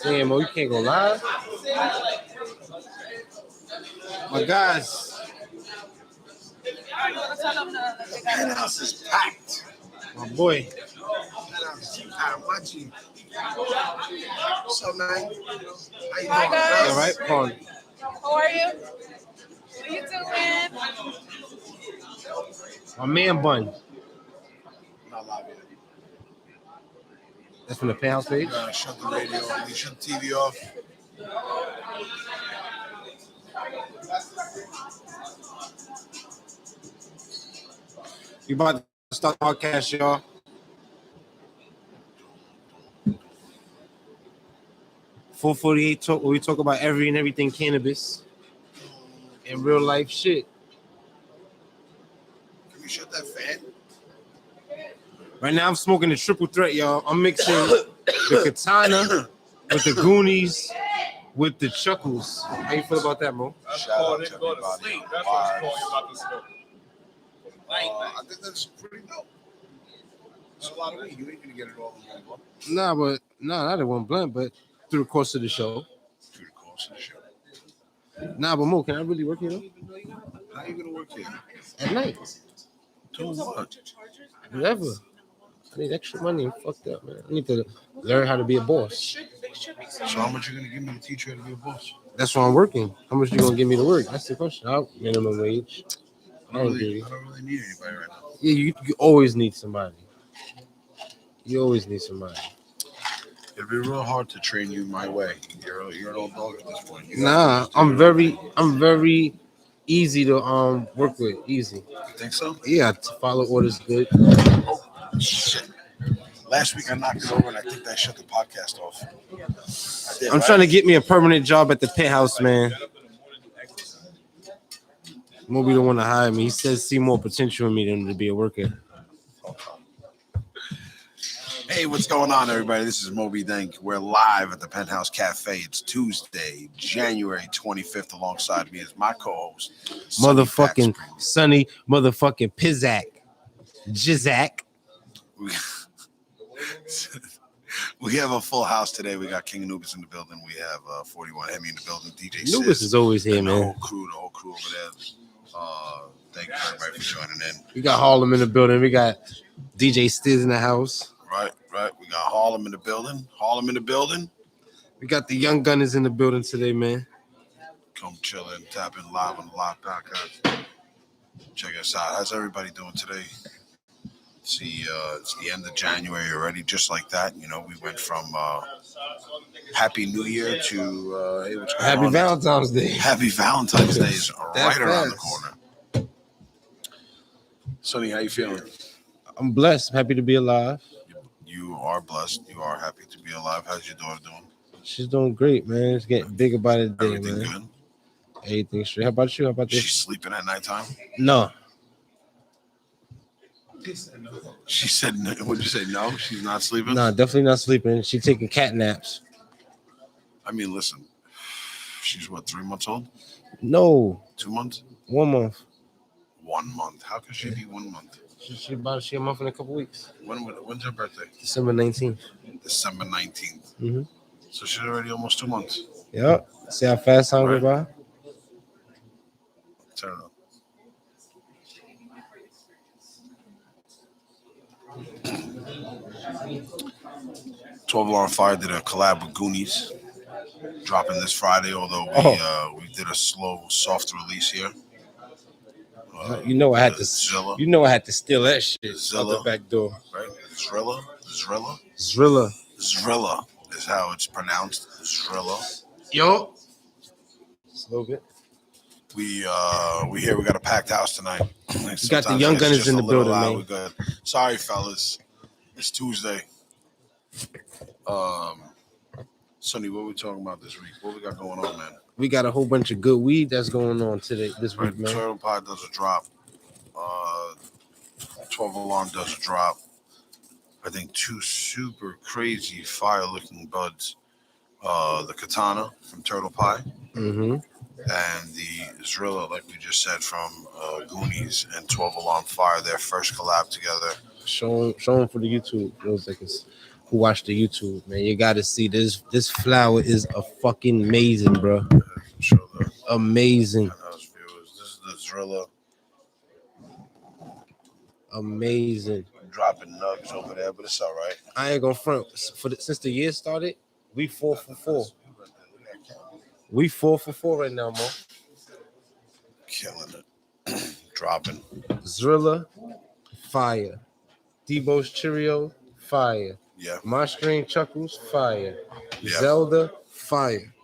Damn, Mo, you can't go live. My guys. Penthouse is packed. My boy. I'm watching. So, man. How you doing? Hi, guys. All right, Paul. How are you? What are you doing? My man bun. Not live yet. That's from the penthouse page. Shut the radio off. You shut the TV off. We about to start the podcast, y'all. $448 talk where we talk about every and everything cannabis and real life shit. Can you shut that fan? Right now I'm smoking the triple threat, y'all. I'm mixing the Katana with the Goonies with the Chuckles. How you feel about that, Mo? Shout out to everybody. I think that's pretty dope. It's a lot of weed. You ain't gonna get it all in one go. Not in one blunt, but through the course of the show. Through the course of the show. Nah, but Mo, can I really work here though? How you gonna work here? At night. Do what? Whatever. I need extra money. Fuck that, man. I need to learn how to be a boss. So how much you gonna give me to teach you how to be a boss? That's why I'm working. How much you gonna give me to work? That's the question. Minimum wage. I don't really need anybody right now. Yeah, you always need somebody. You always need somebody. It'd be real hard to train you my way. You're an old dog at this point. Nah, I'm very easy to work with. Easy. You think so? Yeah, to follow orders good. Oh shit. Last week I knocked it over and I think that shut the podcast off. I'm trying to get me a permanent job at the penthouse, man. Mo.B don't want to hire me. He says see more potential in me than to be a worker. Hey, what's going on, everybody? This is Mo.B Dank. We're live at the Penthouse Cafe. It's Tuesday, January 25th. Alongside me is my co-host, motherfucking Sunny, motherfucking Pizzak, Jizzak. We have a full house today. We got King Anubis in the building. We have 41 Hemi in the building. DJ Anubis is always here, man. The whole crew over there. Thank you everybody for joining in. We got Harlem in the building. We got DJ Stiz in the house. Right. We got Harlem in the building. We got the Young Gunners in the building today, man. Come chill in, tap in live on the live podcast. Check us out. How's everybody doing today? See, it's the end of January already, just like that. You know, we went from Happy New Year to hey, what's going on? Happy Valentine's Day. Happy Valentine's Day is right around the corner. Sonny, how you feeling? I'm blessed. Happy to be alive. You are blessed. You are happy to be alive. How's your daughter doing? She's doing great, man. It's getting bigger by the day, Everything man. Good? Everything straight. How about you? How about this? She's sleeping at nighttime? No. She said no. Would you say no? She's not sleeping? No, definitely not sleeping. She's taking cat naps. I mean, listen. She's what, 3 months old? No. 2 months? 1 month. 1 month. How can she be 1 month? She a month in a couple weeks. When's her birthday? December 19th. December 19th. Mm-hmm. So she's already almost 2 months. Yep. See how fast time goes by? Turn it up. Twelve Alarm Fire did a collab with Goonies, dropping this Friday. Although we did a slow, soft release here. You know I had to. Zilla. You know I had to steal that shit Zilla. out the back door. Right? Zrilla is how it's pronounced. Zrilla. Yo. Just a little bit. We here. We got a packed house tonight. We got the Young Gunners in the building, man. We're good. Sorry, fellas. It's Tuesday. Sonny, what are we talking about this week? What we got going on, man? We got a whole bunch of good weed that's going on this week, man. Turtle Pie does a drop. 12 Alarm does a drop. I think 2 super crazy fire-looking buds. The Katana from Turtle Pie. Mm-hmm. and the Zrilla, like we just said, from Goonies and 12 Alarm Fire, their first collab together. Show them for the YouTube. Those niggas who watch the YouTube, man. You gotta see this. This flower is a fucking amazing, bro. Show the Amazing, house viewers. This is the Zrilla amazing. dropping nugs over there, but it's all right. I ain't gonna front since the year started. We 4 for 4. We 4 for 4 right now, Mo. Killing it. Dropping. Zrilla, fire. Debo's Cheerio, fire. Yeah. My String Chuckles, fire. Yeah. Zelda, fire.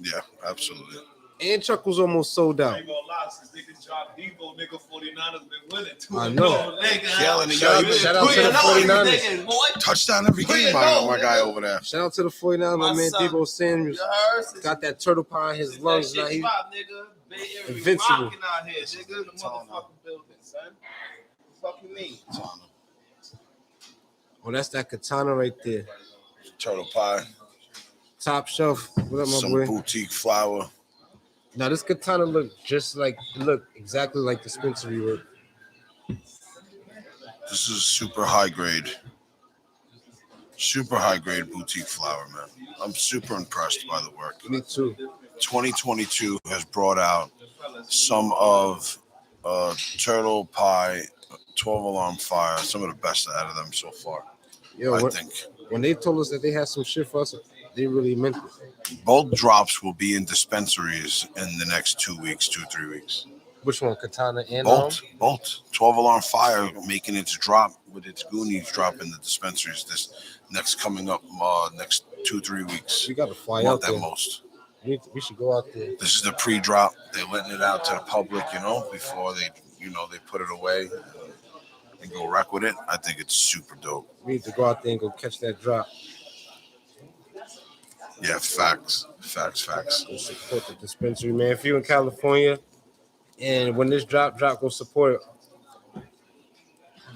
Yeah, absolutely. And Chuckles almost sold out. I ain't gonna lie, since niggas dropped Debo, nigga 49ers been winning. I know. Killing it. Shout out to the 49ers. Touchdown every game, my guy over there. Shout out to the 49ers, my man Debo Samuels. Got that turtle pie in his lungs now. He's invincible. Out here, nigga, the motherfucking building, son. What the fuck you mean? Oh, that's that Katana right there. Turtle pie. Top shelf. What up, my Some boy? boutique flour. Now this Katana look exactly like dispensary work. This is super high grade boutique flour, man. I'm super impressed by the work. Me too. 2022 has brought out some of Turtle Pie, 12 Alarm Fire, some of the best out of them so far. Yo, I think when they told us that they had some shit for us, they really meant it. both drops will be in dispensaries in the next 3 weeks. Which one, Katana and Both 12 Alarm Fire making its drop with its Goonies drop in the dispensaries this next coming up next 2-3 weeks. We got to fly Want out that there. most. We should go out there. This is the pre-drop. They're letting it out to the public, before they put it away and go wreck with it. I think it's super dope. We need to go out there and go catch that drop. Yeah, facts. Go support the dispensary, man. If you're in California and when this drop, go support it.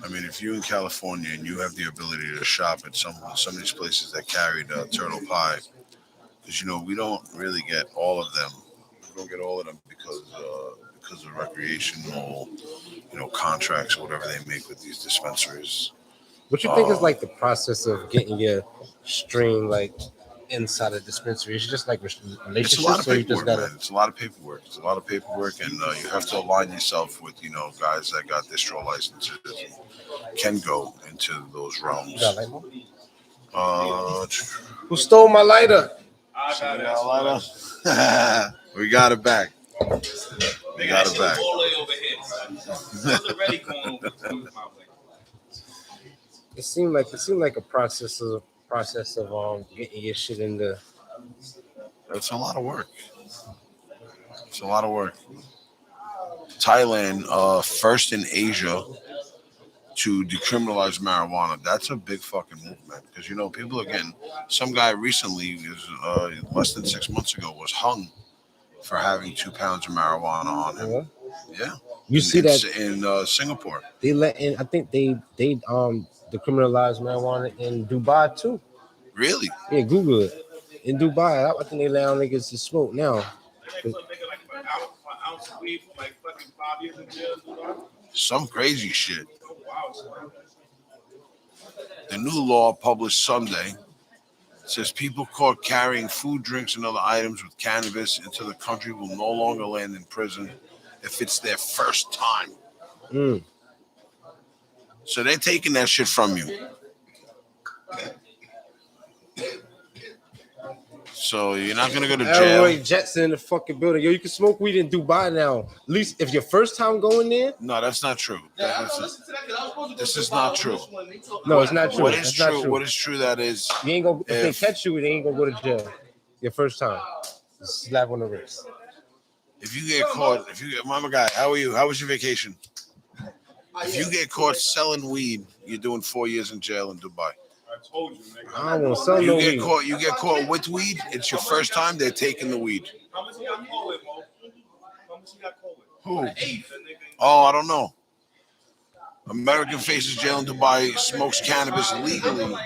I mean, if you're in California and you have the ability to shop at some of these places that carried Turtle Pie, because we don't really get all of them. We don't get all of them because of recreational, contracts or whatever they make with these dispensaries. What you think is like the process of getting your string like inside a dispensary? It's just like relationships, It's a lot of or you just paperwork, gotta. man. It's a lot of paperwork, and you have to align yourself with guys that got distro licenses and can go into those realms. You got light, Mo? Who Who stole my lighter? I got it. We got it back. We got it back. All the way over here, son. It was already going over my way. It seemed like a process of getting your shit in the. It's a lot of work. Thailand, first in Asia to decriminalize marijuana. That's a big fucking movement because people are getting. Some guy recently, less than 6 months ago, was hung for having 2 pounds of marijuana on him. Yeah, You see that in Singapore? they let in. I think they decriminalized marijuana in Dubai too. Really? Yeah, Google it. In Dubai, I think they allow niggas to smoke now. They put nigga like an ounce of weed for like fucking 5 years in jail. Some crazy shit. Oh, wow, son. The new law published Sunday says people caught carrying food, drinks, and other items with cannabis into the country will no longer land in prison if it's their first time. So they're taking that shit from you. So you're not gonna go to jail. Elroy Jetson in the fucking building. Yo, you can smoke weed in Dubai now. At least if your first time going there. No, that's not true. This is not true. No, it's not true. What is It's not true? What is true? That is. You ain't gonna if they catch you, they ain't gonna go to jail. Your first time. Slap on the wrist. If you get caught, mama guy, how are you? How was your vacation? If you get caught selling weed, you're doing 4 years in jail in Dubai. I told you, nigga. I don't want to sell no weed. You get caught with weed. It's your first time. They're taking the weed. How much you got caught with, Mo? How much you got caught with? Who? That nigga. Oh, I don't know. American faces jail in Dubai, smokes cannabis legally.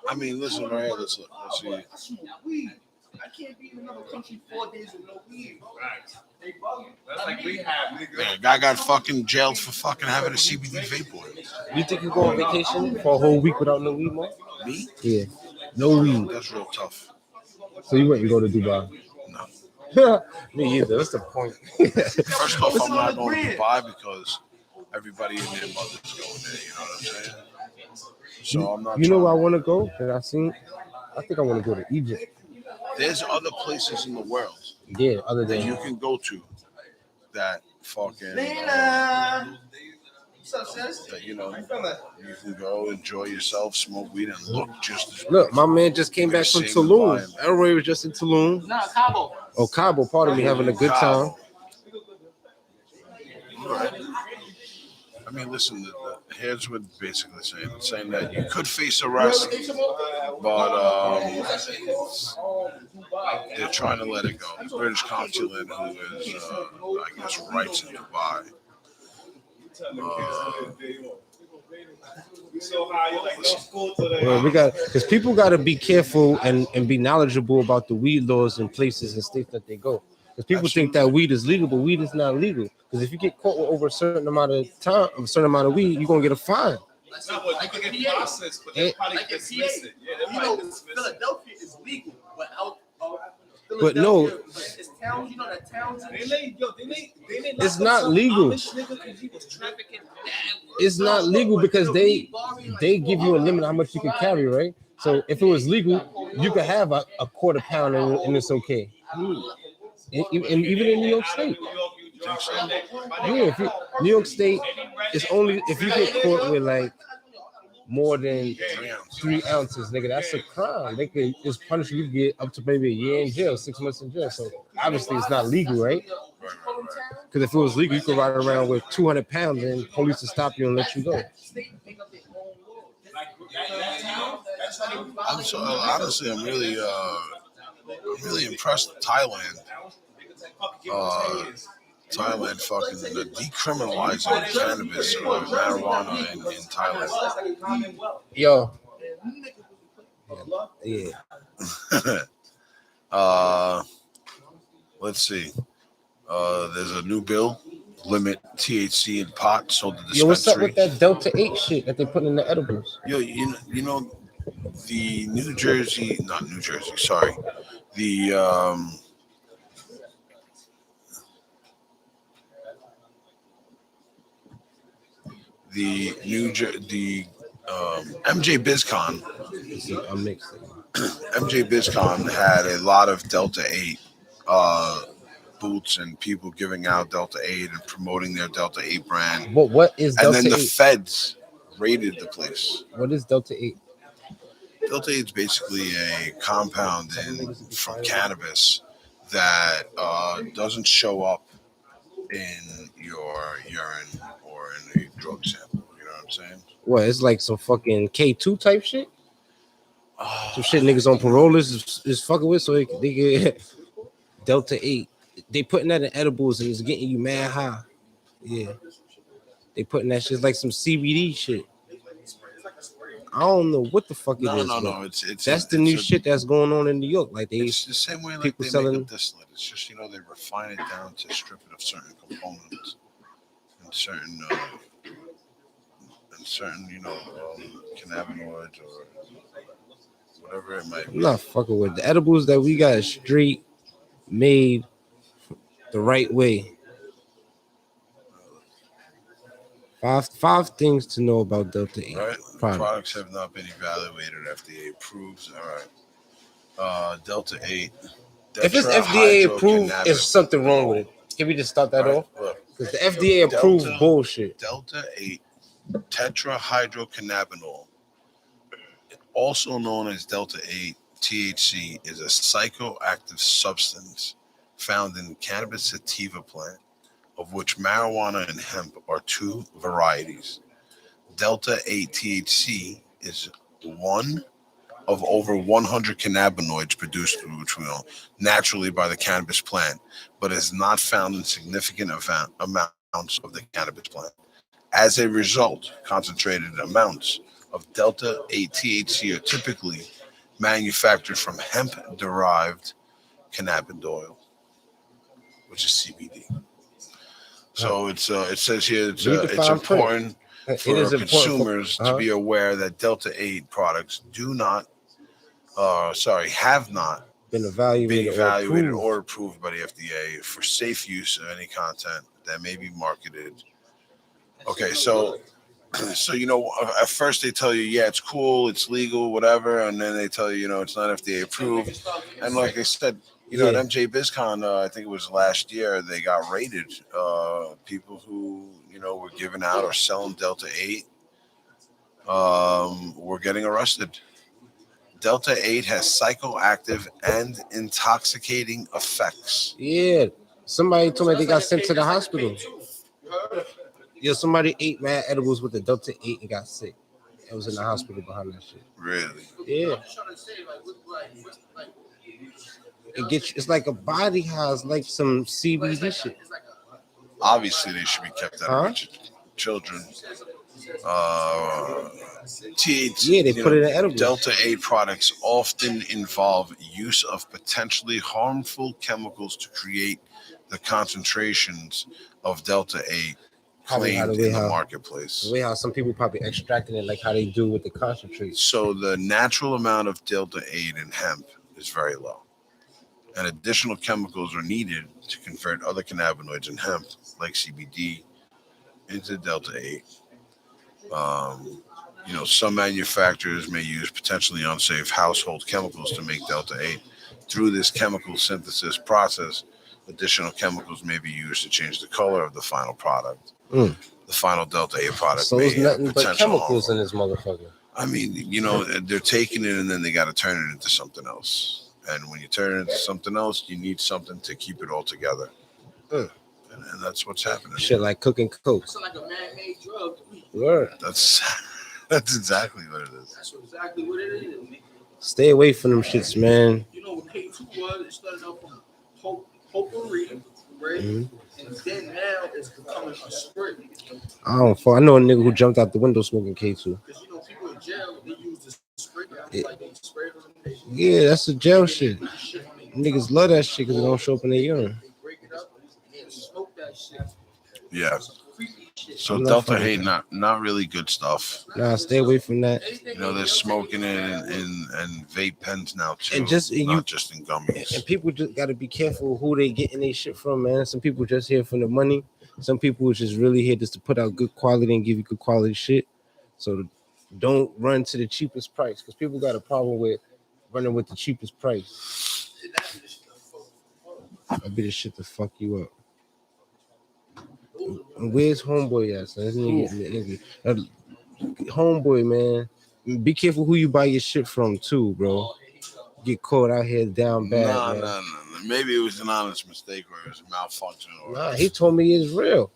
I mean, listen, right here. Let's see. I smoke weed. I can't be in another country 4 days with no weed. Right. That's like rehab, nigga. Man, guy got fucking jailed for fucking having a CBD vape oil. You think you go on vacation for a whole week without no weed, man? Me? Yeah, no weed. That's real tough. So you wouldn't go to Dubai? No. Me either. That's the point. First off, I'm not going to Dubai because everybody and their mother's going there. You know what I'm saying? So I'm not. You know where I want to go? That I seen. I think I want to go to Egypt. There's other places in the world Yeah, other that than you can go to that fucking What's up, sis? that you can go enjoy yourself, smoke weed, and look just as look. My man just came back from Tulum. vibe. Elroy was just in Tulum. Nah, Cabo. Oh, Cabo, pardon me, having a good time. I mean, listen, here's what basically saying. It's saying that you could face arrest, but they're trying to let it go. The British consulate, who is, I guess, rights in Dubai. So high, you're like, no school today. Well, we got because people got to be careful and be knowledgeable about the weed laws in places and states that they go. Because people think that weed is legal, but weed is not legal. Because if you get caught with over a certain amount of time, a certain amount of weed, you're gonna get a fine. No, but you can get processed, but they probably dismiss it. Yeah, they probably dismiss it. Philadelphia is legal, but out. But no, It's towns. You know that towns. it's not legal. It's not legal because they give you a limit how much you can carry, right? So if it was legal, you could have a quarter pound and it's okay. And even in New York State. Yeah, New York State is only if you get caught with like more than 3 ounces, nigga, that's a crime. They could just punish you. You get up to maybe a year in jail, 6 months in jail. So obviously it's not legal, right? Because if it was legal, you could ride around with 200 pounds and police would stop you and let you go. Honestly, I'm really impressed with Thailand. Thailand fucking decriminalizing cannabis or marijuana in Thailand. Yo. Yeah. Let's see. There's a new bill limit THC in pot sold to dispensary. Yo, what's up with that Delta 8 shit that they put in the edibles? Yo, you know the New Jersey, sorry. The MJ BizCon. MJ BizCon had a lot of Delta 8 booths and people giving out Delta 8 and promoting their Delta 8 brand. What is Delta 8? And then the feds raided the place. What is Delta 8? Delta 8 is basically a compound from cannabis that doesn't show up in your urine or in a drug sample. You know what I'm saying? What? It's like some fucking K2 type shit? Some shit niggas on parole is fucking with, so they get Delta 8. They putting that in edibles and it's getting you mad high. Yeah. They putting that shit like some CBD shit. I don't know what the fuck it is. No. That's the new shit that's going on in New York. Like it's the same way like they make up distillate. It's just they refine it down to strip it of certain components and certain cannabinoids or whatever it might be. I'm not fucking with the edibles that we got straight made the right way. Five things to know about Delta 8. Right. Products have not been evaluated. FDA approved. All right. Delta 8. If it's FDA approved, there's something wrong with it. Can we just start that off? Because the FDA approved bullshit. Delta 8 tetrahydrocannabinol, also known as Delta 8 THC, is a psychoactive substance found in cannabis sativa plant, of which marijuana and hemp are 2 varieties. Delta 8 THC is one of over 100 cannabinoids produced naturally by the cannabis plant, but is not found in significant amounts of the cannabis plant. As a result, concentrated amounts of Delta 8 THC are typically manufactured from hemp-derived cannabis oil, which is CBD. So it says here it's important for consumers to be aware that Delta 8 products have not been evaluated or approved by the FDA for safe use of any content that may be marketed. Okay, so at first they tell you, yeah, it's cool, it's legal, whatever, and then they tell you, it's not FDA approved. And like I said, at MJ BizCon, I think it was last year, they got raided. People who were giving out or selling Delta 8 were getting arrested. Delta 8 has psychoactive and intoxicating effects. Yeah, somebody told me they got sent to the hospital. Yeah, somebody ate mad edibles with the Delta 8 and got sick. It was in the hospital behind that shit. Really? Yeah. It's like a body has like some CBD shit. Obviously, they should be kept out of children. THC, they put it in edibles. Delta 8 products often involve use of potentially harmful chemicals to create the concentrations of Delta 8 claimed in the marketplace. The way how some people probably extracting it like how they do with the concentrate. So the natural amount of Delta 8 in hemp is very low. And additional chemicals are needed to convert other cannabinoids in hemp, like CBD, into Delta 8. Some manufacturers may use potentially unsafe household chemicals to make Delta 8. Through this chemical synthesis process, additional chemicals may be used to change the color of the final product. The final Delta 8 product. So it's nothing but chemicals in this motherfucker. I mean, they're taking it and then they got to turn it into something else. And when you turn it into something else, you need something to keep it all together. And that's what's happening. Shit like cooking coke. It's like a man-made drug. Word. That's exactly what it is. That's exactly what it is. Stay away from them shits, man. You know what K2 was? It started out from potpourri, right? And then now it's becoming a spray. I know a nigga who jumped out the window smoking K2. Because people in jail, they use the spray. Like they spray them. Yeah, that's the jail shit. Niggas love that shit because it don't show up in their urine. They break it up and smoke that shit. Yeah. So Delta 8, not really good stuff. Nah, stay away from that. They're smoking it in vape pens now too. And not just in gummies. And people just got to be careful who they getting their shit from, man. Some people just here for the money. Some people just really here just to put out good quality and give you good quality shit. So don't run to the cheapest price because people got a problem with running with the cheapest price. That'll be the shit to fuck you up. And where's homeboy at? So homeboy, man, be careful who you buy your shit from too, bro. Get caught out here down bad. No. Maybe it was an honest mistake or it was a malfunction. Nah, he told me it's real.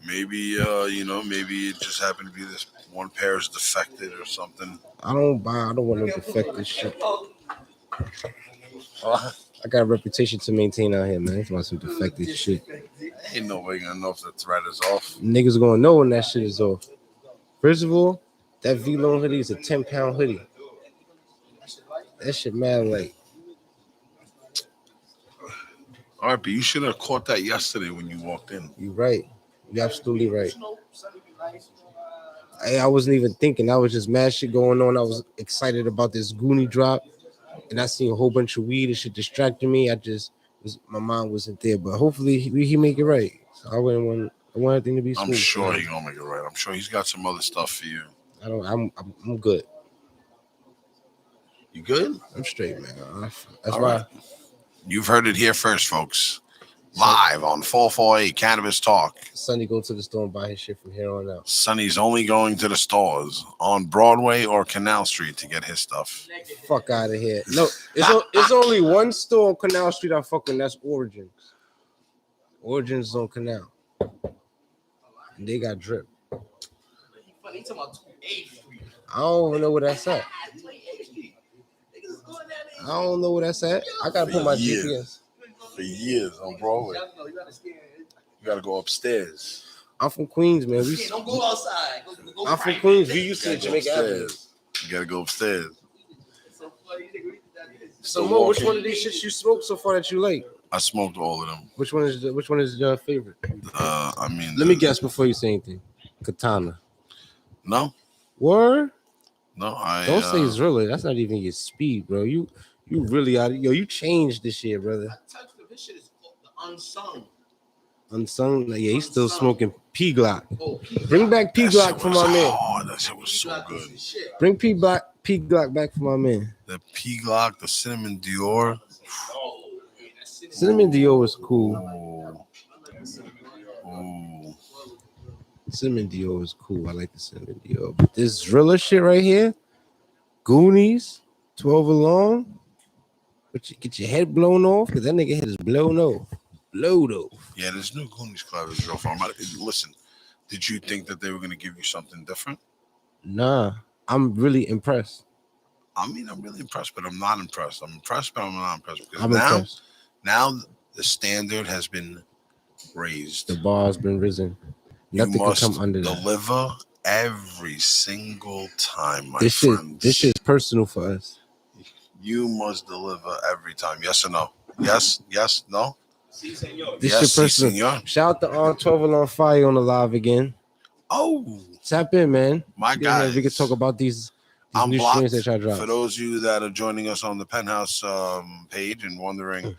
Maybe maybe it just happened to be this one pair is defected or something. I don't want no defected shit. I got a reputation to maintain out here, man. It's about some defected shit. Ain't no way gonna know if the thread is off. Niggas gonna know when that shit is off. First of all, that V-Lone hoodie is a 10-pound hoodie. That shit mad like. All right, but you should have caught that yesterday when you walked in. You're right. You're absolutely right. I wasn't even thinking. I was just mad shit going on. I was excited about this Goonie drop. And I seen a whole bunch of weed and shit distracting me. My mind wasn't there. But hopefully he make it right. So I want everything to be smooth. I'm sure he gonna make it right. I'm sure he's got some other stuff for you. I'm good. You good? I'm straight, man. That's all why. Right. You've heard it here first, folks. Live on 448 Cannabis Talk. Sonny go to the store and buy his shit from here on out. Sonny's only going to the stores on Broadway or Canal Street to get his stuff. Fuck out of here. No, it's only one store on Canal Street I fuck with, that's Origins. Origins is on Canal. And they got drip. I don't even know where that's at. I don't know where that's at. I gotta put my GPS. For years on Broadway. You gotta go upstairs. I'm from Queens, man. Don't go outside. Go I'm from private. Queens. We used to Gotta go Jamaica Avenue. upstairs. You gotta go upstairs. So funny, nigga, that is. So Mo, which one of these shits you smoked so far that you like? I smoked all of them. Which one is your favorite? I mean, Let me guess before you say anything. Katana. No, Word? no, I Don't say Zrilla. That's not even your speed, bro. You really out of you changed this year, brother. I touched him. This shit is the unsung. Unsung. Yeah, he's still smoking P Glock. Oh, Bring back P that shit Glock for was my man. hard. That shit was so good. Bring P Glock back for my man. The P Glock, the cinnamon Dior. Cinnamon Dior was cool. Ooh. Cinnamon Dior is cool. I like the Cinnamon Dior. But this Driller shit right here, Goonies, 12 along. But you get your head blown off because that nigga head is blown off. Blowed off. Yeah, this new Goonies club is real fun. Listen, did you think that they were gonna give you something different? Nah, I'm really impressed. I mean, I'm really impressed, but I'm not impressed. I'm impressed, but I'm not impressed because I'm impressed. now the standard has been raised. The bar's been risen. Nothing you can must come under that. deliver every single time, my This friends. shit is personal for us. You must deliver every time. Yes or no? Yes, no? This Yes, shit personal. senor. Shout out to on 12 along fire on the live again. Oh, Tap in, man. my Get guys. here. We can talk about these I'm new blocked. streams that y'all drop. For those of you that are joining us on the Penthouse page and wondering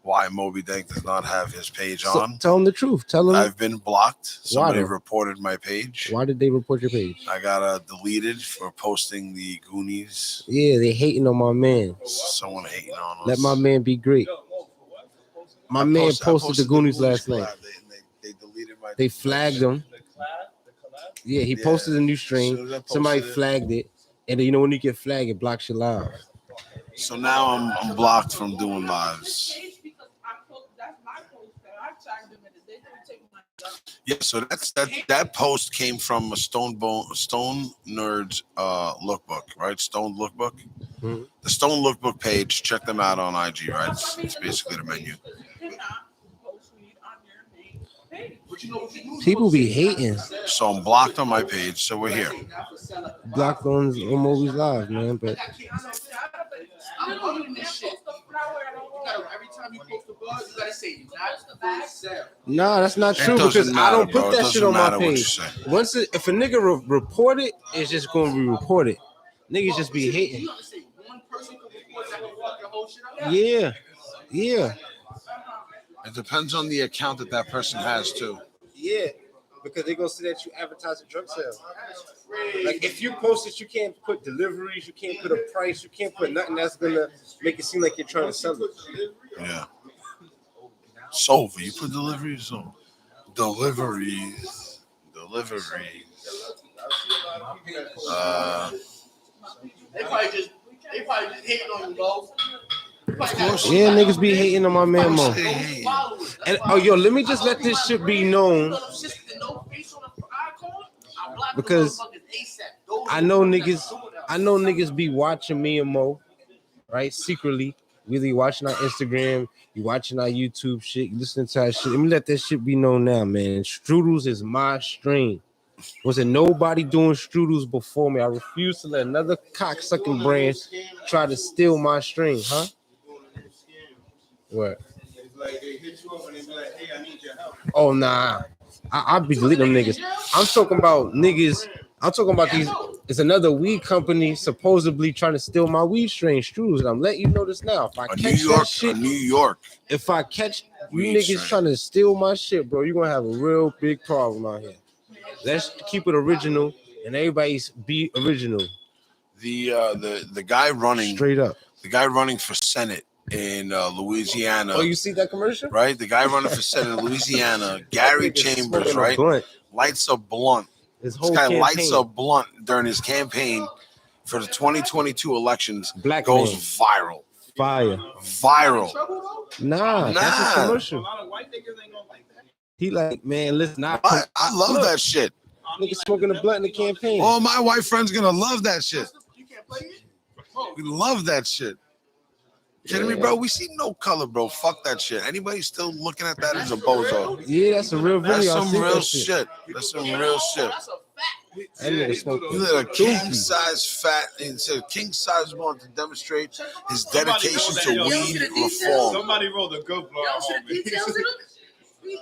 why Mo.B does not have his page on, Tell them the truth. Tell them I've been blocked. Somebody though? reported my page. Why did they report your page? I got deleted for posting the Goonies. Yeah, they hating on my man. Someone hating on us. Let my man be great. My man posted the Goonies last night. They deleted my. They flagged him. Yeah, he posted a new stream. Somebody flagged it, and then, you know when you get flagged, it blocks your live. So now I'm blocked from doing lives. Yeah, so that post came from a Stone Nerds lookbook, right? Stone Lookbook. Mm-hmm. The Stone Lookbook page. Check them out on IG, right? It's basically the menu. People be hating. So I'm blocked on my page. So we're here. Blocked on Mo.B's live, man. But I'm loving this shit. Every time you post a buzz, you gotta say not for sale. nah, that's not true because I don't put that shit on my page. Once if a nigga report it, it's just gonna be reported. Niggas just be hating. You say one person can report that can fuck your whole shit up? Yeah. It depends on the account that person has too. Yeah, because they're gonna say that you advertise a drug sale. Like if you post it, you can't put deliveries, you can't put a price, you can't put nothing that's gonna make it seem like you're trying to sell it. Yeah. Solver, you put deliveries on. Deliveries. They probably just hating on you, bro. Yeah, niggas be hating on my man Mo. And yo, let me just let this shit be known. Because I know niggas be watching me and Mo, right? Secretly. Really watching our Instagram, you watching our YouTube shit, you listening to our shit. Let me let that shit be known now, man. Strudels is my strain. Wasn't nobody doing strudels before me. I refuse to let another cocksucking brand try to steal my strain, huh? What? Oh nah. I'll be deleting them niggas. I'm talking about niggas. I'm talking about these. It's another weed company supposedly trying to steal my weed strain, Strudels. And I'm letting you know this now. If I catch that shit, New York. If I catch you Weed niggas strain. trying to steal my shit, bro, you're gonna have a real big problem out here. Let's keep it original and everybody's be original. The guy running Straight up. The guy running for Senate in Louisiana. Oh, you see that commercial? Right? The guy running for Senate in Louisiana, Gary Chambers, right? Lights a blunt. This guy lights a blunt during his campaign for the 2022 elections. Black goes man. viral. Fire. Viral. Nah, that's a commercial. He like, man, listen, I love that shit. Nigga smoking a blunt in the campaign. Oh, my white friend's gonna love that shit. We love that shit. Kidding me, bro? We see no color, bro. Fuck that shit. Anybody still looking at that as a bozo? Yeah, that's a real video. That's I some seen real that shit. That's some real shit. That nigga smoked You let a king size fat and said king size wanted to demonstrate his dedication to weed reform. Somebody rolled a good blow.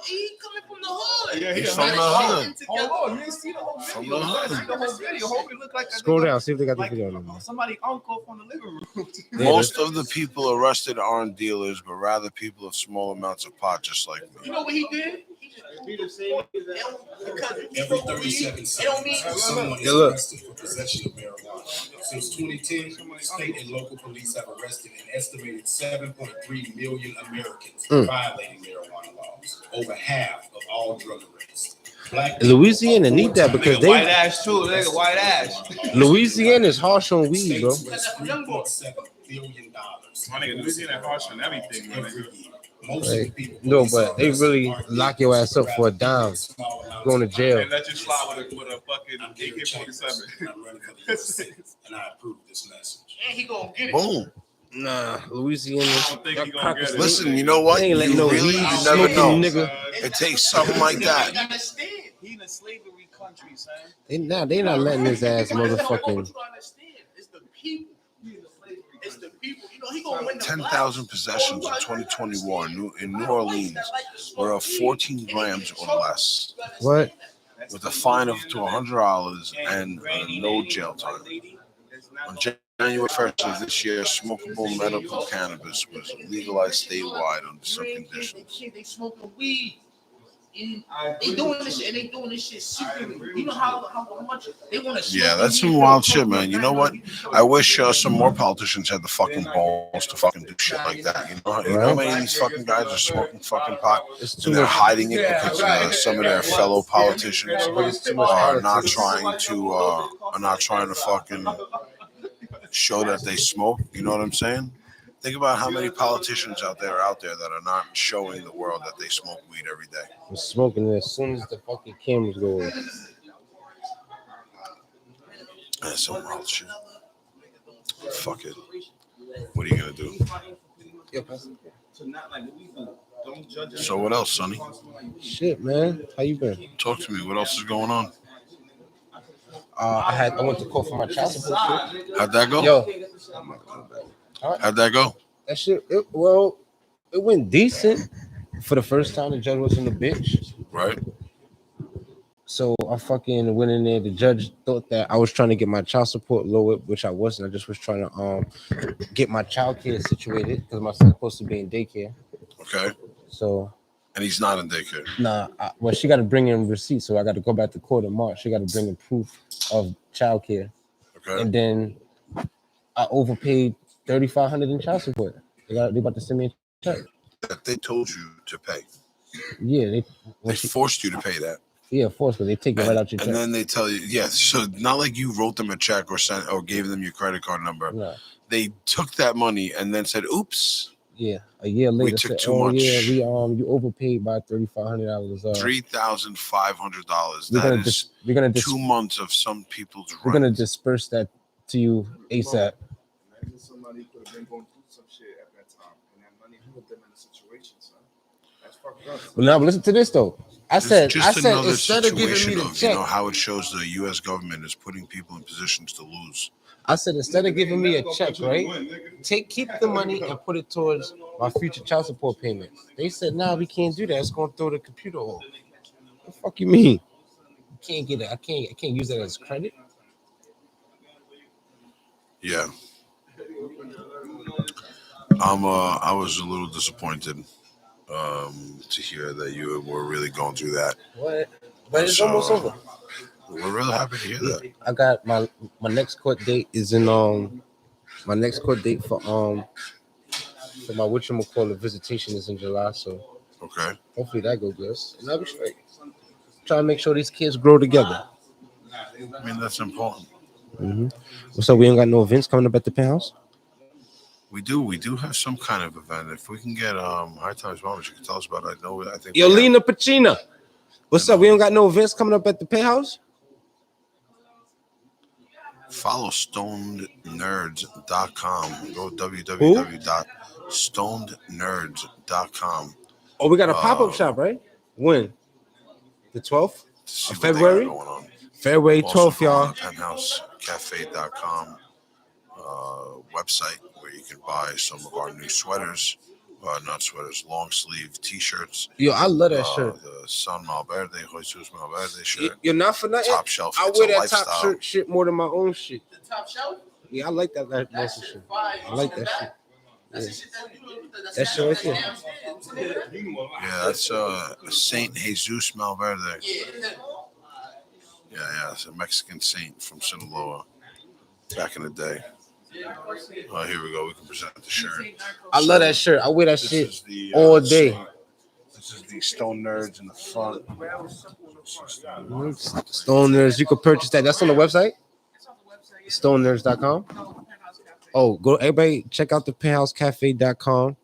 He coming from the hood. Yeah, He's from the hood. Hold on, you didn't see the whole From video. the hood. You didn't see the whole video. Hope it looked like a Scroll nigga, down, see if they got the like video on there. somebody uncle from the living room. Most of the people arrested aren't dealers, but rather people of small amounts of pot, just like me. You know what he did? Every 37 seconds, someone is Yeah, look. arrested for possession of marijuana. Since 2010, state and local police have arrested an estimated 7.3 million Americans for violating marijuana laws. Over half of all drug arrests. Black Louisiana need that because White they ash too, nigga. White ash. Louisiana is harsh on weed, bro. $3.7 billion. My nigga, Louisiana harsh on everything, man. Every year. Most Right. of the people No, but they really lock your ass up for a dime, going to jail. And let you slide with a fucking AK-47. I'm running for the United States, and I approve this message. And he gonna get it. Boom. Nah, Louisiana. don't think he gonna get it. Listen, you know what? They ain't letting You no really weed never smoking know. nigga. It takes something like that. He in a slavery country, son. They not letting his ass motherfucking. It's the people. It's the people. You know he gonna win the 10,000 possessions in 2021 in New Orleans were of 14 grams or less, What? with a fine of to $100 and no jail time. On January 1st of this year, smokable medical cannabis was legalized statewide under some conditions. They smoking weed. And they doing this shit, and they doing this shit secretly. You know how much they want to. Yeah, that's some wild shit, man. You know what? I wish some more politicians had the fucking balls to fucking do shit like that. You know how many of these fucking guys are smoking fucking pot and they're hiding it because some of their fellow politicians are not trying to fucking show that they smoke. You know what I'm saying? Think about how many politicians out there that are not showing the world that they smoke weed every day. I'm smoking it as soon as the fucking cameras go on. That's some wild shit. Fuck it. What are you gonna do? So what else, Sonny? Shit, man. How you been? Talk to me. What else is going on? I went to court for my child support shit. How'd that go? Yo, How'd that go? that shit. It went decent for the first time. The judge wasn't a bitch. Right? So I fucking went in there. The judge thought that I was trying to get my child support lowered, which I wasn't. I just was trying to get my child care situated because my son's supposed to be in daycare. Okay. So And he's not in daycare. nah, well, she got to bring in receipts, so I got to go back to court in March. She got to bring in proof of child care, Okay. and then I overpaid $3,500 in child support. They about to send me a check. That they told you to pay. Yeah, They forced you to pay that. yeah, of course, but they take it right out your check. And then they tell you, yeah. So not like you wrote them a check or sent or gave them your credit card number. Nah. They took that money and then said, "Oops, Yeah, a year later, took said, too oh much. yeah, you overpaid by $3,500. $3,500. We're That gonna is we're gonna 2 months of some people's we're gonna rent." disperse that to you ASAP. Imagine somebody could have been going through some shit at that time, and that money put them in a situation, son. That's fucked up. But now, listen to this though. I It's said just another instead of giving me situation the of check, how it shows the U.S. government is putting people in positions to lose. I said instead of giving me a check, right? Keep the money and put it towards my future child support payments. They said, nah, we can't do that. It's gonna throw the computer off. What the fuck you mean? You can't get it. I can't use that as credit. Yeah. I was a little disappointed to hear that you were really going through that. What? But it's So, almost over. We're really happy to hear that. I got my next court date is in my next court date for my whatchamacallit visitation is in July, so Okay. hopefully that goes good. And I'll be straight. Trying to make sure these kids grow together. I mean, that's important. So we ain't got no events coming up at the penthouse? We do have some kind of event. If we can get High Times Moments, you can tell us about it. I think Yo, we have- Lena Pacina. What's up? We don't got no events coming up at the penthouse? Follow stonednerds.com. Go www.stonednerds.com. Oh, we got a pop-up shop, right? When? The 12th To see of what they got February? going on. February Also 12th, go on y'all. the penthousecafe.com website where you can buy some of our new sweaters. Not sweaters, long sleeve t-shirts. Yo, I love that shirt. The San Malverde, Jesus Malverde shirt. You're not for nothing. Top shelf. I It's wear a that lifestyle. top shirt shit more than my own shit. The top shelf. Yeah, I like that Nelson shit. I like that shit. Yeah. That shit right there. Yeah, that's Saint Jesus Malverde. Yeah, it's a Mexican saint from Sinaloa back in the day. Here we go. We can present the shirt. I love that shirt. I wear that This shit is the, all day. This is the Stone Nerds in the front. Stone Nerds. You can purchase that. That's on the website. StoneNerds.com. Oh, go everybody check out the penthousecafe.com.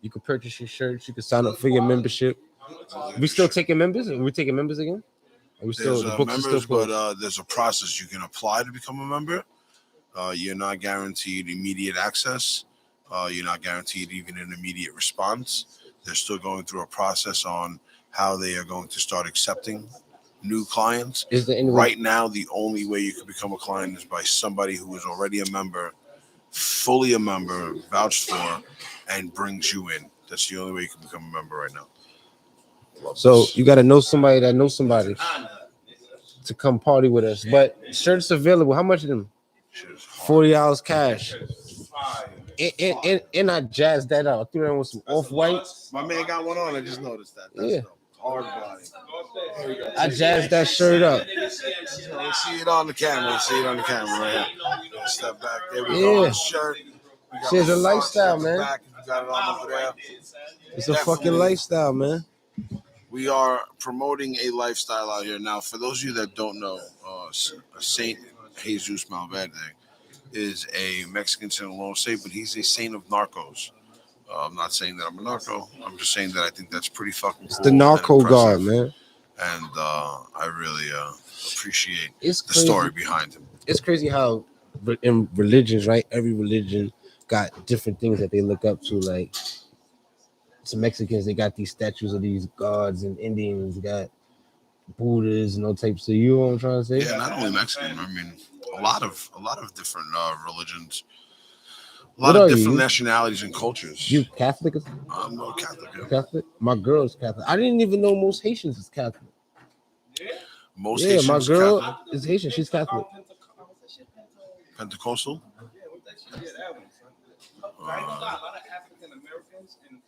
You can purchase your shirts. You can sign up for your membership. We still taking members? Are we taking members again? Are we still There's the books are members, still closed? but there's a process. You can apply to become a member. You're not guaranteed immediate access. You're not guaranteed even an immediate response. They're still going through a process on how they are going to start accepting new clients. Is there any Right now, the only way you can become a client is by somebody who is already a member, fully a member, vouched for, and brings you in. That's the only way you can become a member right now. So you got to know somebody that knows somebody to come party with us. But shirts available. How much of them? $40 cash. And I jazzed that out. I threw in with some off-white. My man got one on. I just noticed that. That's Yeah. dope. Hard body. I jazzed that shirt up. Let's see it on the camera. Let's see it on the camera right here. Step back. There we go. Yeah. The shirt. We got Shit's a the lifestyle, at the man. back. You got it on over there. It's a Definitely. fucking lifestyle, man. We are promoting a lifestyle out here. Now, for those of you that don't know, Saint Jesus Malverde is a Mexican Sinaloa saint, but he's a saint of narcos. I'm not saying that I'm a narco. I'm just saying that I think that's pretty fucking cool. It's the narco and god, impressive. man. And I really appreciate It's the crazy. story behind him. It's crazy how in religions, right? Every religion got different things that they look up to. Like some Mexicans, they got these statues of these gods, and Indians got Buddhas and all types of. You know what I'm trying to say? Yeah, not only Mexican. I mean, a lot of different religions, a lot of different nationalities and cultures. You Catholic? I'm no Catholic. Yeah. Catholic? My girl is Catholic. I didn't even know most Haitians is Catholic. Most Yeah, my Haitians girl Catholic. is Haitian. She's Catholic. Pentecostal. A lot of African Americans and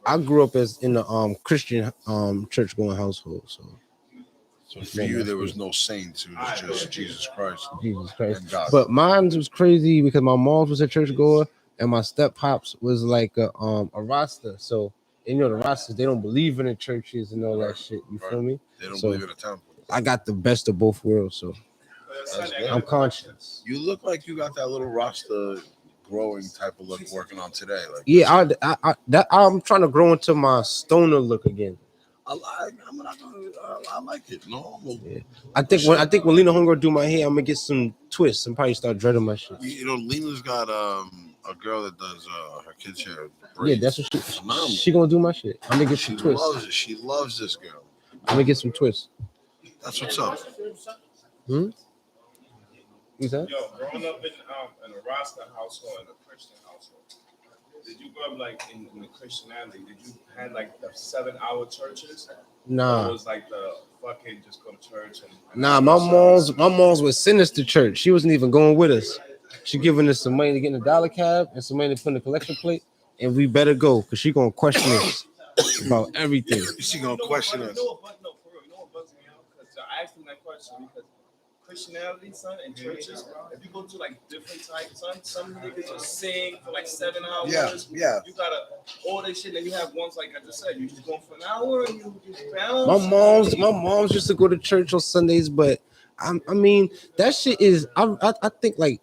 I grew up in the Christian church going household, so For you, there was no saints. It was just Jesus Christ. Jesus Christ. And God. But mine was crazy because my mom was a church goer and my step pops was like a Rasta. So you know the Rastas, they don't believe in the churches and all that shit. You feel me? They don't So believe in a temple. I got the best of both worlds, so I'm conscious. You look like you got that little Rasta growing type of look working on today. Like Yeah, I'm trying to grow into my stoner look again. I like it. No, Yeah. I think when Lena Hunger do my hair, I'm gonna get some twists and probably start dreading my shit. you know, Lena's got a girl that does her kids' hair. Yeah, that's what she gonna do my shit. I'm gonna get some twists. Loves it. She loves this girl. I'm gonna get some twists. That's what's up. Who's that? Yo, growing up in a Rasta household and a Christian household, did you grow up like in the Christianity? Did you had like the 7-hour churches? Nah. Or it was like the fucking just go to church and Nah, my mom's was sinister church. She wasn't even going with us. She giving us some money to get in the dollar cab and some money to put in the collection plate, and we better go because she gonna question us about everything. She gonna question us. No, for real. You know what bugs me out? Because I asked him that question because Christianity, son, and churches, if you go to like different types, son, some niggas will sing for like 7 hours. Yeah. You gotta all this shit, and you have ones like I just said, you just go for an hour and you just bounce. My mom's used to go to church on Sundays, but I mean that shit is I think like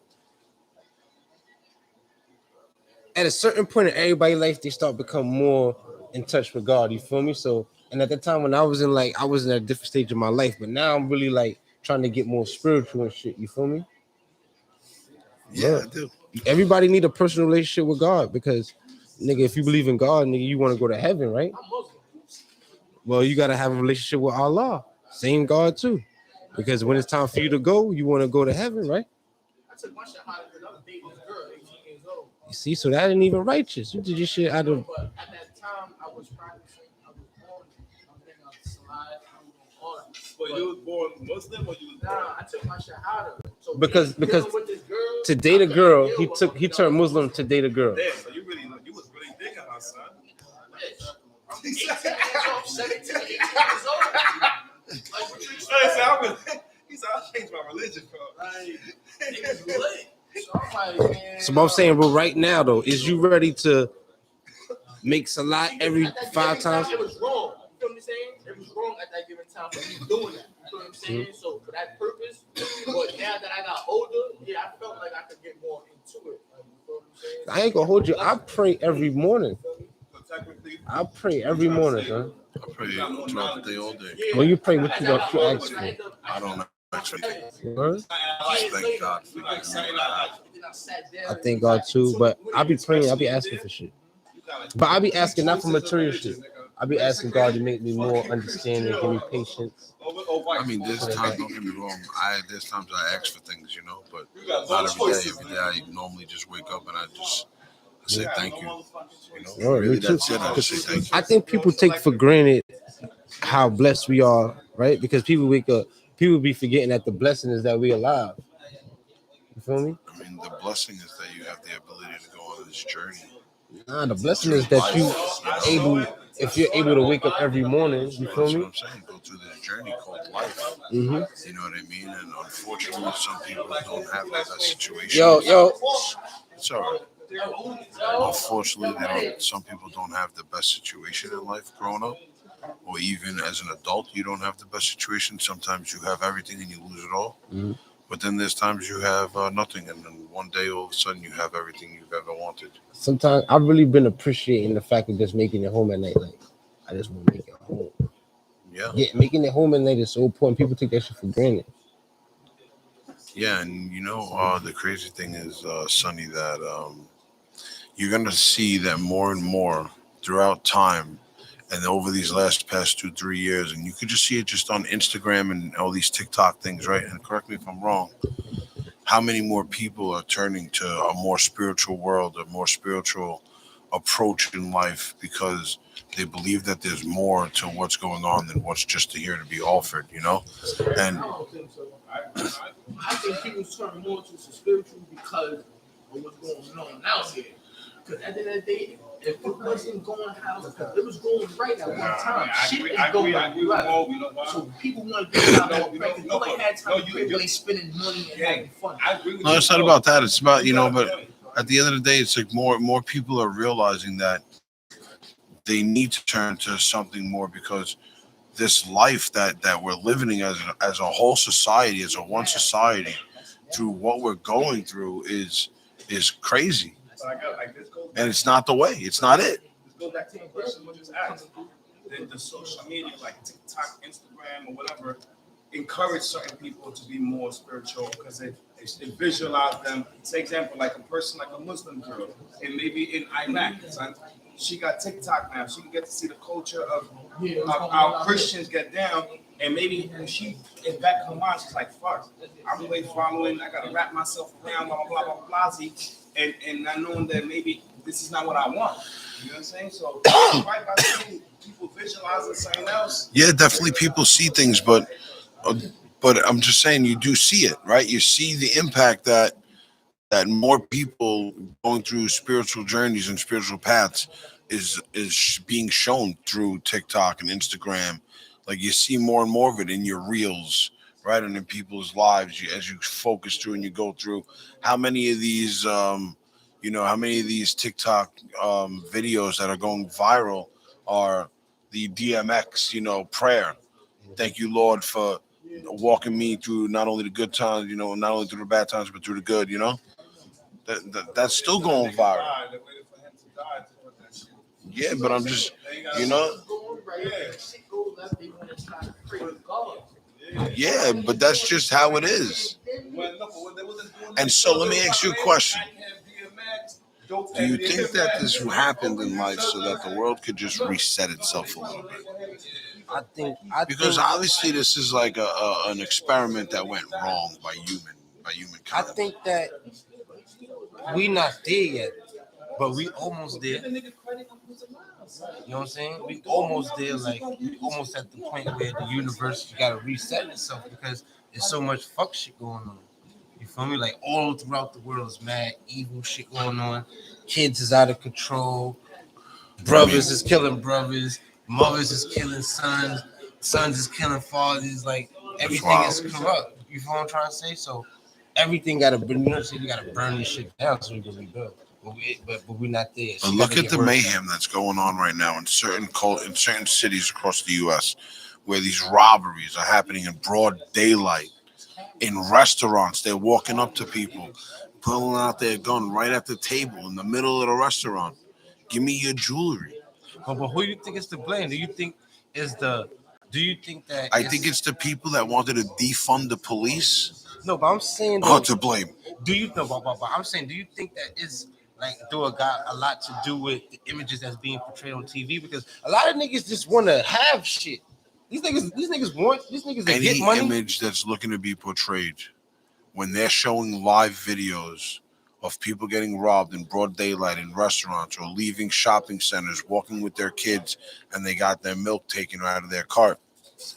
at a certain point in everybody's life they start become more in touch with God. You feel me? So And at the time when I was in a different stage of my life, but now I'm really like trying to get more spiritual and shit. You feel me? Yeah, I do. Everybody need a personal relationship with God because, nigga, if you believe in God, nigga, you want to go to heaven, right? Well, you gotta have a relationship with Allah, same God too, because when it's time for you to go, you want to go to heaven, right? I took my shit higher because I was dating this girl, 18 years old. You see, so that ain't even righteous. You did your shit out of. But at that time, I was practicing. I was born. I was getting out the slide. I was doing all that. But you was born Muslim or you was Nah, I took my shit harder. So Because dealing with this girl, to date a girl, I couldn't he turned Muslim to date a girl. damn, so you was really digging her, son. I'm 18 years old, 17, 18 years old. Like, what you expect? He said, I changed my religion, bro. Like, niggas lit. So I'm like, man. So what I'm saying, bro, right now though, is you ready to make salat every At that 5 given times? time, it was wrong. You feel me saying? It was wrong at that given time for me doing that. You feel what I'm saying? So for that purpose, but now that I got older, yeah, I felt like I could get more into it. Like, you feel what I'm saying? I ain't gonna hold you. I pray every morning. So technically, I pray every morning, son. I pray throughout the day, all day. When you pray, what you got to ask for? I don't ask for anything. Word? Just thank God for everything I have. I thank God too, but I be praying, I be asking for shit. But I be asking not for material shit. I be asking God to make me more understanding, give me patience. I mean, there's times, don't get me wrong, there's times I ask for things, you know, but not every day. Every day I normally just wake up and I say thank you. You know, Word, really, me too. that's it. I just say thank you. I think people take for granted how blessed we are, right? Because people wake up, people be forgetting that the blessing is that we alive. You feel me? I mean, the blessing is that you have the ability to go on this journey. Nah, the blessing is that if you're able to wake up every morning, you feel That's what me? I'm saying. Go through this journey called life. Mm-hmm. You know what I mean? And unfortunately, some people don't have that situation. Yo, It's all right. Unfortunately, some people don't have the best situation in life growing up, or even as an adult, you don't have the best situation. Sometimes you have everything and you lose it all. Mm-hmm. But then there's times you have nothing, and then one day all of a sudden you have everything you've ever wanted. sometimes I've really been appreciating the fact of just making it home at night. Like, I just want to make it home. Yeah. Making it home at night is so important. People take that shit for granted. Yeah, and you know, the crazy thing is, Sonny, that you're gonna see that more and more throughout time, and over these past 2-3 years, and you could just see it just on Instagram and all these TikTok things, right? And correct me if I'm wrong. How many more people are turning to a more spiritual world, a more spiritual approach in life because they believe that there's more to what's going on than what's just here to be offered, you know? And I don't think so. I think people turn more to spiritual because of what's going on out here. Because at the end of the day, if it wasn't going how, because it was going right at one time. Shit is going right. So people want to get out there because nobody had time to really spending money and having fun. no, it's not about that. It's about, you know, but at the end of the day, it's like more people are realizing that they need to turn to something more because this life that we're living as a whole society, as a one society, through what we're going through is crazy. And it's not the way. It's not it. This goes back to the question we just asked. The social media like TikTok, Instagram, or whatever, encourage certain people to be more spiritual because they visualize them. Say example, like a person like a Muslim girl, and maybe in Iraq, son, she got TikTok now. She can get to see the culture of how Christians get down, and maybe when she is back in her mind, she's like, "Fuck, I'm really following. I gotta wrap myself around blah blah blah blah blah." And not knowing that maybe this is not what I want. You know what I'm saying? So right by seeing people visualizing something else. Yeah, definitely people see things, but I'm just saying you do see it, right? You see the impact that more people going through spiritual journeys and spiritual paths is being shown through TikTok and Instagram. Like you see more and more of it in your reels, right, and in people's lives as you focus through and you go through. How many of these, how many of these TikTok videos that are going viral are the DMX, prayer. Thank you, Lord, for walking me through not only the good times, not only through the bad times, but through the good, That's still going viral. Yeah, but I'm just, Shit goes left, they want to try to create God. Yeah, but that's just how it is. And so let me ask you a question. Do you think that this happened in life so that the world could just reset itself a little bit? I think Because obviously this is like an experiment that went wrong by I humankind. think that we not there yet, but we almost there. You know what I'm saying? We almost there. Like we almost at the point where the universe got to reset itself because there's so much fuck shit going on. You feel me? Like all throughout the world is mad evil shit going on. Kids is out of control. Brothers is killing brothers. Mothers is killing sons. Sons is killing fathers. Like everything is corrupt. You feel what I'm trying to say? So everything gotta burn. You know, so you gotta burn this shit down so we can rebuild. But we're not there. But look at the mayhem that's going on right now in certain cities across the U.S. where these robberies are happening in broad daylight. In restaurants, they're walking up to people, pulling out their gun right at the table in the middle of the restaurant. Give me your jewelry. But who do you think is to blame? Do you think that I think it's the people that wanted to defund the police. No, but I'm saying Oh, to blame. Do you know? But I'm saying, do you think that is like got a lot to do with the images that's being portrayed on TV? Because a lot of niggas just want to have shit. These niggas that get money. Any image that's looking to be portrayed, when they're showing live videos of people getting robbed in broad daylight in restaurants or leaving shopping centers, walking with their kids, and they got their milk taken out of their cart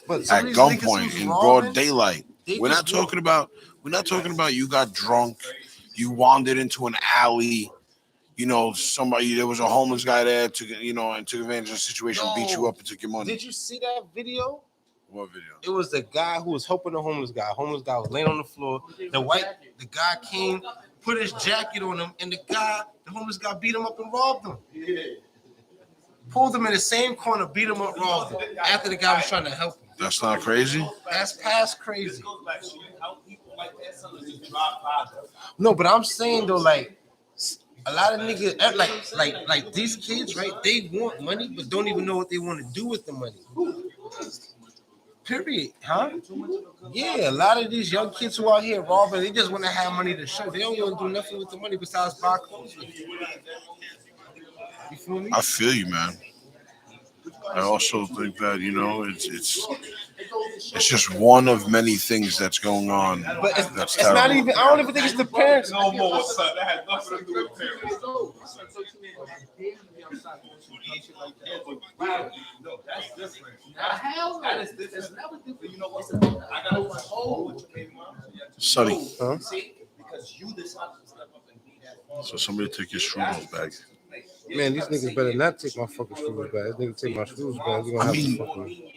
at gunpoint in broad daylight. We're not talking about you got drunk, you wandered into an alley. You know, there was a homeless guy there, and took advantage of the situation, beat you up, and took your money. Did you see that video? What video? It was the guy who was helping the homeless guy. Homeless guy was laying on the floor. The guy came, put his jacket on him, and the homeless guy beat him up and robbed him. Pulled him in the same corner, beat him up, robbed him. After the guy was trying to help him. That's not crazy? That's past crazy. No, but I'm saying though, like, a lot of niggas, like these kids, right? They want money, but don't even know what they want to do with the money. Period, huh? Yeah, a lot of these young kids who out here robbing, they just want to have money to show. They don't want to do nothing with the money besides buy clothes. You feel me? I feel you, man. I also think that it's just one of many things that's going on. But it's not even. I don't even think it's the parents no more. Son. That had nothing to do with parents. No, that's different. That is different. It's never different. You know what? I got a whole with your baby mom. Sonny. Huh? Because you decided to step up and be that. So somebody take your screws back. Man, these niggas better not take my fucking screws back. This nigga take my screws back. You gonna have to fucking.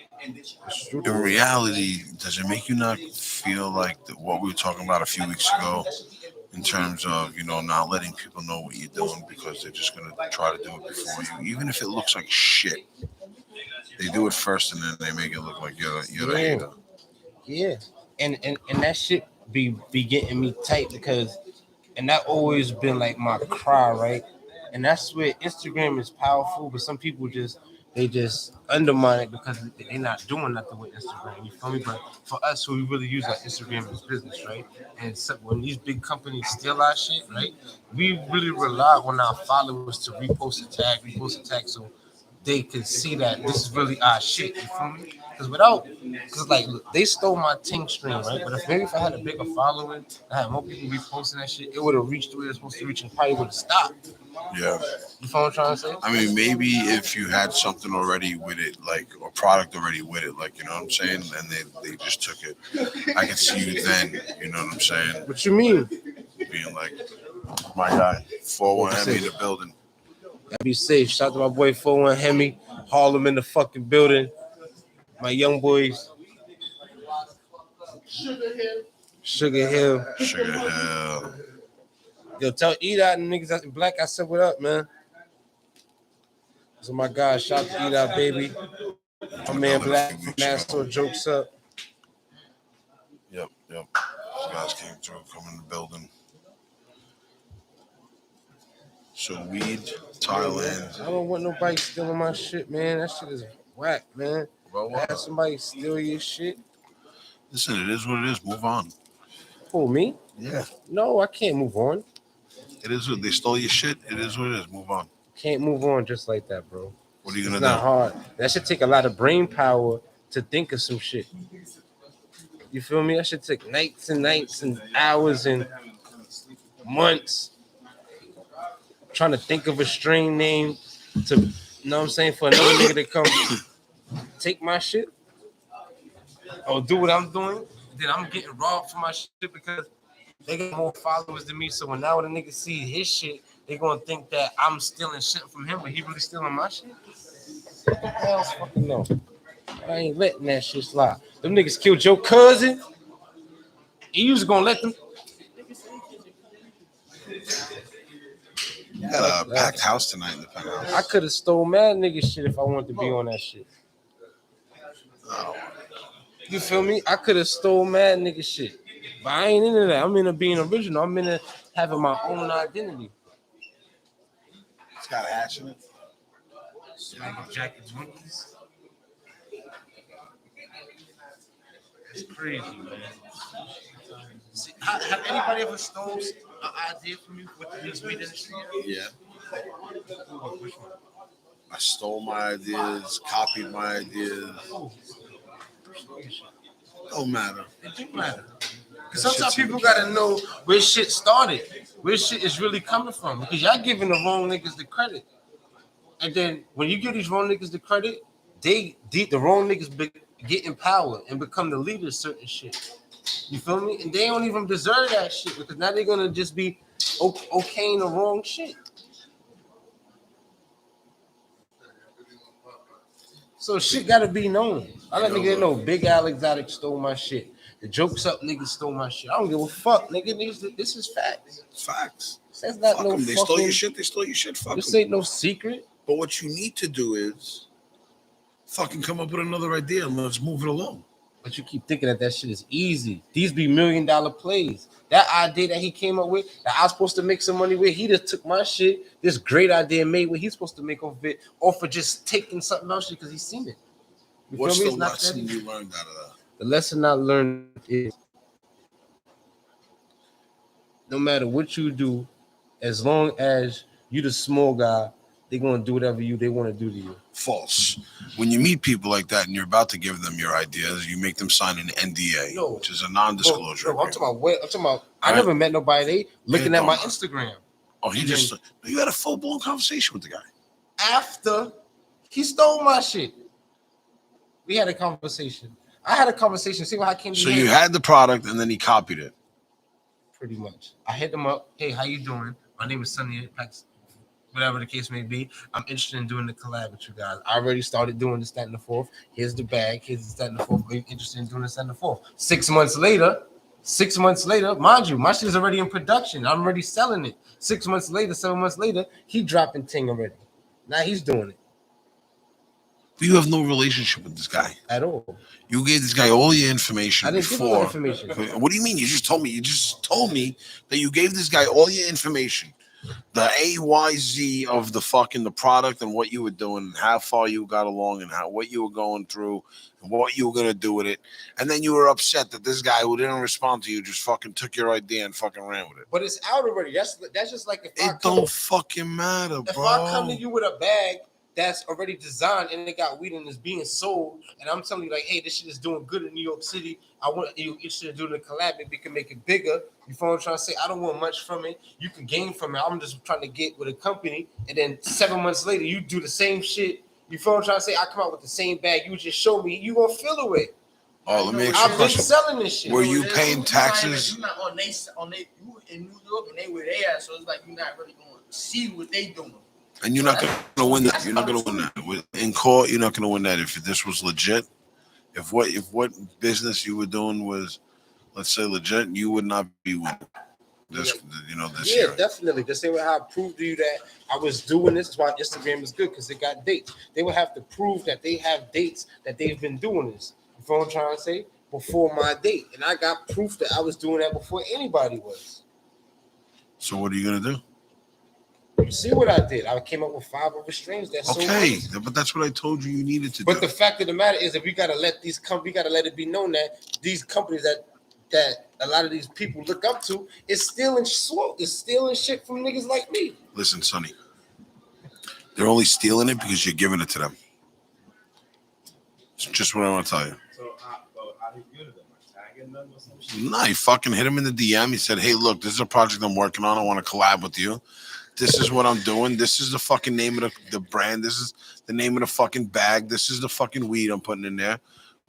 In reality, does it make you not feel like what we were talking about a few weeks ago, in terms of not letting people know what you're doing because they're just gonna try to do it before you, even if it looks like shit. They do it first and then they make it look like you're the hater. Yeah, and that shit be getting me tight because, and that always been like my cry, right? And that's where Instagram is powerful, but some people just undermine it because they're not doing nothing with Instagram. You feel me? But for us, who we really use our Instagram as business, right? And so when these big companies steal our shit, right? We really rely on our followers to repost and tag, so they can see that this is really our shit. You feel me? Because like, look, they stole my ting stream, right? But if I had a bigger following, I had more people reposting that shit, it would have reached where it's supposed to reach and probably would have stopped. Yeah. You feel what I'm trying to say? I mean, maybe if you had something already with it, like a product already with it, like, you know what I'm saying? And they just took it. I could see you then, you know what I'm saying? What you mean? Being like, my guy, 4-1 Hemi in the building. Gotta be safe. Shout out to my boy 4-1 Hemi, Harlem in the fucking building. My young boys. Sugar Hill. Yo, tell Edot and niggas that's black, I said what up, man. So my guy, shout out to Edot, baby. My man Black Master jokes up. Yep. These guys came through, come in the building. So weed, Thailand. I don't want nobody stealing my shit, man. That shit is whack, man. Bro, Have somebody steal your shit. listen, it is what it is. Move on. Who, me? Yeah, No, I can't move on. it is what they stole your shit. It is what it is. Move on. Can't move on just like that, bro. What are you It's gonna not do? hard. That should take a lot of brain power to think of some shit. You feel me? That should take nights and nights and hours and months trying to think of a string name to, you know what I'm saying, for another nigga to come take my shit or do what I'm doing. Then I'm getting robbed for my shit because they got more followers than me. So when now when a nigga see his shit, they gonna think that I'm stealing shit from him, but he really stealing my shit. What the hell's fucking no? I ain't letting that shit slide. Them niggas killed your cousin. You was gonna let them. You got a packed house tonight in the penthouse. I could have stole mad nigga shit if I wanted to be on that shit. Oh, You feel me? I could have stole mad nigga shit. But I ain't into that. I'm into being original. I'm into having my own identity. it's got a hatch in it. Like jacket monkeys. It's crazy, man. See, have anybody ever stole an idea from you with this weed industry? Yeah. Which one? I stole my ideas, copied my ideas. Don't matter. It do matter. Because sometimes people gotta know where shit started, where shit is really coming from. Because y'all giving the wrong niggas the credit. And then when you give these wrong niggas the credit, the wrong niggas get in power and become the leaders of certain shit. You feel me? And they don't even deserve that shit because now they're gonna just be okaying the wrong shit. So shit gotta be known. I let niggas know Big Al Exotic stole my shit. The Jokes Up niggas stole my shit. I don't give a fuck, nigga. This is facts. Facts. That's not Fuck no them. fucking. They stole your shit. They stole your shit. Fuck This them. ain't no secret. But what you need to do is fucking come up with another idea and let's move it along. But you keep thinking that shit is easy. These be $1 million plays. That idea that he came up with, that I was supposed to make some money with, he just took my shit. This great idea made what he's supposed to make off of it, or for just taking something else because he's seen it. You What's feel me? the It's not lesson that you learned out of that? The lesson I learned is no matter what you do, as long as you the small guy, they're gonna do whatever they want to do to you. False. When you meet people like that and you're about to give them your ideas, you make them sign an NDA, No. which is a non-disclosure. I'm talking about what? I'm talking about. I Right. never met nobody. They looking Yeah, at my don't. Instagram. Oh, you had a full-blown conversation with the guy. After he stole my shit. We had a conversation. I had a conversation. See what I came to. So you had the product and then he copied it. Pretty much. I hit them up. Hey, how you doing? My name is Sunni Paks. Whatever the case may be, I'm interested in doing the collab with you guys. I already started doing this, that, and the fourth. Here's the bag. Here's this, that, and the fourth. Are you interested in doing this, that, and the fourth? 6 months later, mind you, my shit is already in production. I'm already selling it. 6 months later, 7 months later, he dropping ting already. Now he's doing it. But you have no relationship with this guy at all. You gave this guy all your information I didn't before. give him information. What do you mean? You just told me that you gave this guy all your information. The AYZ of the product and what you were doing and how far you got along and what you were going through and what you were going to do with it. And then you were upset that this guy who didn't respond to you just fucking took your idea and fucking ran with it. But it's out already. That's just like it don't fucking matter, bro. If I come to you with a bag that's already designed and it got weed and it's being sold, and I'm telling you like, hey, this shit is doing good in New York City. I want you should do the collab. Maybe we can make it bigger. You feel what I'm trying to say? I don't want much from it. You can gain from it. I'm just trying to get with a company, and then 7 months later, you do the same shit. You feel what I'm trying to say? I come out with the same bag. You just show me. You gonna feel the way. Oh, let me ask you a I've been question. selling this shit. Were you paying taxes? You're not on they you in New York and they where they at, so it's like you're not really going to see what they doing. And you're not going to win that. You're not going to win that. In court, you're not going to win that. If this was legit, if what business you were doing was, let's say, legit, you would not be winning. This year. Definitely. The same way how I proved to you that I was doing this. That's why Instagram is good, because it got dates. They would have to prove that they have dates that they've been doing this. You know what I'm trying to say? Before my date. And I got proof that I was doing that before anybody was. So what are you going to do? You see what I did? I came up with 5 other strains. That's Okay, so. but that's what I told you needed to do. But the fact of the matter is, if we gotta let we gotta let it be known that these companies that a lot of these people look up to is stealing shit from niggas like me. Listen, Sonny, they're only stealing it because you're giving it to them. It's just what I want to tell you. So how do you get it? Tagging them or some shit? Nah, he fucking hit him in the DM. He said, "Hey, look, this is a project I'm working on. I want to collab with you. This is what I'm doing. This is the fucking name of the brand. This is the name of the fucking bag. This is the fucking weed I'm putting in there.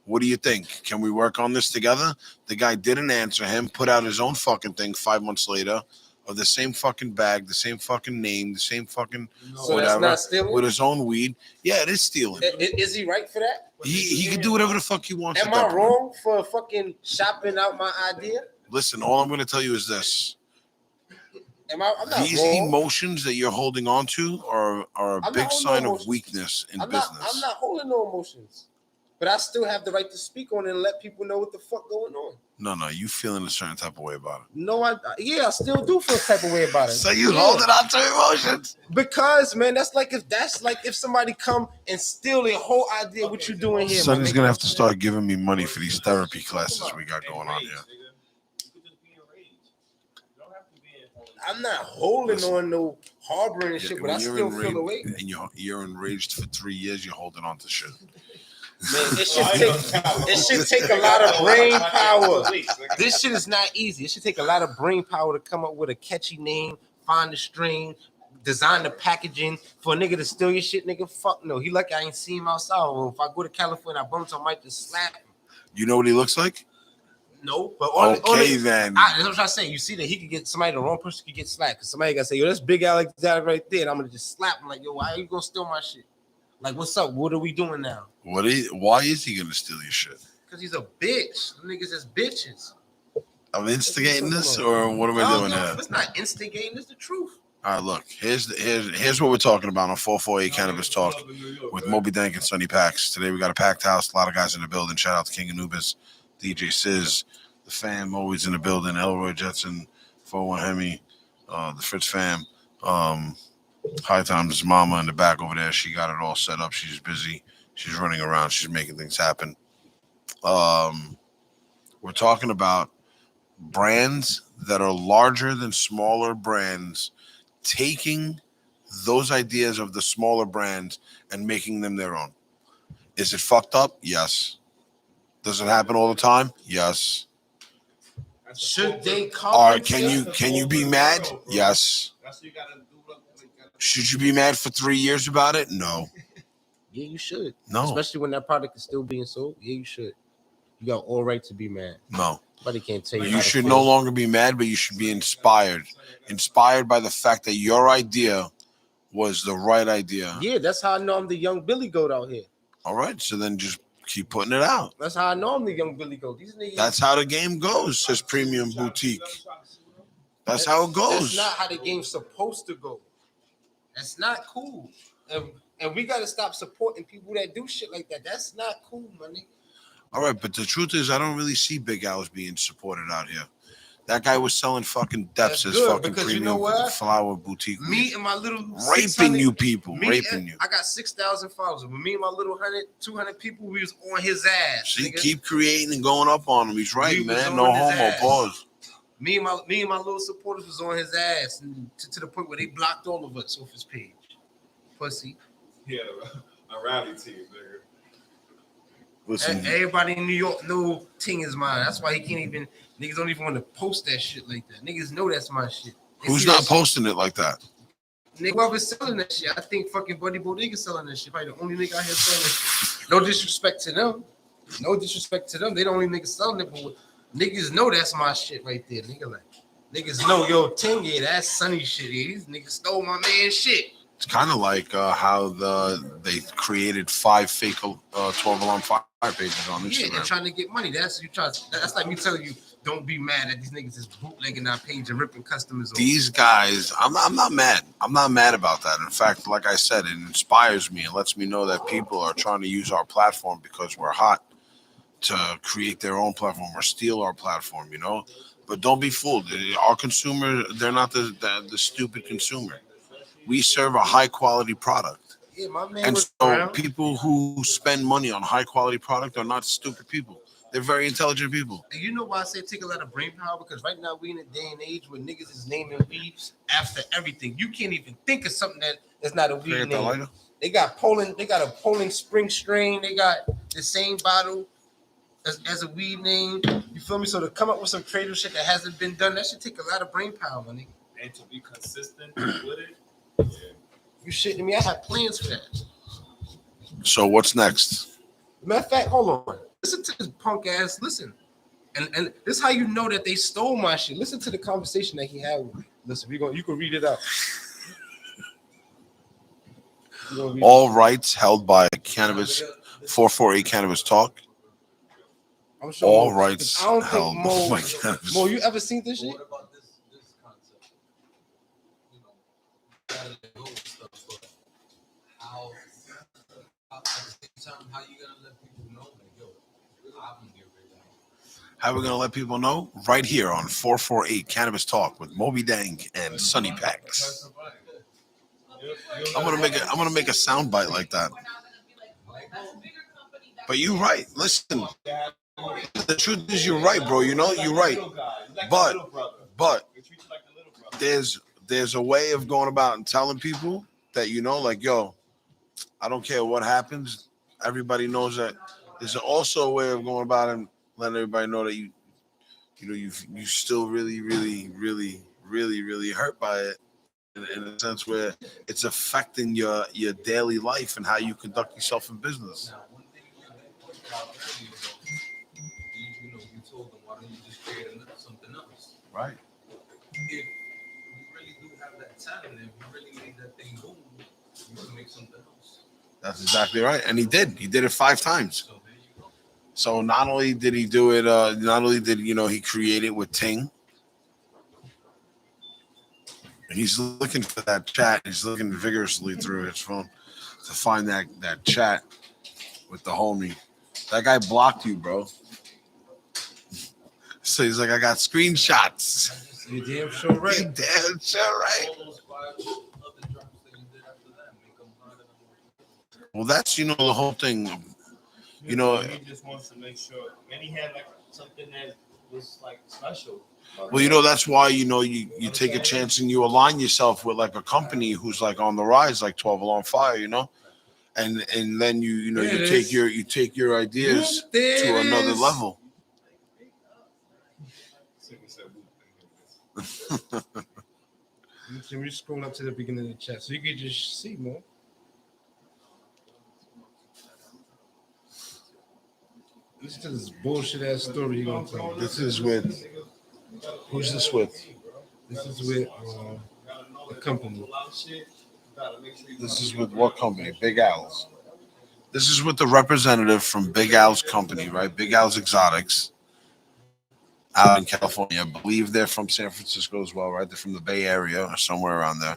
What do you think? Can we work on this together?" The guy didn't answer him, put out his own fucking thing 5 months later of the same fucking bag, the same fucking name, the same fucking So whatever, that's not stealing? with his own weed. Yeah, it is stealing. Is he right for that? He can do whatever the fuck he wants. Am I wrong for fucking shopping out my idea? Listen, all I'm going to tell you is this. I'm not These wrong. emotions that you're holding on to are a I'm big not sign holding of weakness in I'm business. not holding no emotions. But I still have the right to speak on it and let people know what the fuck going on. No, you feeling a certain type of way about it. No, I still do feel a type of way about it. So you holding on to emotions? Because man, that's like if somebody come and steal the whole idea of what you doing here. Sonny's gonna have to start giving me money for these therapy classes we got going on here. I'm not holding on no harboring and shit, but I still feel the weight. And you're enraged for 3 years. You're holding on to shit. Man, it should take a lot of brain power. This shit is not easy. It should take a lot of brain power to come up with a catchy name, find the strain, design the packaging for a nigga to steal your shit. Nigga, fuck no. He lucky I ain't see him outside. Or if I go to California, I bump him, I might just slap him. You know what he looks like? No, but then. That's what I'm saying. You see that he could get somebody, the wrong person could get slapped. Because somebody got to say, yo, that's Big Alexander right there. And I'm going to just slap him like, yo, why are you going to steal my shit? Like, what's up? What are we doing now? Why is he gonna steal your shit? Because he's a bitch. Them niggas is bitches. I'm instigating this, or what am I doing here? It's not instigating. It's the truth. All right, look. Here's what we're talking about on 448 Cannabis Talk with Mo.B and Sunni Paks. Today we got a packed house. A lot of guys in the building. Shout out to King Anubis, DJ Sizz, the fam always in the building. Elroy Jetson, 41 Hemi, the Fritz fam. High Time's mama in the back over there. She got it all set up. She's busy. She's running around. She's making things happen. We're talking about brands that are larger than smaller brands, taking those ideas of the smaller brands and making them their own. Is it fucked up? Yes. Does it happen all the time? Yes. Should they come? Can you be mad? Yes. Should you be mad for 3 years about it? No. Yeah, you should. No. Especially when that product is still being sold. Yeah, you should. You got all right to be mad. No. Nobody can't tell you. You should no longer be mad, but you should be inspired. Inspired by the fact that your idea was the right idea. Yeah, that's how I know I'm the young Billy Goat out here. All right, so then just keep putting it out. That's how I know I'm the young Billy Goat. These niggas. That's how the game goes, says Premium Boutique. That's how it goes. That's not how the game's supposed to go. That's not cool. And we got to stop supporting people that do shit like that. That's not cool, my nigga. All right, but the truth is, I don't really see Big Al's being supported out here. That guy was selling fucking depths as fucking Premium Flower Boutique. Me and my little raping you people, raping you. I got 6,000 followers. But me and my little 200 people, we was on his ass. See, nigga. keep creating and going up on him. He's right, man. No homo. Ass. Pause. Me and my little supporters was on his ass to the point where they blocked all of us off his page. Pussy. Yeah, a rally team, nigga. Listen, everybody in New York know Ting is mine. That's why he can't even. Niggas don't even want to post that shit like that. Niggas know that's my shit. Who's not posting it like that? Nigga, whoever's selling that shit, I think fucking Buddy Bodega selling that shit. Probably the only nigga out here selling that shit. No disrespect to them. No disrespect to them. They the only niggas selling it, but niggas know that's my shit right there. Nigga, like niggas know, yo, Ting, yeah, that's Sunny shit. Yeah. These niggas stole my man shit. It's kind of like how they created 5 fake 12-alarm fire pages on Instagram. Yeah, they're trying to get money. That's like me telling you, don't be mad that these niggas is bootlegging our page and ripping customers off. These guys, I'm not mad. I'm not mad about that. In fact, like I said, it inspires me and lets me know that people are trying to use our platform because we're hot to create their own platform or steal our platform, you know? But don't be fooled. Our consumer, they're not the stupid consumer. We serve a high quality product. Yeah, my man And was so around. people who spend money on high quality product are not stupid people. They're very intelligent people. And you know why I say take a lot of brain power? Because right now we in a day and age where niggas is naming weed after everything. You can't even think of something that is not a weed name. They got Poland. They got a Poland Spring strain. They got the same bottle as a weed name. You feel me? So to come up with some creative shit that hasn't been done, that should take a lot of brain power, my nigga. And to be consistent with it. You shitting me? I have plans for that. So what's next? Matter of fact, hold on. Listen to this punk ass. Listen, and this is how you know that they stole my shit. Listen to the conversation that he had with me. Listen, you can read it out. All rights held by Cannabis 448 Cannabis Talk. I'm sure all Mo, rights I don't held think Mo, by Cannabis. Mo, you ever seen this shit? What about this concept? You know, gotta let go of stuff. So how at the same time, how you gonna let people know that yo, I'm gonna get rid of that? How are we gonna let people know? Right here on 448 Cannabis Talk with Mo.B and Sunni Paks. I'm gonna make a sound bite like that. But you're right. Listen, the truth is you're right, bro. You know you're right. But there's a way of going about and telling people that like yo, I don't care what happens. Everybody knows that. There's also a way of going about and letting everybody know that you still really hurt by it in a sense where it's affecting your daily life and how you conduct yourself in business. Now, one thing you pointed out earlier, though, you told them, why don't you just create something else? Right. If you really do have that talent, if you really made that thing boom, you can make something else. That's exactly right. And he did. He did it 5 times. So there you go. So not only did he do it, not only did he create it with Ting. He's looking for that chat. He's looking vigorously through his phone to find that chat with the homie. That guy blocked you, bro. So he's like, I got screenshots. You damn sure right. You damn sure right. All those 5 other drops that you did after that, make them harder than Well, that's the whole thing. He just wants to make sure, and he had like something that was like special. Well, that's why you take a chance and you align yourself with like a company who's like on the rise, like 12 Alarm Fire, and then you take your ideas to another level. Can we scroll up to the beginning of the chat so you can just see more? Listen to this bullshit ass story you're gonna tell me. This is with who's this with? This is with a company. This is with what company? Big Al's. This is with the representative from Big Al's company, right? Big Al's Exotics out in California. I believe they're from San Francisco as well, right? They're from the Bay Area or somewhere around there.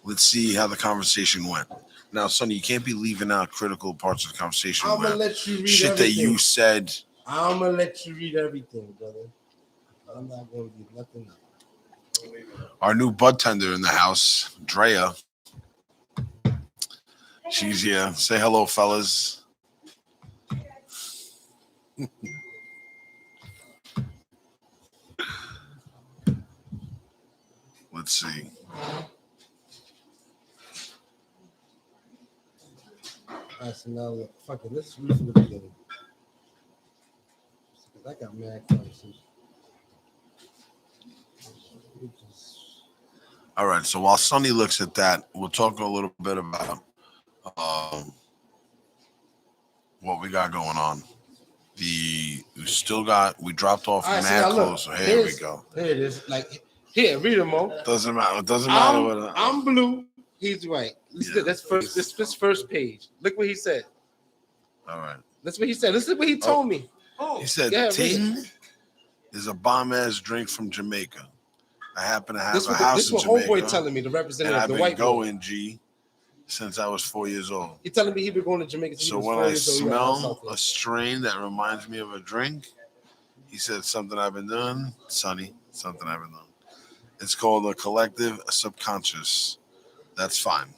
Let's see how the conversation went. Now, Sonny, you can't be leaving out critical parts of the conversation. I'm gonna let you read shit everything. That you said. I'm gonna let you read everything, brother. I'm not gonna leave nothing out. Our new bud tender in the house, Drea. She's here. Say hello, fellas. Let's see. All right, so now look, fuck it. Let's read from the beginning. I got mad conversation. All right. So while Sonny looks at that, we'll talk a little bit about what we got going on. We dropped off right, mad so clothes. So here we go. Here it is. Like here, read them all. Doesn't matter. It doesn't matter what. I'm blue. He's white. Yeah. That's first. This first page. Look what he said. All right. That's what he said. Listen what he told me. He said, Ting is a bomb-ass drink from Jamaica. I happen to have a house in Jamaica. This homeboy telling me, the representative, and I've the been white going, boy. G, since I was 4 years old. He telling me he been going to Jamaica. So when I smell a strain that reminds me of a drink, He said something I've been doing, Sonny. Something I've been doing. It's called a collective subconscious. That's fine.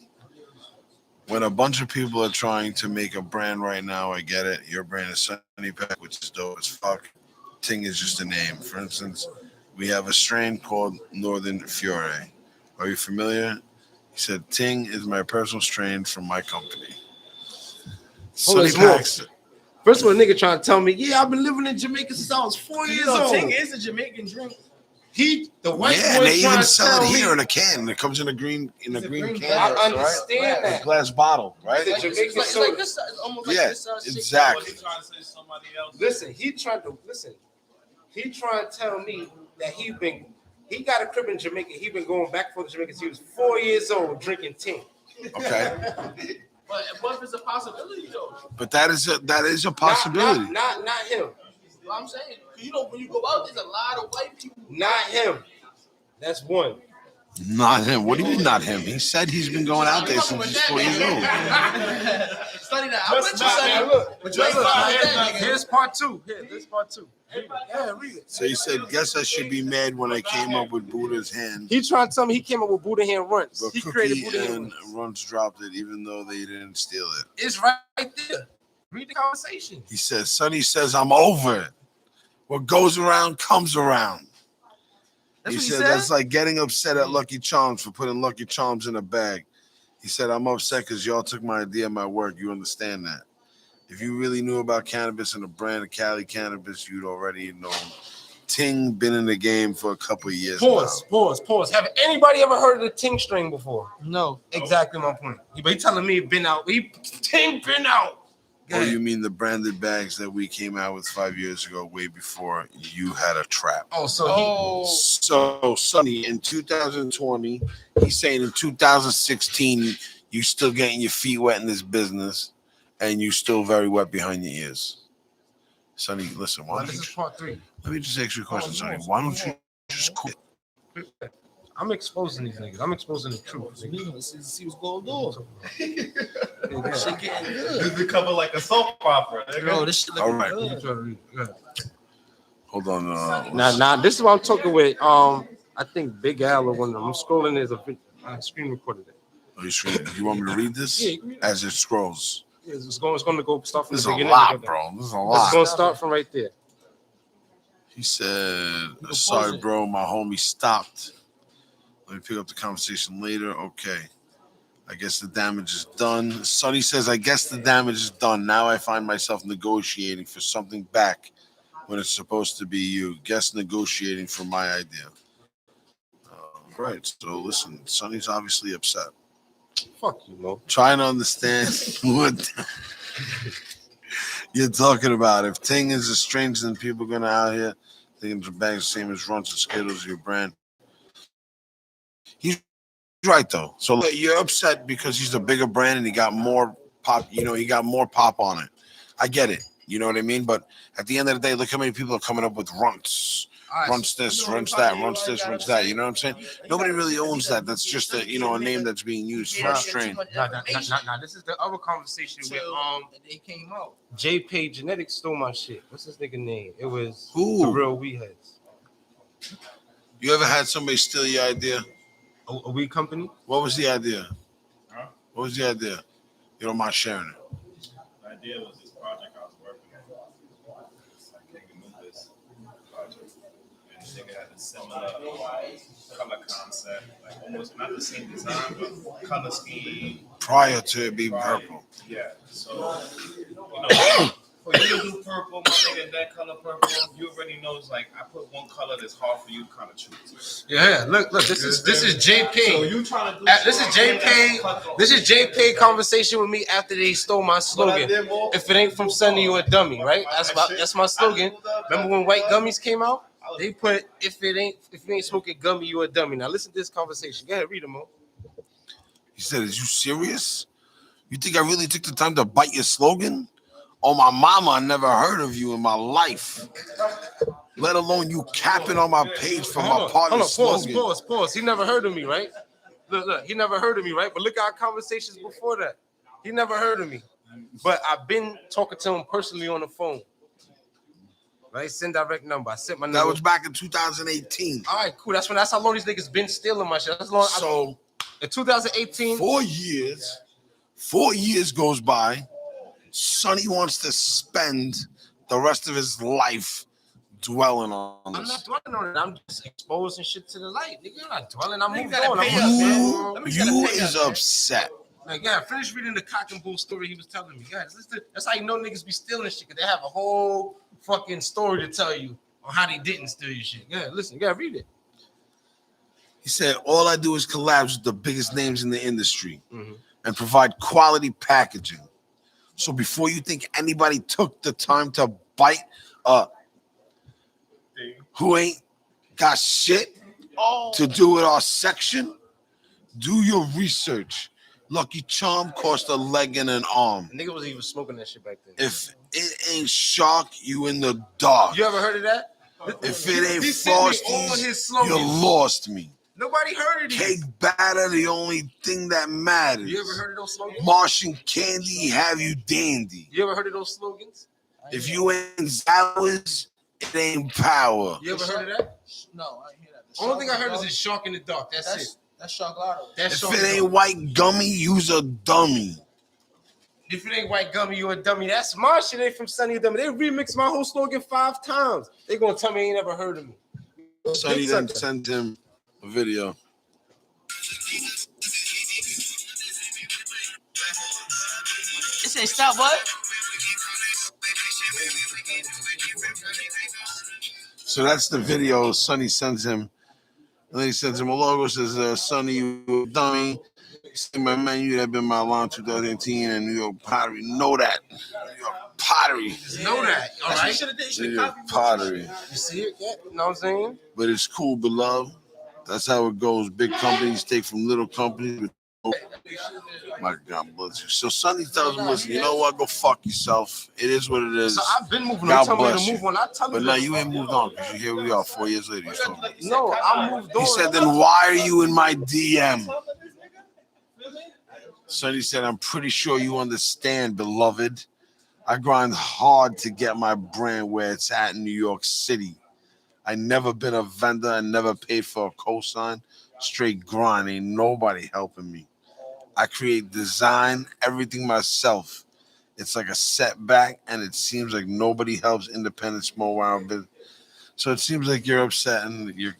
When a bunch of people are trying to make a brand right now, I get it. Your brand is Sunny Pack, which is dope as fuck. Ting is just a name. For instance, we have a strain called Northern Fiore. Are you familiar? He said, Ting is my personal strain from my company. Sunny Paks. First of all, a nigga trying to tell me, yeah, I've been living in Jamaica since I was 4 years old. Ting is a Jamaican drink. The white Yeah, boy they even trying to sell tell it me. here in a can. It comes in a green can. I understand A that. glass bottle, right? It's a Jamaican It's soda. like this, almost like Yeah, this. exactly. Trying to say somebody else. Listen, he trying to tell me that he got a crib in Jamaica. He been going back and forth to Jamaica since he was 4 years old drinking Ting. Okay, But what if it's a possibility though? but that is a possibility. Not him. What I'm saying, you know, when you go out, there's a lot of white people. Not him. That's one. Not him. What do you mean, not him? He said he's been going out there since he's 4 years old. Study that. I bet you study. Look, But you ain't fucking with that nigga. here's part two. This part two. Yeah, read it. So he said, "Guess I should be mad when I came up with Buddha's hand." He trying to tell me he came up with Buddha hand runs. But He created Cookie Buddha hand and runs. Runs dropped it, even though they didn't steal it. It's right there. Read the conversation. He says, "Sonny says I'm over it. What goes around comes around." That's He what he said said? that's like getting upset at Lucky Charms for putting Lucky Charms in a bag. He said, "I'm upset because y'all took my idea and my work. You understand that? If you really knew about cannabis and the brand of Cali Cannabis, you'd already know. Ting been in the game for a couple of years Pause. Have anybody ever heard of the Ting string before? No. Exactly my point. But he telling me been out. Ting been out. now. Or you mean the branded bags that we came out with 5 years ago, way before you had a trap?" So Sonny, in 2020, he's saying in 2016, you still getting your feet wet in this business, and you still very wet behind your ears. Sonny, listen, why don't This you is part three. let me just ask you a question, Sonny. Why don't you just quit? I'm exposing these niggas. I'm exposing the truth. See what's going on. Shit getting This is cover like a soap opera. Bro, this shit All looking right, good. hold on. Now, this is what I'm talking with. I think Big Al or one of them. I'm scrolling. There's a screen recorded. You want me to read this Yeah, you can read it. as it scrolls? It's going to go start from This is the a beginning. lot, bro. This is a It's lot. going to start from right there. He said, "Sorry, bro, my homie stopped. Let me pick up the conversation later." Okay. I guess the damage is done. Sonny says, "I guess the damage is done. Now I find myself negotiating for something back when it's supposed to be you. Guess negotiating for my idea." Right. So listen, Sonny's obviously upset. Fuck you, Mo. Trying to understand what you're talking about. If Ting is a stranger, then people are gonna out here thinking the bag's the same as Runs and Skittles, your brand. He's right though. So you're upset because he's a bigger brand and he got more pop. You know, he got more pop on it. I get it. You know what I mean? But at the end of the day, look how many people are coming up with runts. Runs this, runs that, runs this, runs that. You know what I'm saying? Nobody really owns that. That's just a a name that's being used for a strain. Nah, this is the other conversation with they came out. JP Genetics stole my shit. What's this nigga name? It was Who? The Real Weed Heads. You ever had somebody steal your idea? A weed company? What was the idea? Huh? What was the idea? You don't mind sharing it? The idea was this project I was working on. It's like nigga knew this project. And the nigga had a similar color concept, like almost not the same design, but color scheme. Prior to it being purple. Yeah. So, for you to do purple, my nigga, that color purple, you already knows like I put one color that's hard for you to kind of choose. Yeah, look, this is JP. So you trying to do This is JP. This is JP conversation with me after they stole my slogan. If it ain't from Sunny, you a dummy, right? That's my slogan. Remember when white gummies came out? They put if you ain't smoking gummy, you a dummy. Now listen to this conversation. Go ahead, read them all. He said, "Is you serious? You think I really took the time to bite your slogan? Oh, my mama, I never heard of you in my life. Let alone you capping on my page for my partner's slogan." Pause. He never heard of me, right? Look, he never heard of me, right? But look at our conversations before that. He never heard of me. But I've been talking to him personally on the phone. Right? Send direct number. I sent my That number. was back in 2018. All right, cool. That's how long these niggas been stealing my shit. That's long. So In 2018. 4 years. 4 years goes by. Sonny wants to spend the rest of his life dwelling on I'm this. not dwelling on it. I'm just exposing shit to the light. Nigga, I'm not dwelling. I'm moving gotta on. pay You is upset. Like, yeah, finish reading the cock and bull story he was telling me. Guys, that's how you know niggas be stealing shit, because they have a whole fucking story to tell you on how they didn't steal your shit. Yeah, listen, yeah, read it. He said, all I do is collabs with the biggest names in the industry and provide quality packaging. So before you think anybody took the time to bite who ain't got shit to do with our section, do your research. Lucky Charm cost a leg and an arm. The nigga was even smoking that shit back then. If it ain't Shark, you in the dark. You ever heard of that? If it ain't He sent me all his Frosties, slogans. you lost me. Nobody heard of Cake these. batter, the only thing that matters. You ever heard of those slogans? Martian candy, have you dandy. You ever heard of those slogans? If you ain't Zowers, it ain't power. You ever heard of that? No, I didn't hear that. The Only thing I Shark heard is Lotto? it's Shark in the Dark. That's it. That's Shark Lotto. That's If Shark it in the ain't Dark. white gummy, you's a dummy. If it ain't white gummy, you a dummy. That's my shit. Ain't from Sunny Dummy. They remixed my whole slogan 5 times. They gonna tell me they ain't never heard of me. Sonny then sent him a video. It said stop what? So that's the video Sonny sends him. And then he sends him a logo, says, Sonny, you a dummy. See my menu that been my line 2018 and New York Pottery. Know that. New York Pottery. Just know that. All That's what you right. should have did. You New should York have copied. Pottery. You see it? Yeah. You know what I'm saying? But it's cool, beloved. That's how it goes. Big companies take from little companies. My God bless you. So Sonny tells him, listen, you know what? Go fuck yourself. It is what it is. So I've been moving God on. Tell me bless to move you. on. I tell But you. now you ain't moved on because here we are 4 years later. No, I moved on. He said, then why are you in my DM? Sonny said, I'm pretty sure you understand, beloved. I grind hard to get my brand where it's at in New York City. I never been a vendor and never paid for a cosign. Straight grind. Ain't nobody helping me. I create design, everything myself. It's like a setback, and it seems like nobody helps independent small round business. So it seems like you're upset, and you're.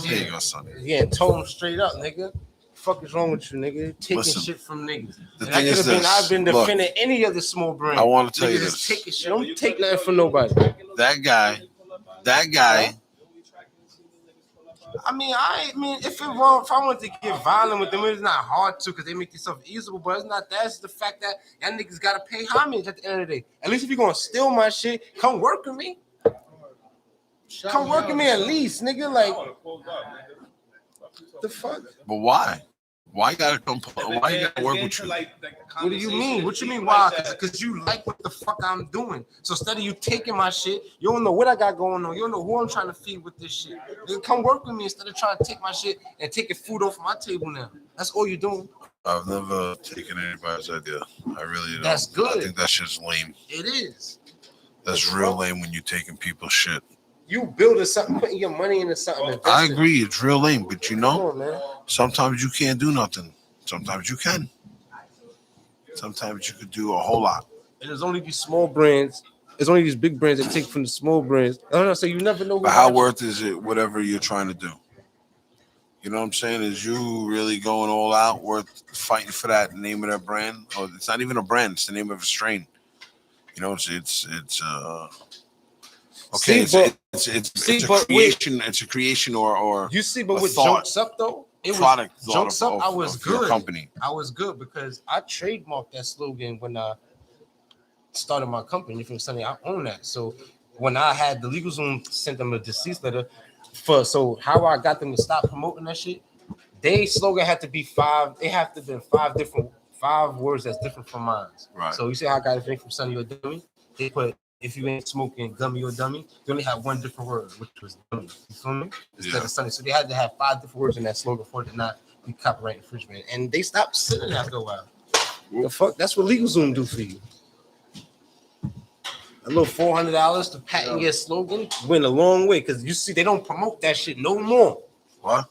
There you go, Sonny. Yeah, told him straight up, nigga. Fuck is wrong with you, nigga? Taking Listen, shit from niggas. the And thing is this. I've been Look, defending any other small brand. I want to tell you Niggas just this. taking shit. Don't take nothing from nobody. That guy. I mean, if I wanted to get violent with them, it's not hard to, because they make themselves easable. But it's not that. It's the fact that y'all niggas gotta pay homage at the end of the day. At least if you're gonna steal my shit, come work with me. Come work with me at least, nigga. Like, the fuck? But why? Why you gotta come? Why you gotta work with you? What do you mean? What you mean why? Because you like what the fuck I'm doing. So instead of you taking my shit, you don't know what I got going on. You don't know who I'm trying to feed with this shit. Then come work with me instead of trying to take my shit and taking food off my table now. That's all you're doing. I've never taken anybody's idea. I really don't. That's good. I think that shit's lame. It is. That's real lame when you're taking people's shit. You building something, putting your money into something. I agree, it's real lame, but you Come know, on, man. sometimes you can't do nothing. Sometimes you can. Sometimes you could do a whole lot. And there's only these small brands. There's only these big brands that take from the small brands. I don't know. So you never know. But how worth is it, whatever you're trying to do? You know what I'm saying? Is you really going all out, worth fighting for that name of that brand? Or it's not even a brand; it's the name of a strain. You know, it's okay. It's a creation. It's a creation or you see, but a with thought, Junks Up though, it product was Junks Up. I was of your good. company. I was good because I trademarked that slogan when I started my company from Sunny. I own that. So when I had the Legal Zoom sent them a deceased letter so how I got them to stop promoting that shit, they slogan had to be 5. They have to be 5 words that's different from mine. Right. So you see how I got everything from Sunny or Dummy? They put, if you ain't smoking gummy or dummy, they only have 1 different word, which was dummy. You feel me? Instead of Sunny. So they had to have 5 different words in that slogan for it to not be copyright infringement. And they stopped sitting after a while. The fuck? That's what LegalZoom do for you. A little $400 to patent your slogan went a long way because you see they don't promote that shit no more. What?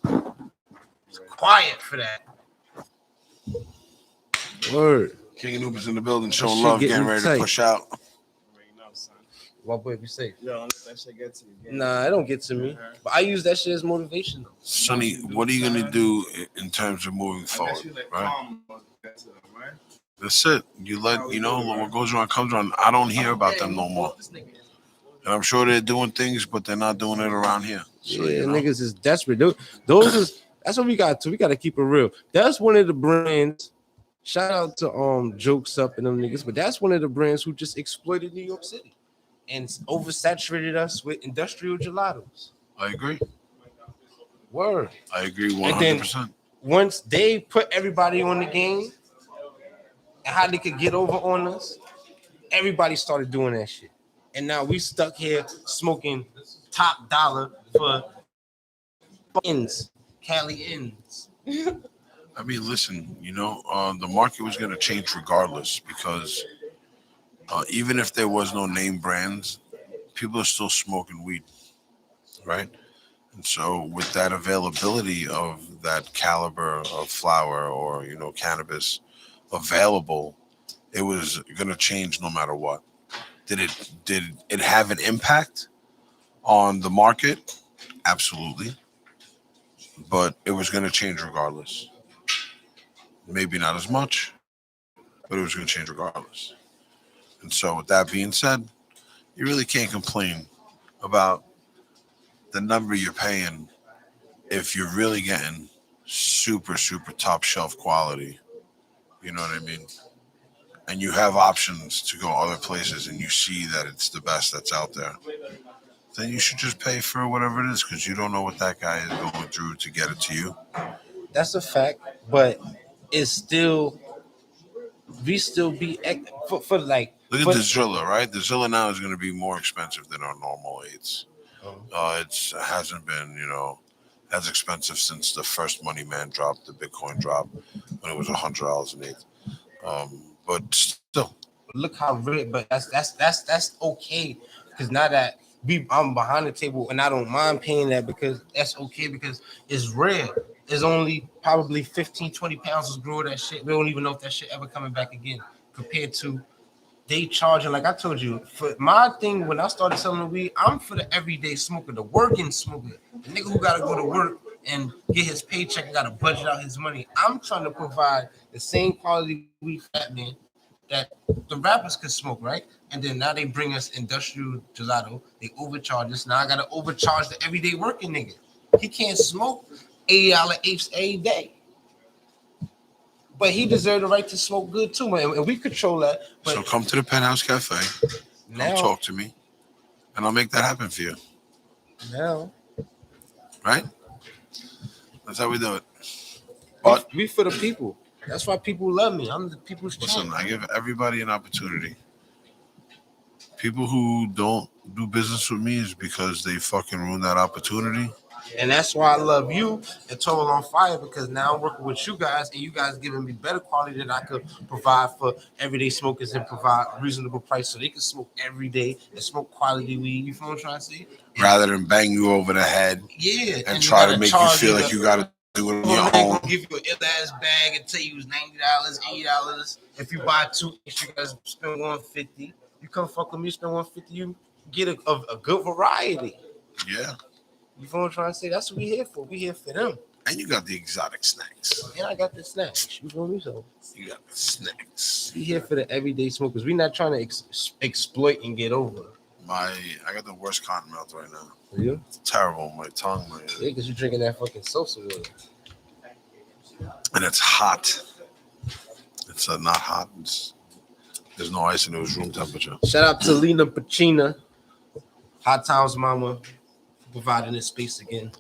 It's quiet for that. Word. King and Uber's in the building, showing shit love, getting getting ready tight. to push out. What boy, be safe. Yo, don't let that shit get to you. Nah, it don't get to me. But I use that shit as motivation though. Sonny, what are you gonna do in terms of moving I guess forward? you let Right? calm get to them, right? That's it. You let what goes around comes around. I don't hear about them no more. And I'm sure they're doing things, but they're not doing it around here. So, Yeah, niggas is desperate. That's what we got to. We got to keep it real. That's one of the brands. Shout out to Jokes Up and them niggas, but that's one of the brands who just exploited New York City and oversaturated us with industrial gelatos. I agree. Word. I agree 100%. And then once they put everybody on the game and how they could get over on us, everybody started doing that shit. And now we stuck here smoking top dollar for ends, Cali ends. I mean, listen, the market was going to change regardless because even if there was no name brands, people are still smoking weed, right? And so with that availability of that caliber of flower or, cannabis available, it was going to change no matter what. Did it have an impact on the market? Absolutely. But it was going to change regardless. Maybe not as much, but it was going to change regardless. And so with that being said, you really can't complain about the number you're paying if you're really getting super, super top shelf quality. You know what I mean? And you have options to go other places and you see that it's the best that's out there. Then you should just pay for whatever it is because you don't know what that guy is going through to get it to you. That's a fact, but it's still, we still be for like. Look at the Zilla, right? The Zilla now is going to be more expensive than our normal eights. It hasn't been, as expensive since the first Money Man dropped, the Bitcoin drop, when it was $100 an eighth. But still, look how rare. But that's okay because now that I'm behind the table and I don't mind paying that because that's okay because it's rare. It's only probably 15, 20 pounds of grow that shit. We don't even know if that shit ever coming back again compared to they charging, like I told you, for my thing when I started selling the weed, I'm for the everyday smoker, the working smoker, the nigga who gotta go to work and get his paycheck and gotta budget out his money. I'm trying to provide the same quality weed for that man that the rappers could smoke, right? And then now they bring us industrial gelato, they overcharge us. Now I gotta overcharge the everyday working nigga. He can't smoke $80 apes a day. But he deserved the right to smoke good too, man. And we control that. But so come to the Penthouse Cafe, now, talk to me, and I'll make that happen for you. Now, right? That's how we do it. But we for the people. That's why people love me. I'm the people's champ. Listen, I give everybody an opportunity. People who don't do business with me is because they fucking ruined that opportunity. And that's why I love you and Total on Fire because now I'm working with you guys and you guys giving me better quality that I could provide for everyday smokers and provide reasonable price so they can smoke every day and smoke quality weed. You feel what I'm trying to say? Rather than bang you over the head, and try to make you feel like you got to do it on your own. Gonna give you an ill-ass bag and tell you it's $90, $80. If you buy two, you guys spend $150. You come fuck with me, spend $150. You get a good variety. Yeah. You feel what I'm trying to say? That's what we here for. We here for them. And you got the exotic snacks. And I got the snacks. You feel me? So you got the snacks. We here for the everyday smokers. We not trying to exploit and get over. I got the worst cotton mouth right now. Yeah? It's terrible. My tongue. Yeah, because you're drinking that fucking salsa water. And it's hot. It's not hot. There's no ice and it was room temperature. Shout out to Lena Pacina, Hot Times Mama, for providing this space again.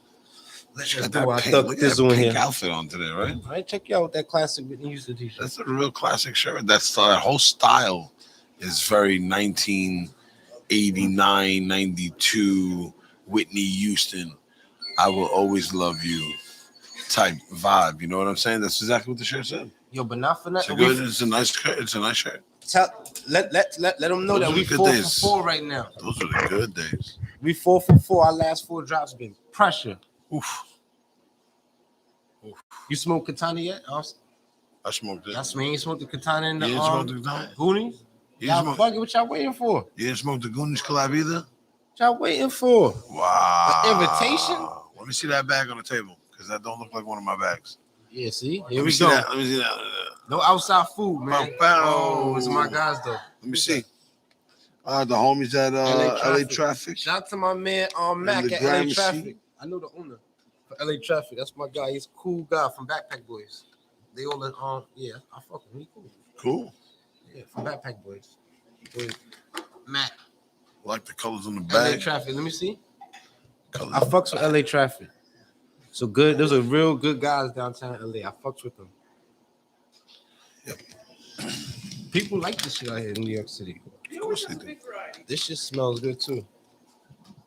Let's just do our thug thizzle in here. Outfit on today, right? All right, check you out with that classic Whitney Houston t-shirt. That's a real classic shirt. That whole style is very 1989, 92 Whitney Houston. I will always love you type vibe. You know what I'm saying? That's exactly what the shirt said. Yo, but not for nothing. It's a nice shirt. Let them know Those that are we good 4 days. for 4 right now. Those are the good days. We 4 for 4. Our last 4 drops been pressure. Oof. You smoke Katana yet? I smoked it. That's me. You ain't smoked the Katana in the You didn't smoke the Katana? Goonies? You Y'all didn't fucking what y'all waiting for? smoke the Goonies collab either? What y'all waiting for? Wow. An invitation? Let me see that bag on the table, because that don't look like one of my bags. Yeah, see? Let Here me we see go. that. Let me see that. No outside food, man. Bow. Oh, it's my guys though. Let me see. The homies at LA Traffic. Shout out to my man Mac the at LA Gramercy. Traffic. I know the owner for LA Traffic. That's my guy. He's a cool guy from Backpack Boys. They all yeah, I fuck with him. He cool. Cool. Yeah, from Backpack Boys. Mac. Like the colors on the LA bag. Traffic. Let me see. Colors. I fucks with LA Traffic. So good. Those are real good guys downtown LA. I fucks with them. Yep. People like this shit out here in New York City. Of course they do. This shit smells good too.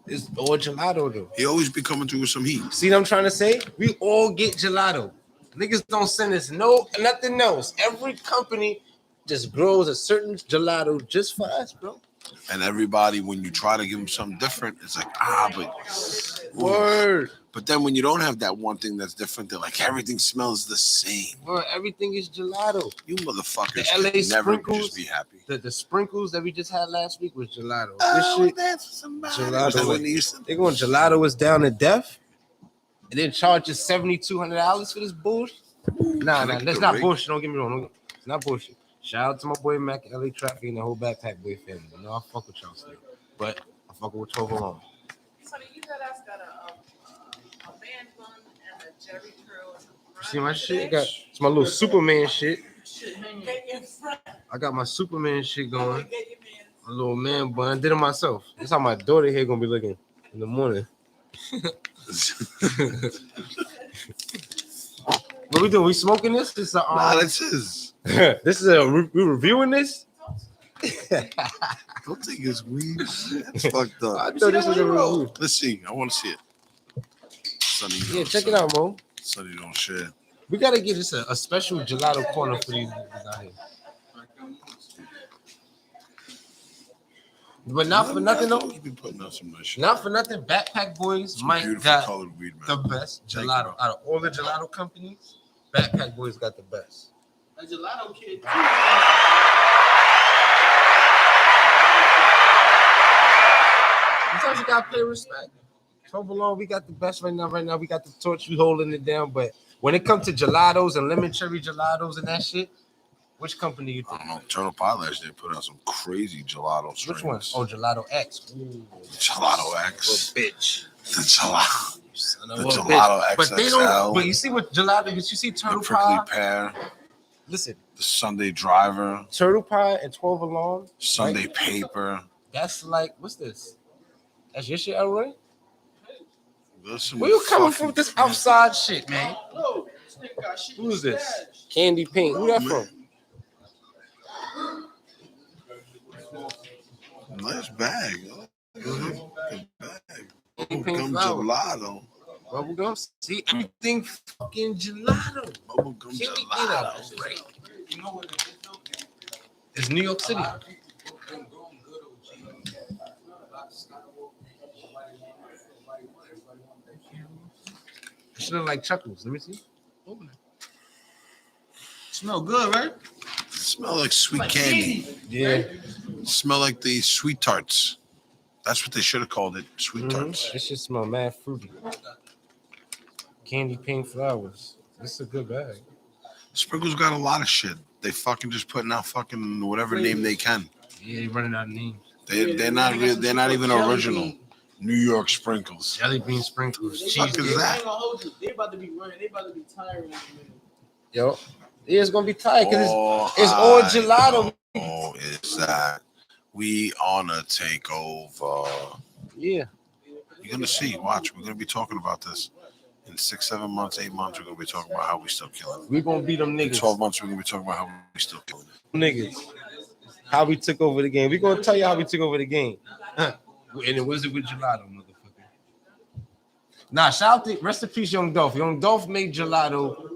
It's all gelato though. He always be coming through with some heat. See what I'm trying to say? We all get gelato. Niggas don't send us nothing else. Every company just grows a certain gelato just for us, bro. And everybody, when you try to give them something different, it's like, but Word. But then when you don't have that one thing that's different, they're like, everything smells the same. Word, everything is gelato. You motherfuckers The LA can never sprinkles, just be happy. The sprinkles that we just had last week was gelato. Oh, This shit, that's somebody. gelato. They going gelato is down to death, and then charge us $7,200 for this bullshit. Nah, that's not bullshit. Don't get me wrong. It's not bullshit. Shout out to my boy Mac, LA Traffic, and the whole Backpack Boy family. You know I fuck with y'all still, but I fuck with 12 alone. Sonny, you got us got a man bun and a Jerry curl. See my shit? It's my little Superman shit. I got my Superman shit going. A little man bun. I did it myself. That's how my daughter here gonna be looking in the morning. What we doing? We smoking this? This is Nah, this is. This is we reviewing this. Don't think it's weed. That's fucked up. I thought this was a review. Let's see. I want to see it. Sonny, Yeah, check it out, Mo. Sonny don't share. We gotta get this a special gelato corner for these niggas out here. But not for nothing though. Be putting out some nice shit. Not for nothing. Backpack Boys Some might beautiful got colored weed, man. the best gelato out of all the gelato companies. Backpack Boys got the best. A gelato kid. Sometimes you gotta pay respect. 12 alone, we got the best right now. Right now, we got the torch. We holding it down. But when it comes to gelatos and lemon cherry gelatos and that shit, which company you I think? don't know. Turtle Pie last year put out some crazy gelato strains. Which one? Oh, Gelato X. Ooh, Gelato X. bitch. The gelato. Son of The a gelato bitch. But they XXL. don't. But you see what gelato? Did you see The Turtle prickly Pie? pear. Listen, The Sunday Driver. Turtle Pie and 12 alone. Sunday right? Paper. That's like, what's this? That's your shit, Elroy? Listen, Where you coming from with this outside shit, man? Whoa, this nigga got shit. Who's this? Candy Pink. Who that from? Nice bag. Huh? Good bag. Candy Pink Bubblegum flower. gelato. Bubblegum. See, everything fucking gelato. Bubblegum Can we get gelato. a break? It's New York City. It should look like Chuckles. Let me see. Open it. Smell good, right? Smell like sweet candy. Yeah. Smell like the sweet tarts. That's what they should have called it. Sweet tarts. It should smell mad fruity. Candy pink flowers. This is a good bag. Sprinkles got a lot of shit. They fucking just putting out fucking whatever name they can. Yeah, they running out of names. They're not real. They're not even original. New York sprinkles. Jelly bean sprinkles. They Cheese about to be- is that? I ain't gonna hold you. They about to be running. They about to be tiring in a minute. Yo. Yeah, it's gonna be tight because Oh, it's all gelato. Oh, is that we on a takeover? Yeah. You're gonna see. Watch. We're gonna be talking about this in 6, 7 months, 8 months. We're gonna be talking about how we still killing it. We gonna beat them In niggas. 12 months, we're gonna be talking about how we still killing it. Niggas. How we took over the game. We gonna tell you how we took over the game. And it wasn't with gelato, motherfucker. Nah, shout out to rest in peace, Young Dolph. Young Dolph made gelato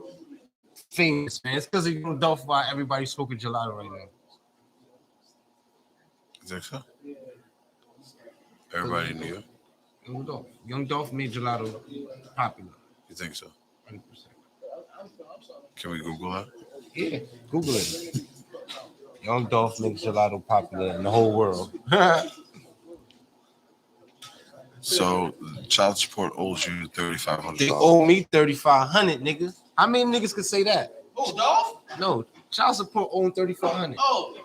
famous, man. It's because of Young Dolph why everybody's smoking gelato right now. think so? Everybody in New York? Young Dolph made gelato popular. You think so? 100%. Can we Google that? Yeah, Google it. Young Dolph makes gelato popular in the whole world. So child support owes you $3,500. They owe me 3,500, nigga. How many niggas could say that? Oh, Dolph? No, child support owe 3,500. Oh.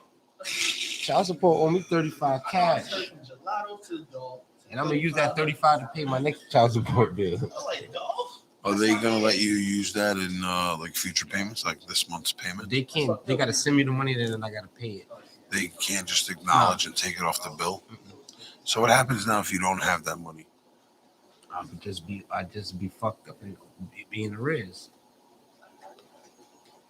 Child support owe me 35 cash, Gelato to Dolph. and I'm gonna use that 35 to pay my next child support bill. I like Dolph. Are they gonna let you use that in like future payments, like this month's payment? They can't. They gotta send me the money, then I gotta pay it. They can't just acknowledge and take it off the bill. So what happens now if you don't have that money? I just be fucked up and be in arrears.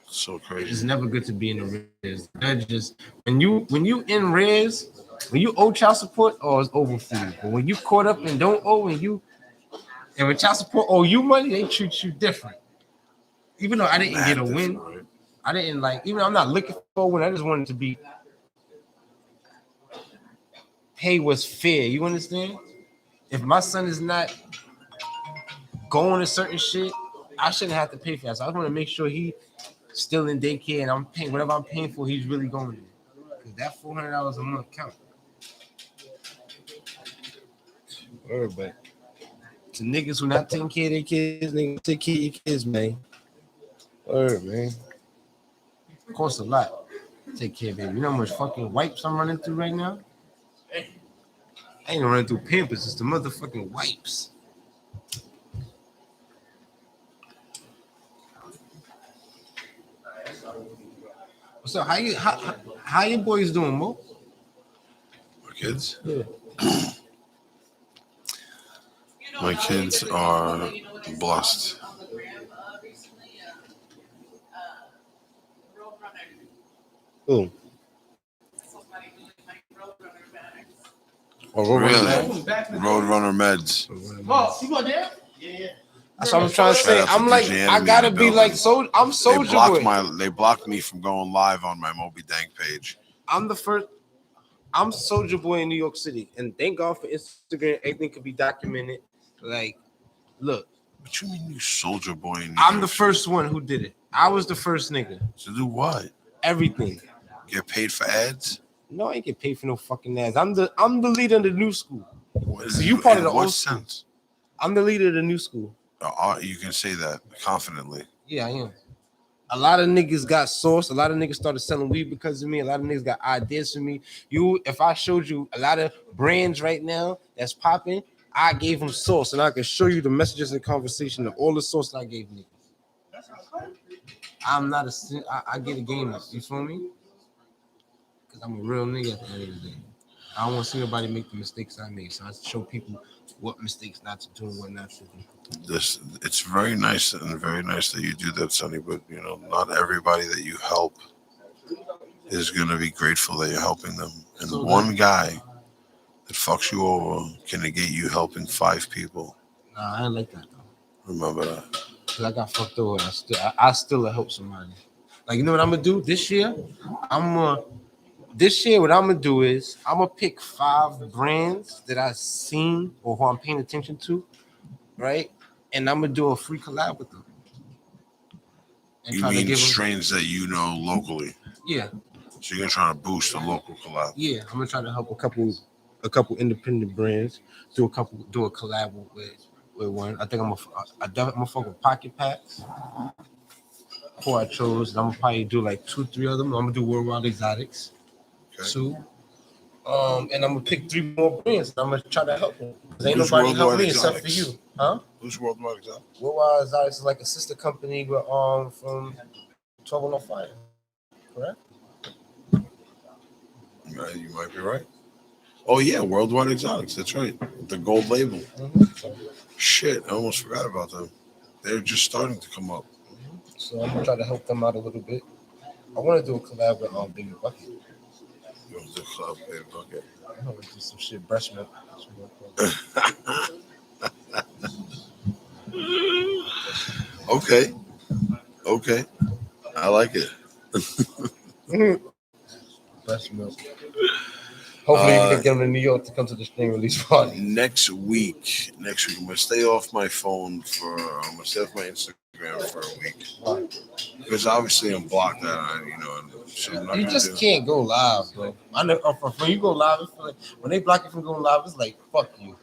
So It's crazy. never good to be in arrears. That just when you in arrears, when you owe child support, it's over for you. But when you caught up and don't owe, and when child support owe you money, they treat you different. Even though I didn't get a win, Right? I didn't even though I'm not looking for a win. I just wanted to be pay was fair. You understand? If my son is not going to certain shit, I shouldn't have to pay for that. So I want to make sure he still in daycare and I'm paying whatever I'm paying for, he's really going there. Because that $400 a month count. But to niggas who not taking care of their kids, niggas take care of your kids, man. Word, man. Costs a lot. Take care, baby. You know how much fucking wipes I'm running through right now? I ain't running through Pampers, it's the motherfucking wipes. What's up? How your boys doing, Mo? My kids? Yeah. My kids are blessed. Who? Really? Roadrunner meds. Mo, you go there? Yeah. That's what I'm trying to say. Shout out to I'm like, DJ I Enemy gotta in the be like, building. I'm They Soldier blocked Boy. they blocked me from going live on my Mo.B Dank page. I'm the first. I'm Soldier Boy in New York City, and thank God for Instagram. Everything could be documented. Like, look, What you mean you Soldier Boy in New I'm York the City? first one who did it. I was the first nigga. To do what? Everything. Get paid for ads? No, I ain't get paid for no fucking ads. I'm the leader of the new school. What So you part of the in what old school. sense? I'm the leader of the new school. You can say that confidently. Yeah, I am. A lot of niggas got sourced. A lot of niggas started selling weed because of me. A lot of niggas got ideas from me. If I showed you a lot of brands right now that's popping, I gave them source, and I can show you the messages and conversation of all the source I gave niggas. I'm not I get a game up. You feel me? Because I'm a real nigga at the end of the day. I don't want to see nobody make the mistakes I made. So I show people what mistakes not to do and what not to do. It's very nice and very nice that you do that, Sonny. But you know, not everybody that you help is gonna be grateful that you're helping them. And So one guy that fucks you over can negate you helping 5 people. Nah, I ain't like that though. Remember that. Cause I got fucked over. I still help somebody. Like, you know what I'm gonna do this year? What I'm gonna do is I'm gonna pick 5 brands that I've seen or who I'm paying attention to, right? And I'm gonna do a free collab with them. And You try to mean give them, strains that you know locally? yeah, So you're trying to boost the local collab. yeah. I'm gonna try to help a couple independent brands do a collab with one. I think I'm gonna fuck with Pocket Packs. Who I chose, I'm gonna probably do like 2-3 of them. I'm gonna do Worldwide Exotics. Okay. 2. And I'm gonna pick 3 more brands. I'm gonna try to help them. Cause ain't Who's nobody help Worldwide me except for Exotics? you, huh? Who's Worldwide Exotics? Worldwide Exotics is like a sister company with from 12 on Fire, correct? You might be right. Oh yeah, Worldwide Exotics. That's right. The gold label. Mm-hmm. Shit, I almost forgot about them. They're just starting to come up. So I'm gonna try to help them out a little bit. I want to do a collab with Baby Bucket. You know, the club, baby bucket. I'm gonna do some shit, breast milk. Okay. I like it. Breast milk. Hopefully, you can get them to New York to come to the string release party. Next week, I'm gonna stay off my phone for. I'm gonna stay off my Instagram for a week because obviously I'm blocked out. So I'm not You gonna just do. can't go live, bro. I know when you go live, it's like, when they block you from going live, it's like fuck you.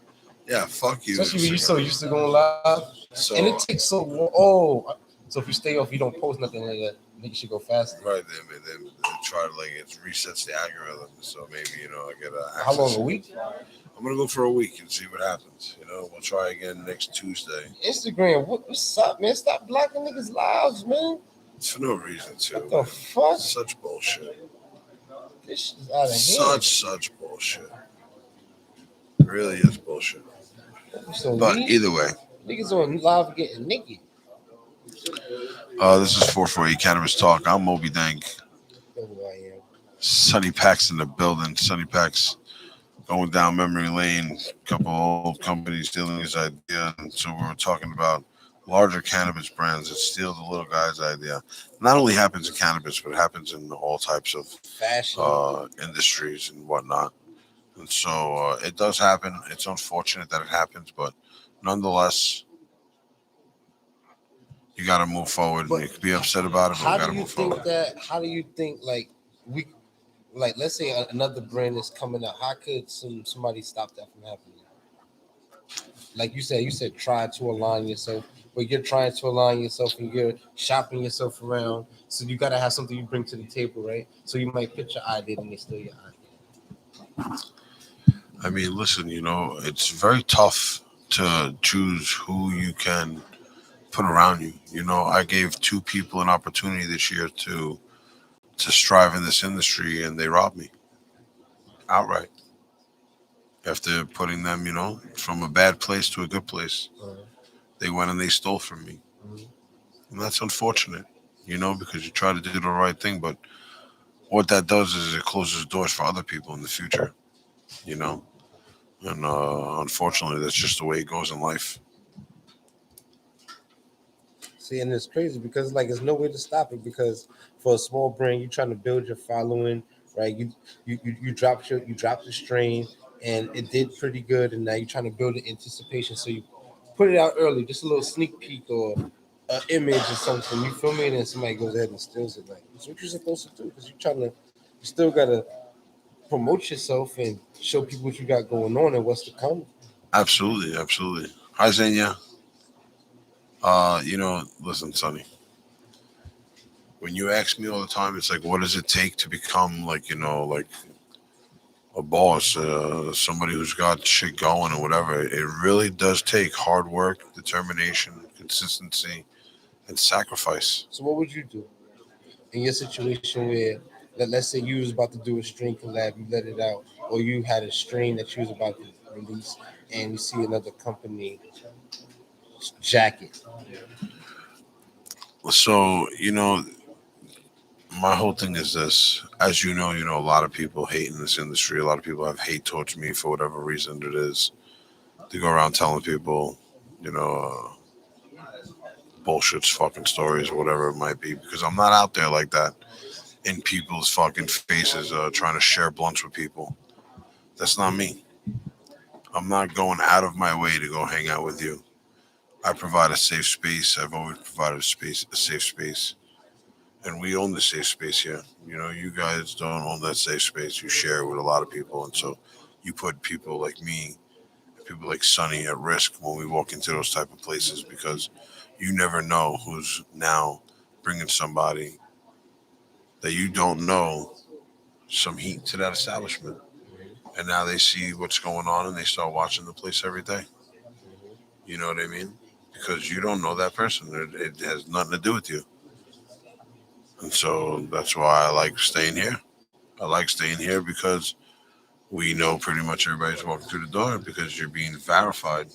Yeah, fuck you. Especially when you're so used to going live, So and it takes so long. Oh, so if you stay off, you don't post nothing like that. Nigga should go faster. right, they try to like it resets the algorithm. So maybe I get How long? access. A week? I'm gonna go for a week and see what happens. We'll try again next Tuesday. Instagram, what's up, man? Stop blocking niggas' lives, man. It's for no reason to. What the fuck? Such bullshit. This shit is out of hand. Such bullshit. It really is bullshit. So But we, either way, niggas on live getting naked. this is 448 Cannabis Talk. I'm Mo.B Dank. That's who I am. Sunny Paks in the building. Sunny Paks going down memory lane. A couple old companies stealing his idea. And so we were talking about larger cannabis brands that steal the little guy's idea. Not only happens in cannabis, but it happens in all types of Fashion. industries and whatnot. And so it does happen. It's unfortunate that it happens, but nonetheless, you got to move forward. And you can be upset about it, but How you got do to you move think forward. that? How do you think let's say another brand is coming out? How could somebody stop that from happening? Like you said try to align yourself, but you're trying to align yourself and you're shopping yourself around. So you gotta have something you bring to the table, right? So you might pitch your idea and they steal your idea. I mean, listen, it's very tough to choose who you can put around you. I gave 2 people an opportunity this year to strive in this industry, and they robbed me outright after putting them, from a bad place to a good place. They went and they stole from me, and that's unfortunate, because you try to do the right thing, but what that does is it closes doors for other people in the future, you know. And unfortunately, that's just the way it goes in life. See, and it's crazy because like there's no way to stop it because for a small brand, you're trying to build your following, right? You dropped the strain and it did pretty good, and now you're trying to build an anticipation. So you put it out early, just a little sneak peek or an image or something. You feel me? And then somebody goes ahead and steals it. Like that's what you're supposed to do because you still gotta promote yourself and show people what you got going on and what's to come. Absolutely, absolutely. Hi, Zenia. Listen, Sonny. When you ask me all the time, it's like, what does it take to become like a boss, somebody who's got shit going or whatever? It really does take hard work, determination, consistency, and sacrifice. So what would you do in your situation where let's say you was about to do a string collab, you let it out, or you had a strain that you was about to release, and you see another company jacket. So, my whole thing is this. As a lot of people hate in this industry. A lot of people have hate towards me for whatever reason it is. They go around telling people, you know, bullshit fucking stories or whatever it might be, because I'm not out there like that in people's fucking faces trying to share blunts with people. That's not me. I'm not going out of my way to go hang out with you. I provide a safe space. I've always provided a safe space. And we own the safe space here. You guys don't own that safe space. You share it with a lot of people. And so you put people like me, people like Sonny at risk when we walk into those type of places because you never know who's now bringing somebody that you don't know some heat to that establishment. And now they see what's going on and they start watching the place every day. You know what I mean? Because you don't know that person. It has nothing to do with you. And so that's why I like staying here. I like staying here because we know pretty much everybody's walking through the door because you're being verified.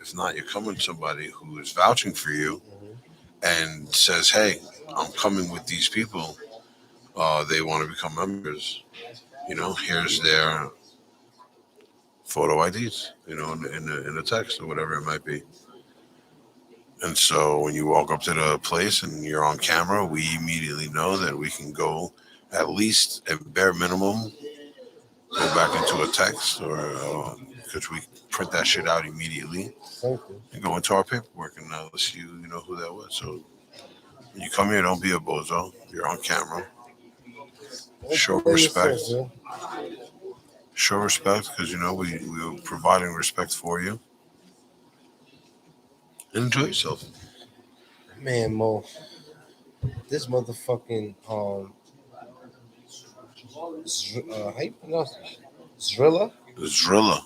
If not, you're coming to somebody who is vouching for you and says, hey, I'm coming with these people. They want to become members. Here's their photo IDs, in the text or whatever it might be. And so when you walk up to the place and you're on camera, we immediately know that we can go at least at bare minimum go back into a text, or because we print that shit out immediately Something. and go into our paperwork and let's you know who that was. So when you come here, don't be a bozo. You're on camera. Show Play respect. yourself, man. Show respect because we're providing respect for you. And enjoy yourself. Man, Mo, this motherfucking how you pronounce it? Zrilla, Zrilla.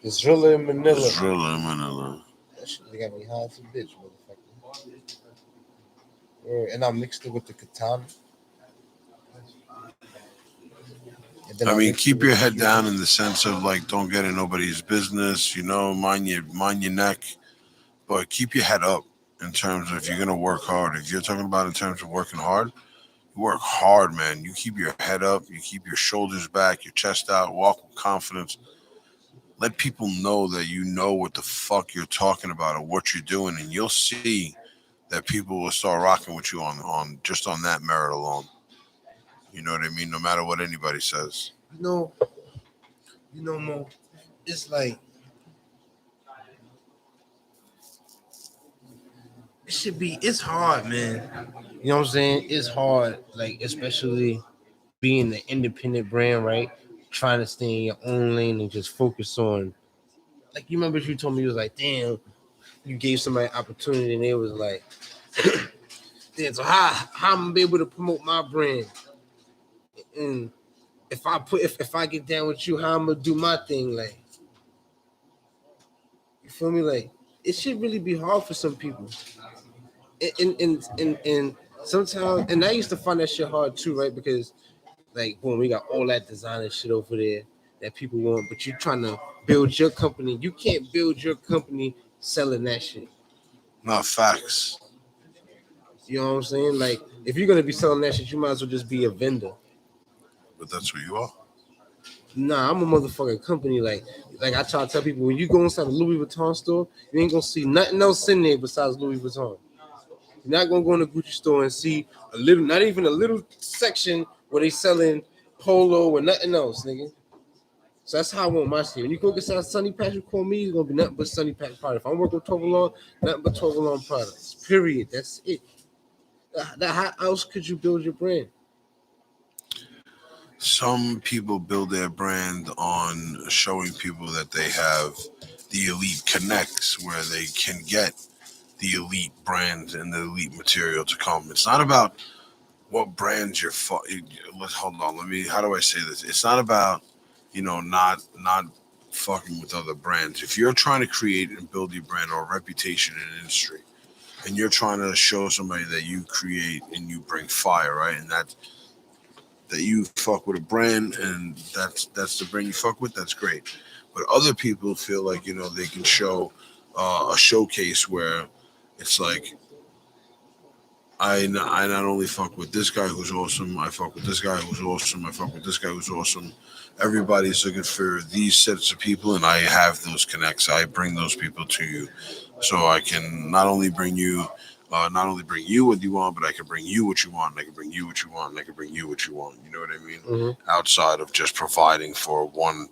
Zrilla in Manila. Zrilla in Manila. That shit they got me high as a bitch, motherfucker. And I mixed it with the Katana. And then I mean, mixed it keep with your the head down Cuban. in the sense of like, don't get in nobody's business. Mind your neck, but keep your head up in terms of if you're gonna work hard. If you're talking about in terms of working hard, you work hard, man. You keep your head up. You keep your shoulders back, your chest out. Walk with confidence. Let people know that you know what the fuck you're talking about or what you're doing, and you'll see that people will start rocking with you on just on that merit alone. You know what I mean? No matter what anybody says. You know, Mo, it's like it's hard, man. You know what I'm saying? It's hard, like especially being an independent brand, right? Trying to stay in your own lane and just focus on like you remember you told me you was like, damn, you gave somebody an opportunity and it was like, damn, so how I'm gonna be able to promote my brand? And if I get down with you, how I'm gonna do my thing, like you feel me? Like it should really be hard for some people. And sometimes and I used to find that shit hard too, right? Because like boom, we got all that designer shit over there that people want, but you're trying to build your company. You can't build your company selling that shit. Not facts. You know what I'm saying? Like if you're gonna be selling that shit, you might as well just be a vendor. But that's what you are. Nah, I'm a motherfucking company. Like I try to tell people, when you go inside a Louis Vuitton store, you ain't gonna see nothing else in there besides Louis Vuitton. You're not gonna go in the Gucci store and see a little, not even a little section where they selling polo or nothing else, nigga. So that's how I want my shit. When you go get some Sunny Paks, you call me, it's gonna be nothing but Sunny Paks product. If I'm working with 12 along, nothing but 12 along products. Period. That's it. How else could you build your brand? Some people build their brand on showing people that they have the elite connects where they can get the elite brands and the elite material to come. It's not about what brands let's hold on. How do I say this? It's not about, not fucking with other brands. If you're trying to create and build your brand or reputation in an industry, and you're trying to show somebody that you create and you bring fire, right? And that you fuck with a brand and that's the brand you fuck with, that's great. But other people feel like, they can show a showcase where it's like, I not only fuck with this guy who's awesome, I fuck with this guy who's awesome, I fuck with this guy who's awesome. Everybody's looking for these sets of people, and I have those connects. I bring those people to you, so I can not only bring you what you want, but I can bring you what you want, and I can bring you what you want, and I can bring you what you want. You know what I mean? Mm-hmm. Outside of just providing for one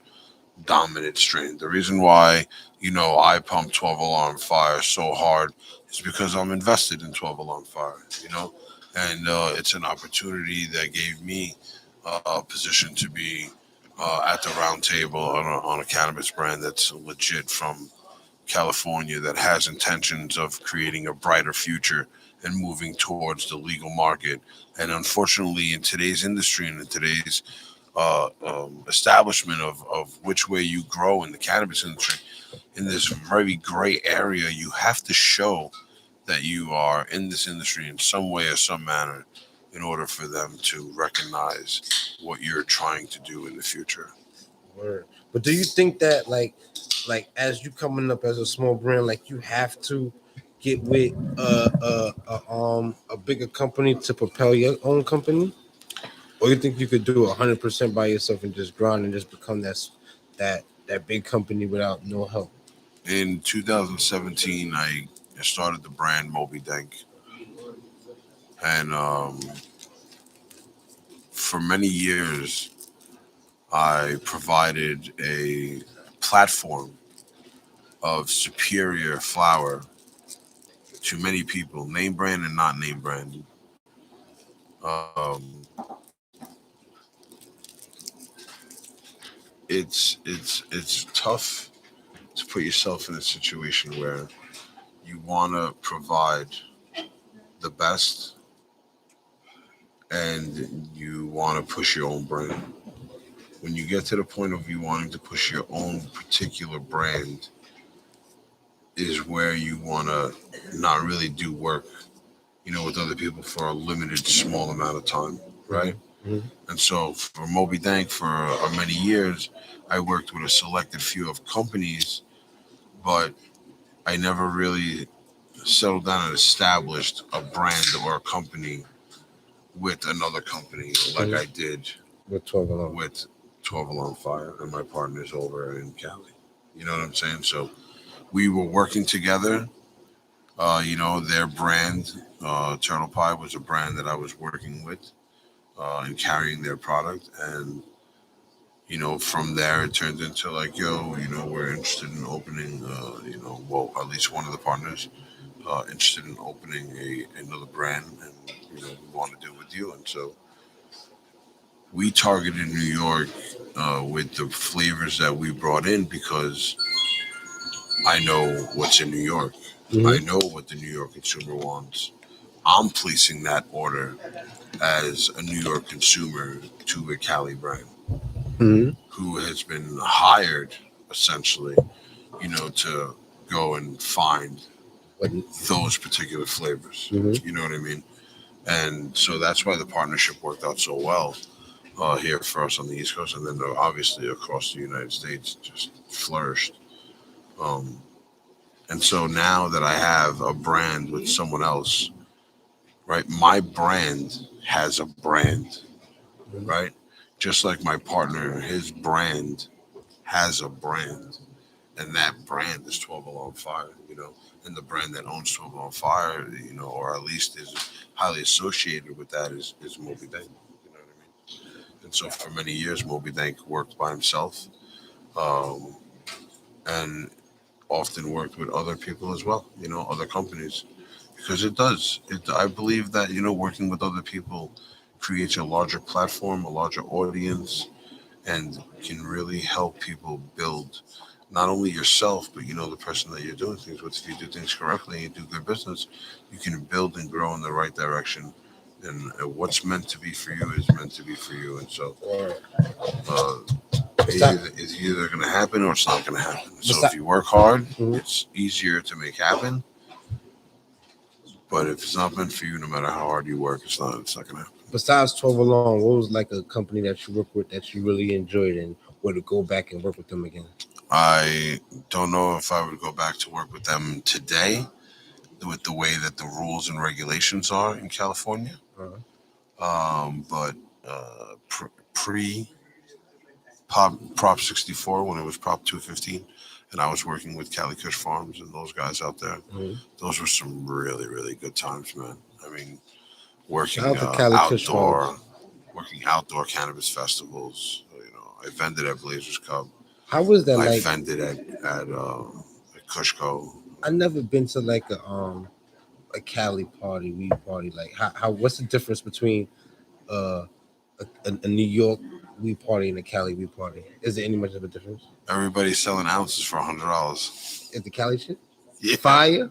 dominant strain. The reason why, I pump 12 Alarm Fire so hard is because I'm invested in 12 Alarm Fire, and it's an opportunity that gave me a position to be at the round table on a cannabis brand that's legit from California that has intentions of creating a brighter future and moving towards the legal market. And unfortunately, in today's industry and in today's establishment of which way you grow in the cannabis industry, in this very gray area, you have to show that you are in this industry in some way or some manner in order for them to recognize what you're trying to do in the future. Word. But do you think that like as you coming up as a small brand, like you have to get with a bigger company to propel your own company, or you think you could do 100% by yourself and just grind and just become that big company without no help? In 2017, I started the brand Mo.B and for many years I provided a platform of superior flower to many people, name brand and not name brand. Um, it's tough to put yourself in a situation where you want to provide the best and you want to push your own brand. When you get to the point of you wanting to push your own particular brand, is where you want to not really do work, with other people for a limited small amount of time, right? Mhm. And so for Mo.B Dank, for many years, I worked with a selected few of companies, but I never really settled down and established a brand or a company with another company like I did With 12 alarm. with 12 Alarm Fire and my partners over in Cali. You know what I'm saying? So we were working together. Their brand, Turtle Pie, was a brand that I was working with and carrying their product. And, from there, it turned into like, yo, we're interested in opening, well, at least one of the partners interested in opening another brand, and, we want to do it with you. And so we targeted New York with the flavors that we brought in because I know what's in New York. I know what the New York consumer wants. I'm placing that order as a New York consumer to a Cali brand who has been hired essentially, to go and find those particular flavors. You know what I mean? And so that's why the partnership worked out so well here for us on the East Coast, and then obviously across the United States, just flourished. Um, and so now that I have a brand with someone else, right? My brand has a brand, right? Just like my partner, his brand has a brand, and that brand is 12 Alarm Fire, and the brand that owns 12 Alarm Fire, or at least is highly associated with that is Mo.B Dank. You know what I mean? And so for many years, Mo.B Dank worked by himself, um, and often worked with other people as well, other companies, because it does. I believe that working with other people creates a larger platform, a larger audience, and can really help people build not only yourself, but the person that you're doing things with. If you do things correctly and you do good business, you can build and grow in the right direction. And what's meant to be for you is meant to be for you. And so uh, it's either going to happen or it's not going to happen. So if you work hard, it's easier to make happen. But if it's not meant for you, no matter how hard you work, it's not going to happen. Besides 12 Along, what was like a company that you worked with that you really enjoyed and would to go back and work with them again? I don't know if I would go back to work with them today with the way that the rules and regulations are in California. But pre Prop 64, when it was Prop 215, and I was working with Cali Kush Farms and those guys out there, those were some really, really good times, man. I mean, working outdoor cannabis festivals. I vended at Blazers Cup. How was that I like? vended at Kushco. I never been to like a Cali party, weed party. Like how what's the difference between uh a New York weed party and a Cali weed party? Is there any much of a difference? Everybody's selling ounces for $100. Is the Cali shit Yeah. fire?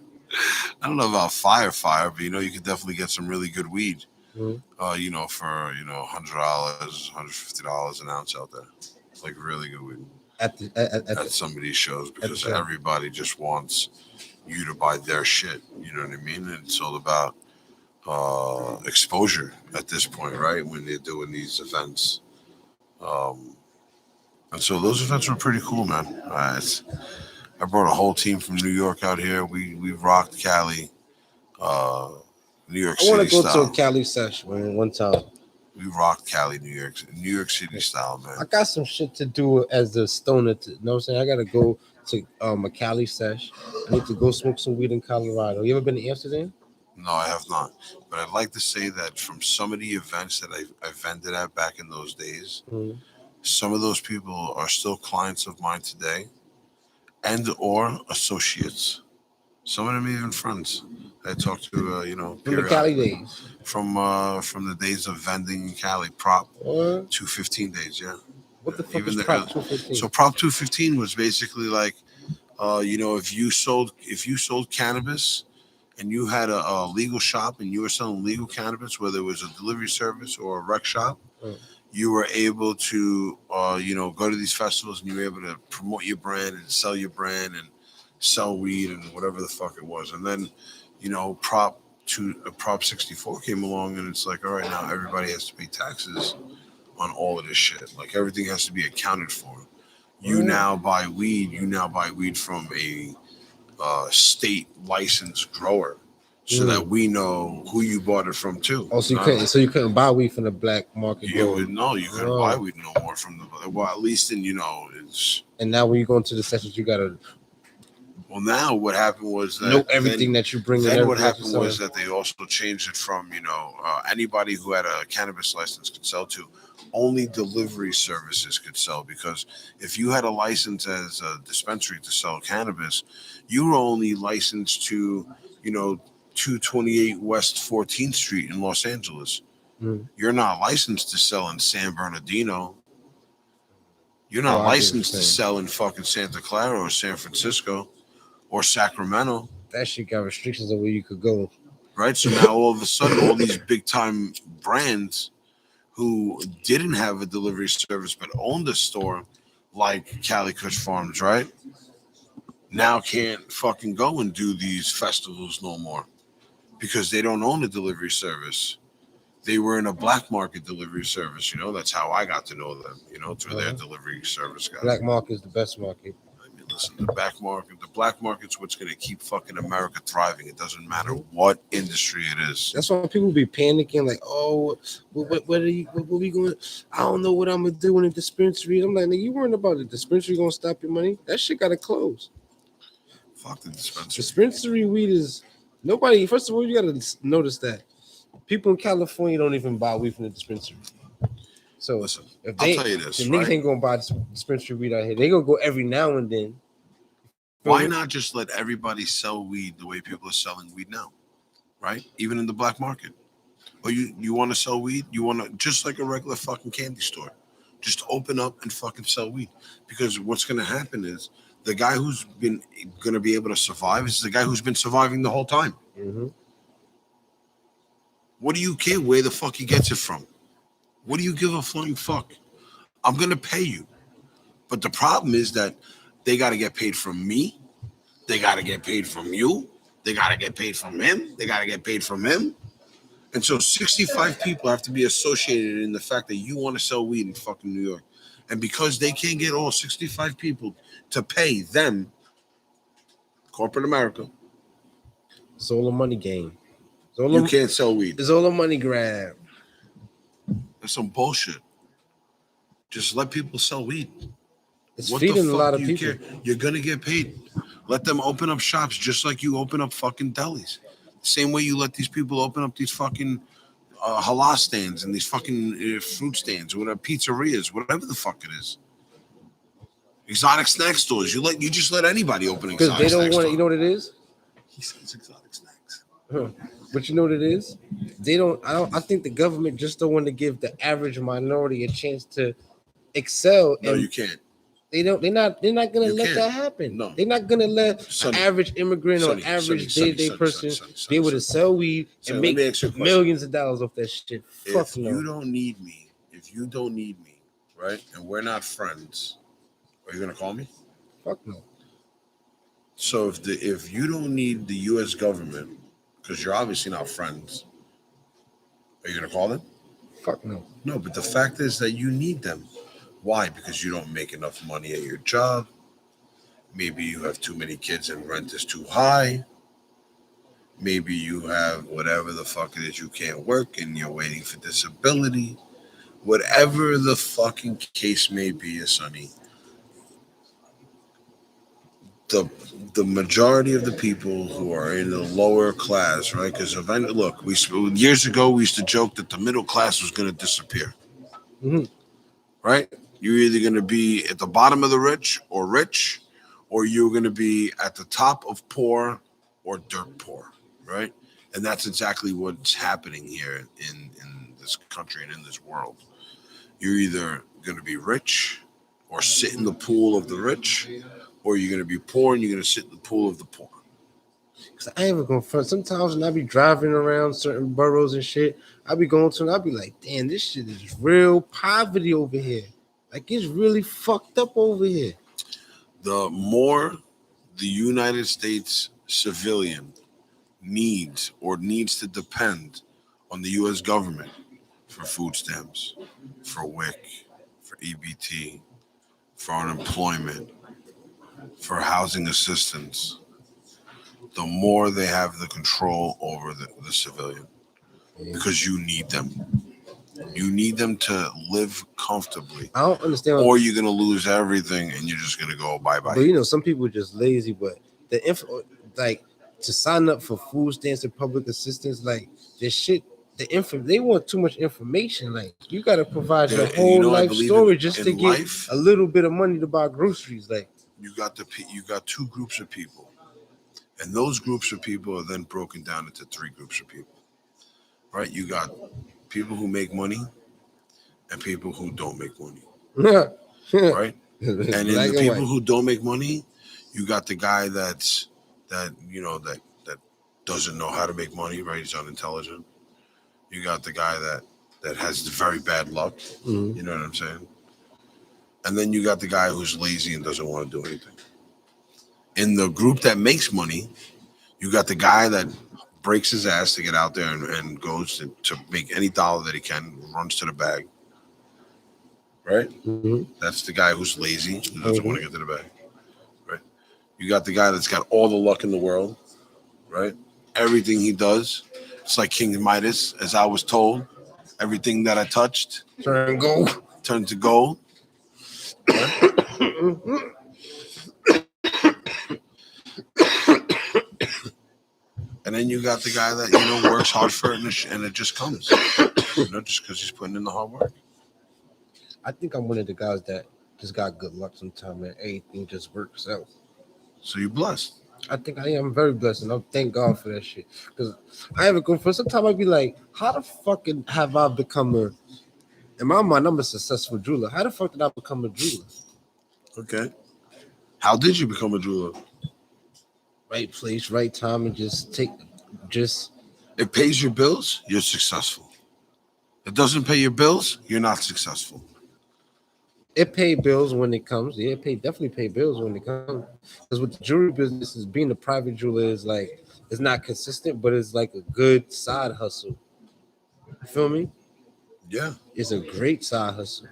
I don't know about fire, but you could definitely get some really good weed. For $100, $150 an ounce out there, like really good weed at some of these shows, because everybody just wants you to buy their shit. You know what I mean? And it's all about exposure at this point, right? When they're doing these events, and so those events were pretty cool, man. I brought a whole team from New York out here. We rocked Cali. New York City I want to go style. to a Cali session, man, one time. We rocked Cali, New York City style, man. I got some shit to do as the stoner. You know what I'm saying? I got to go to a Cali sesh. I need to go smoke some weed in Colorado. You ever been to Amsterdam? No, I have not. But I'd like to say that from some of the events that I vended at back in those days, some of those people are still clients of mine today, and or associates. Some of them even friends. I talk to, From the Cali periodically. days. From the days of vending in Cali, Prop Or 215 days, yeah. what the fuck Even is the Prop 215? so Prop 215 was basically like, if you sold cannabis and you had a legal shop and you were selling legal cannabis, whether it was a delivery service or a rec shop, you were able to, go to these festivals and you were able to promote your brand and sell your brand and sell weed and whatever the fuck it was. And then, Prop 64 came along and it's like, all right, now everybody has to pay taxes on all of this shit. Like everything has to be accounted for. You now buy weed from a state licensed grower, so that we know who you bought it from too. Oh, so you couldn't buy weed from the black market. You couldn't buy weed no more from the, well, at least in, it's. And now when you go into the sessions, you gotta. Well, now what happened was that know everything that you bring. Then what happened was that they also changed it from anybody who had a cannabis license could sell to. Only delivery services could sell, because if you had a license as a dispensary to sell cannabis, you were only licensed to 228 West 14th Street in Los Angeles. You're not licensed to sell in San Bernardino. You're not licensed to sell in fucking Santa Clara or San Francisco or Sacramento. That shit got restrictions on where you could go. Right? So now all of a sudden, all these big time brands who didn't have a delivery service but owned a store, like Cali Kush Farms, right? Now can't fucking go and do these festivals no more because they don't own a delivery service. They were in a black market delivery service. That's how I got to know them, through their delivery service guys. Black market is the best market. I mean, listen, the black market's what's going to keep fucking America thriving. It doesn't matter what industry it is. That's why people be panicking, like, oh, what we going? I don't know what I'm gonna do in a dispensary. I'm like, nigga, you worrying about the dispensary gonna stop your money? That shit gotta close. Fuck the dispensary. Dispensary weed is nobody. First of all, you gotta notice that people in California don't even buy weed from the dispensary. So listen, if I'll tell you this, the niggas ain't gonna buy dispensary weed out here. They gonna go every now and then. Why not just let everybody sell weed the way people are selling weed now, right? Even in the black market. Or you want to sell weed? You want to, just like a regular fucking candy store, just open up and fucking sell weed. Because what's going to happen is the guy who's been going to be able to survive is the guy who's been surviving the whole time. What do you care where the fuck he gets it from? What do you give a flying fuck? I'm going to pay you. But the problem is that they got to get paid from me. They got to get paid from you. They got to get paid from him. They got to get paid from him. And so 65 people have to be associated in the fact that you want to sell weed in fucking New York. And because they can't get all 65 people to pay them, corporate America. It's all a money game. You can't sell weed. It's all a money grab. That's some bullshit. Just let people sell weed. It's feeding a lot of people. You're going to get paid. Let them open up shops just like you open up fucking delis. Same way you let these people open up these fucking halal stands and these fucking fruit stands, whatever, pizzerias, whatever the fuck it is. Exotic snack stores. You just let anybody open exotic because they don't want it. You know what it is? He says exotic snacks. But you know what it is? They don't. I think the government just don't want to give the average minority a chance to excel. No, you can't. They don't. They're not gonna let that happen. No, they're not gonna let an average immigrant or average day-to-day person be able to sell weed and make millions of dollars off that shit. Fuck no. If you don't need me, right, and we're not friends, are you gonna call me? Fuck no. So if you don't need the U.S. government, because you're obviously not friends, are you gonna call them? Fuck no. No, but the fact is that you need them. Why? Because you don't make enough money at your job. Maybe you have too many kids and rent is too high. Maybe you have whatever the fuck it is, you can't work and you're waiting for disability. Whatever the fucking case may be, Sonny, the majority of the people who are in the lower class, right? Because look, years ago we used to joke that the middle class was going to disappear. Right? You're either going to be at the bottom of the rich, or you're going to be at the top of poor or dirt poor, right? And that's exactly what's happening here in this country and in this world. You're either going to be rich or sit in the pool of the rich, or you're going to be poor and you're going to sit in the pool of the poor. Cause I ain't even going front. Sometimes when I be driving around certain boroughs and shit, I be going to and I be like, damn, this shit is real poverty over here. Like it's really fucked up over here. The more the United States civilian needs to depend on the U.S. government for food stamps, for WIC, for EBT, for unemployment, for housing assistance, the more they have the control over the civilian, because you need them. You need them to live comfortably, I don't understand. or you're gonna lose everything and you're just gonna go bye bye. But you know, some people are just lazy. But the info, like to sign up for food stamps and public assistance, like this shit, the info, they want too much information. Like you got to provide your whole life story just to get a little bit of money to buy groceries. Like you got two groups of people, and those groups of people are then broken down into three groups of people, right? You got people who make money and people who don't make money, right? And in the people who don't make money, you got the guy that doesn't know how to make money, right? He's unintelligent. You got the guy that has very bad luck. Mm-hmm. You know what I'm saying? And then you got the guy who's lazy and doesn't want to do anything. In the group that makes money, you got the guy that breaks his ass to get out there and goes to make any dollar that he can, runs to the bag. Right? Mm-hmm. That's the guy who's lazy, who doesn't want to get to the bag. Right? You got the guy that's got all the luck in the world. Right? Everything he does, it's like King Midas, as I was told. Everything that I touched turned to gold. Right? And then you got the guy that works hard for it and it just comes. Just because he's putting in the hard work. I think I'm one of the guys that just got good luck sometimes and everything just works out. So you're blessed. I think I am very blessed, and I thank God for that shit. Because I have a good friend. Sometimes I be like, how the fuck have I become in my mind, I'm a successful jeweler. How the fuck did I become a jeweler? Okay. How did you become a jeweler? Right place, right time, and it pays your bills, you're successful. It doesn't pay your bills, you're not successful. It paid bills when it comes. Yeah, definitely pay bills when it comes. Because with the jewelry business, is being a private jeweler is like it's not consistent, but it's like a good side hustle. You feel me? Yeah, it's a great side hustle.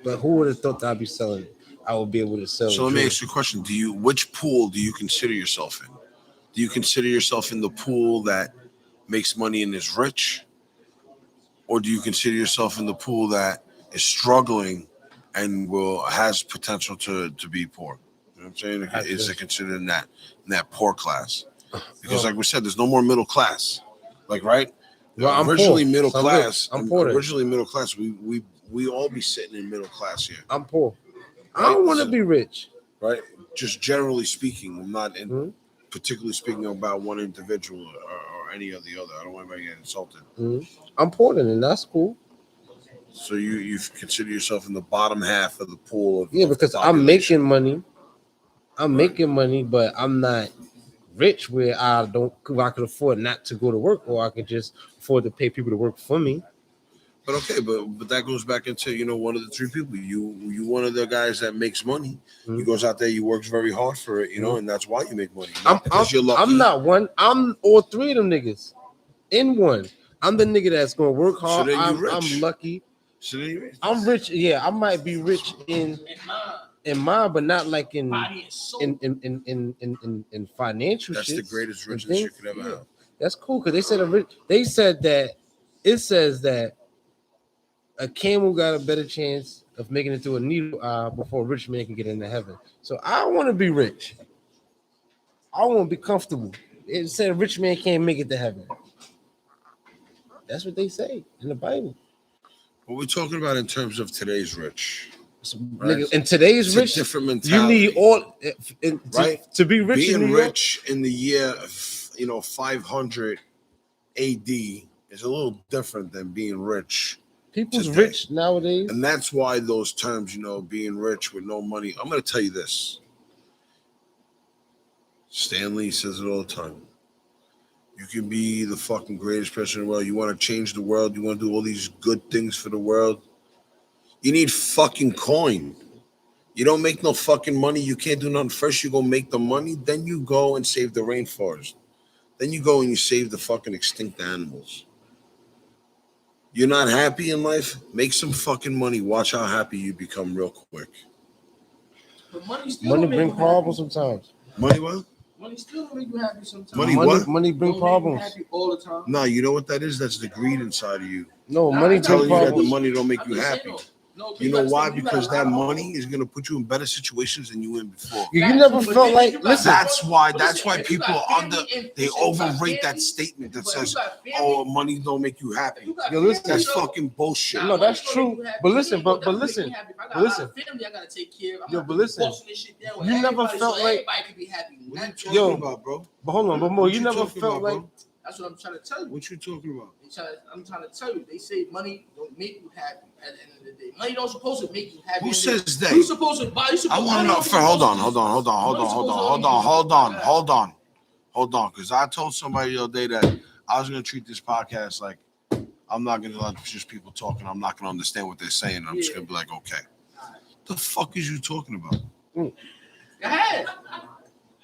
But who would have thought that I'd be selling it? I would be able to sell. So let me ask you a question: which pool do you consider yourself in? Do you consider yourself in the pool that makes money and is rich, or do you consider yourself in the pool that is struggling and has potential to be poor? You know what I'm saying? Is it considered in that poor class? Because like we said, there's no more middle class. Like right? Well, originally middle class. I'm poor. Originally middle class. We all be sitting in middle class here. I'm poor. Right? I don't want to be rich. Right? Just generally speaking, I'm not particularly speaking about one individual or any of the other. I don't want anybody to get insulted. I'm poor then, and that's cool. So you consider yourself in the bottom half of the pool of because I'm making money. Making money, but I'm not rich where I could afford not to go to work, or I could just afford to pay people to work for me. But okay, but that goes back into one of the three people. You one of the guys that makes money. He goes out there, he works very hard for it, and that's why you make money. You're lucky. I'm not one. I'm all three of them niggas in one. I'm the nigga that's gonna work hard. So I'm lucky. So then you're rich. I'm rich. Yeah, I might be rich in mine, but not like in financial. That's shits the greatest richness you could ever have. That's cool because they said that it says that a camel got a better chance of making it through a needle eye before a rich man can get into heaven. So I want to be rich. I want to be comfortable. It said a rich man can't make it to heaven. That's what they say in the Bible. What we're talking about in terms of today's rich. Right? Nigga, in today's It's a rich, different you mentality. need all Right? to be rich. Being in New York, rich in the year, 500 AD is a little different than being rich people's today. rich nowadays. And that's why those terms, being rich with no money. I'm going to tell you this. Stanley says it all the time. You can be the fucking greatest person in the world. You want to change the world. You want to do all these good things for the world. You need fucking coin. You don't make no fucking money. You can't do nothing. First, you go make the money. Then you go and save the rainforest. Then you go and you save the fucking extinct animals. You're not happy in life? Make some fucking money. Watch how happy you become real quick. But money still Money don't make bring you problems happy. sometimes. Money what? Money still don't make you happy sometimes. Money what? Money bring Don't problems. make you happy all the time. No, you know what that is? That's the greed inside of you. No, Nah, money I'm bring Telling you that the problems. money don't make I'm you just saying, happy. no, You know why? you Because gotta that allow- money is going to put you in better situations than you were in before. You never But felt then like you got- listen. That's why if you people got are family and- they if you got overrate that family, statement that but if you says, got family- "Oh, money don't make you if happy." you got Yo, listen, family, That's so- fucking bullshit. No, that's money's gonna make true. you happy. But listen, Money but gonna definitely listen, make you happy. If I got but a lot listen. of family I gotta take care of. I'm Yo, not but gonna listen, bossing this shit down with you never everybody felt so like- everybody can be happy. What are you That's talking Yo. about, bro? But hold on, but Mo, What you never talking felt about, like bro? what I'm trying to tell you. What you talking about? I'm trying to tell you. They say money don't make you happy. At the end of the day, money don't supposed to make you happy. Who And says then- that? Who's supposed to buy? I want to know. Hold on, because I told somebody the other day that I was gonna treat this podcast like I'm not gonna let just people talking. I'm not gonna understand what they're saying. I'm just gonna be like, okay, the fuck is you talking about? Go ahead.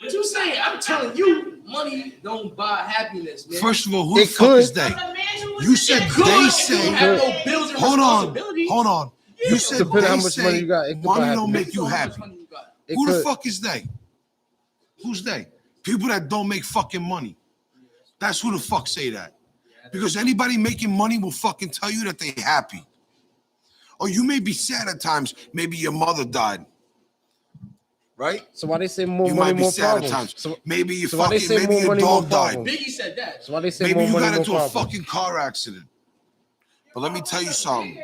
What you saying? I'm telling you, money don't buy happiness, man. First of all, who the It fuck could. is they? You said Good. they You say. don't have no bills and Hold on. responsibilities. You said Depending they how much say money you got, it could buy money don't happiness. make you So much happy. money you got. It Who the could. fuck is they? Who's they? People that don't make fucking money. That's who the fuck say that. Because anybody making money will fucking tell you that they happy. Or you may be sad at times. Maybe your mother died. Right? So why they say more You money, might be more sad at problems? times. So Maybe you why they say maybe more your money, more dog died. problems? Biggie said that. So why they say Maybe more you money, got more into a problems? fucking car accident. But let me tell you something.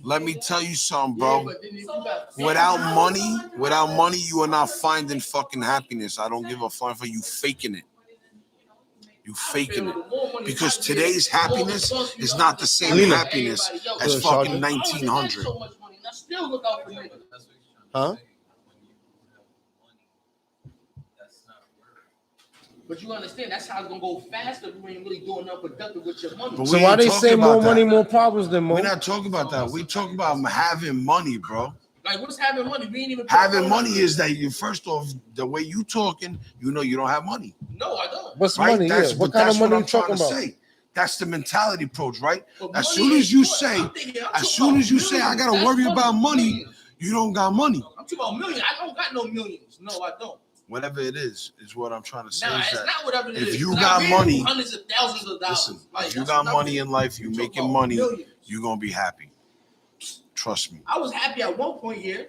Let me tell you something, Yeah, bro. but then if you got Without money, you are not finding fucking happiness. I don't give a fuck for you faking it. You faking it. Because today's happiness is not the same Lena. happiness Yo, as Sergeant. fucking 1900. So much money, and I still look out for niggas. Huh? But you understand that's how it's gonna go faster if you ain't really doing nothing productive with your money. But So we why ain't they talking say about more money, that. more problems than more? We're not talking about that. We talking about having money, bro. Like what's having money? We ain't even Having money is that you first off, the way you talking, you know you don't have money. No, I don't. What's Right? money? That's, Yeah. but What kind that's of money what you I'm trying talking to about? say. That's the mentality approach, right? But As money soon as is you what? say, I'm thinking- I'm as talking soon about as you say, I millions. gotta That's worry about money, Millions. you don't got money. I'm talking about millions. I don't got no millions. No, I don't. Whatever it is what I'm trying to say. Nah, is it's that not whatever it is. if you 'Cause got I ran money, hundreds of thousands of dollars. listen, Like, if you that's got what money I'm- in life, you I'm talking making about money, millions. you're gonna be happy. Trust me. I was happy at one point here.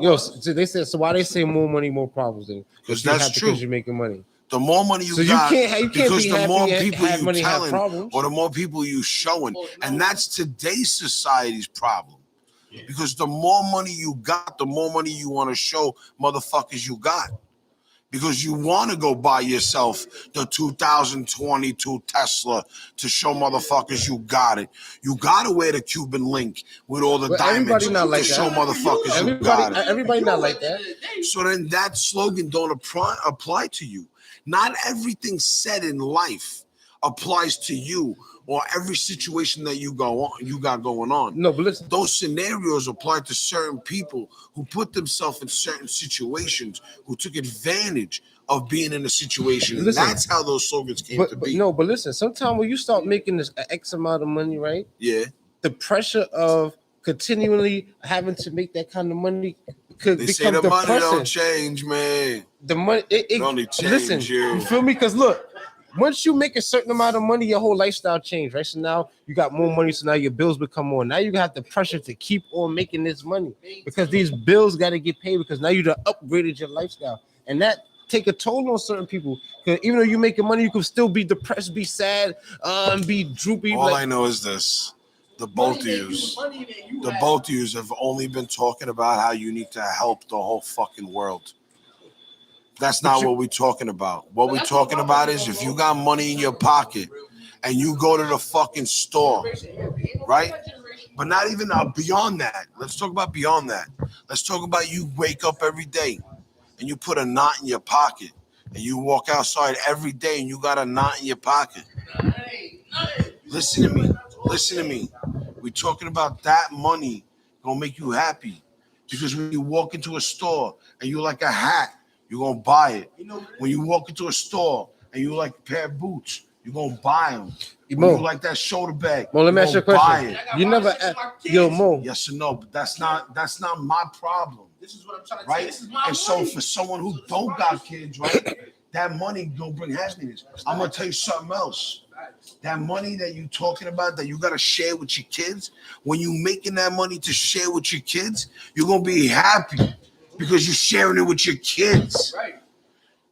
Yo, so they said, so why they say more money, more problems then? Because you that's happy true. because you're making money. The more money you So you got, can't because be the happy more and people have you money, have telling, problems. or the more people you showing, and that's today's society's problem. Because the more money you got, the more money you want to show motherfuckers you got. Because you want to go buy yourself the 2022 Tesla to show motherfuckers you got it. You got to wear the Cuban link with all the But diamonds everybody not to like show that. motherfuckers you got it. Everybody not like that. So then that slogan don't apply to you. Not everything said in life applies to you or every situation that you got going on. No, but listen. Those scenarios apply to certain people who put themselves in certain situations, who took advantage of being in a situation. And Listen, that's how those slogans came to be. No, but listen, sometimes when you start making this X amount of money, right? Yeah. The pressure of continually having to make that kind of money could They say become the money depressing. don't change, man. The money, it only change listen, you. You feel me? Because look, once you make a certain amount of money, your whole lifestyle change, right? So now you got more money, so now your bills become more. Now you got the pressure to keep on making this money because these bills got to get paid because now you done upgraded your lifestyle, and that take a toll on certain people. Because even though you making money, you can still be depressed, be sad, and be droopy. All I know is this. the both of you have only been talking about how you need to help the whole fucking world. That's not what we're talking about. What we're talking about is if you got money in your pocket and you go to the fucking store, right? But not even beyond that. Let's talk about beyond that. Let's talk about you wake up every day and you put a knot in your pocket and you walk outside every day and you got a knot in your pocket. Listen to me. We're talking about that money gonna make you happy. Because when you walk into a store and you like a hat, you're gonna buy it. When you walk into a store and you like a pair of boots, you're gonna buy them. When you like that shoulder bag, Mo, let me ask you a question. You never asked, yo, Mo. Yes or no, but that's not my problem. This is what I'm trying to right? This is my and so money. for someone who don't got kids, right, that money don't bring happiness. I'm gonna tell you something else. That money that you talking about that you gotta share with your kids, when you making that money to share with your kids, you're gonna be happy because you're sharing it with your kids. Right.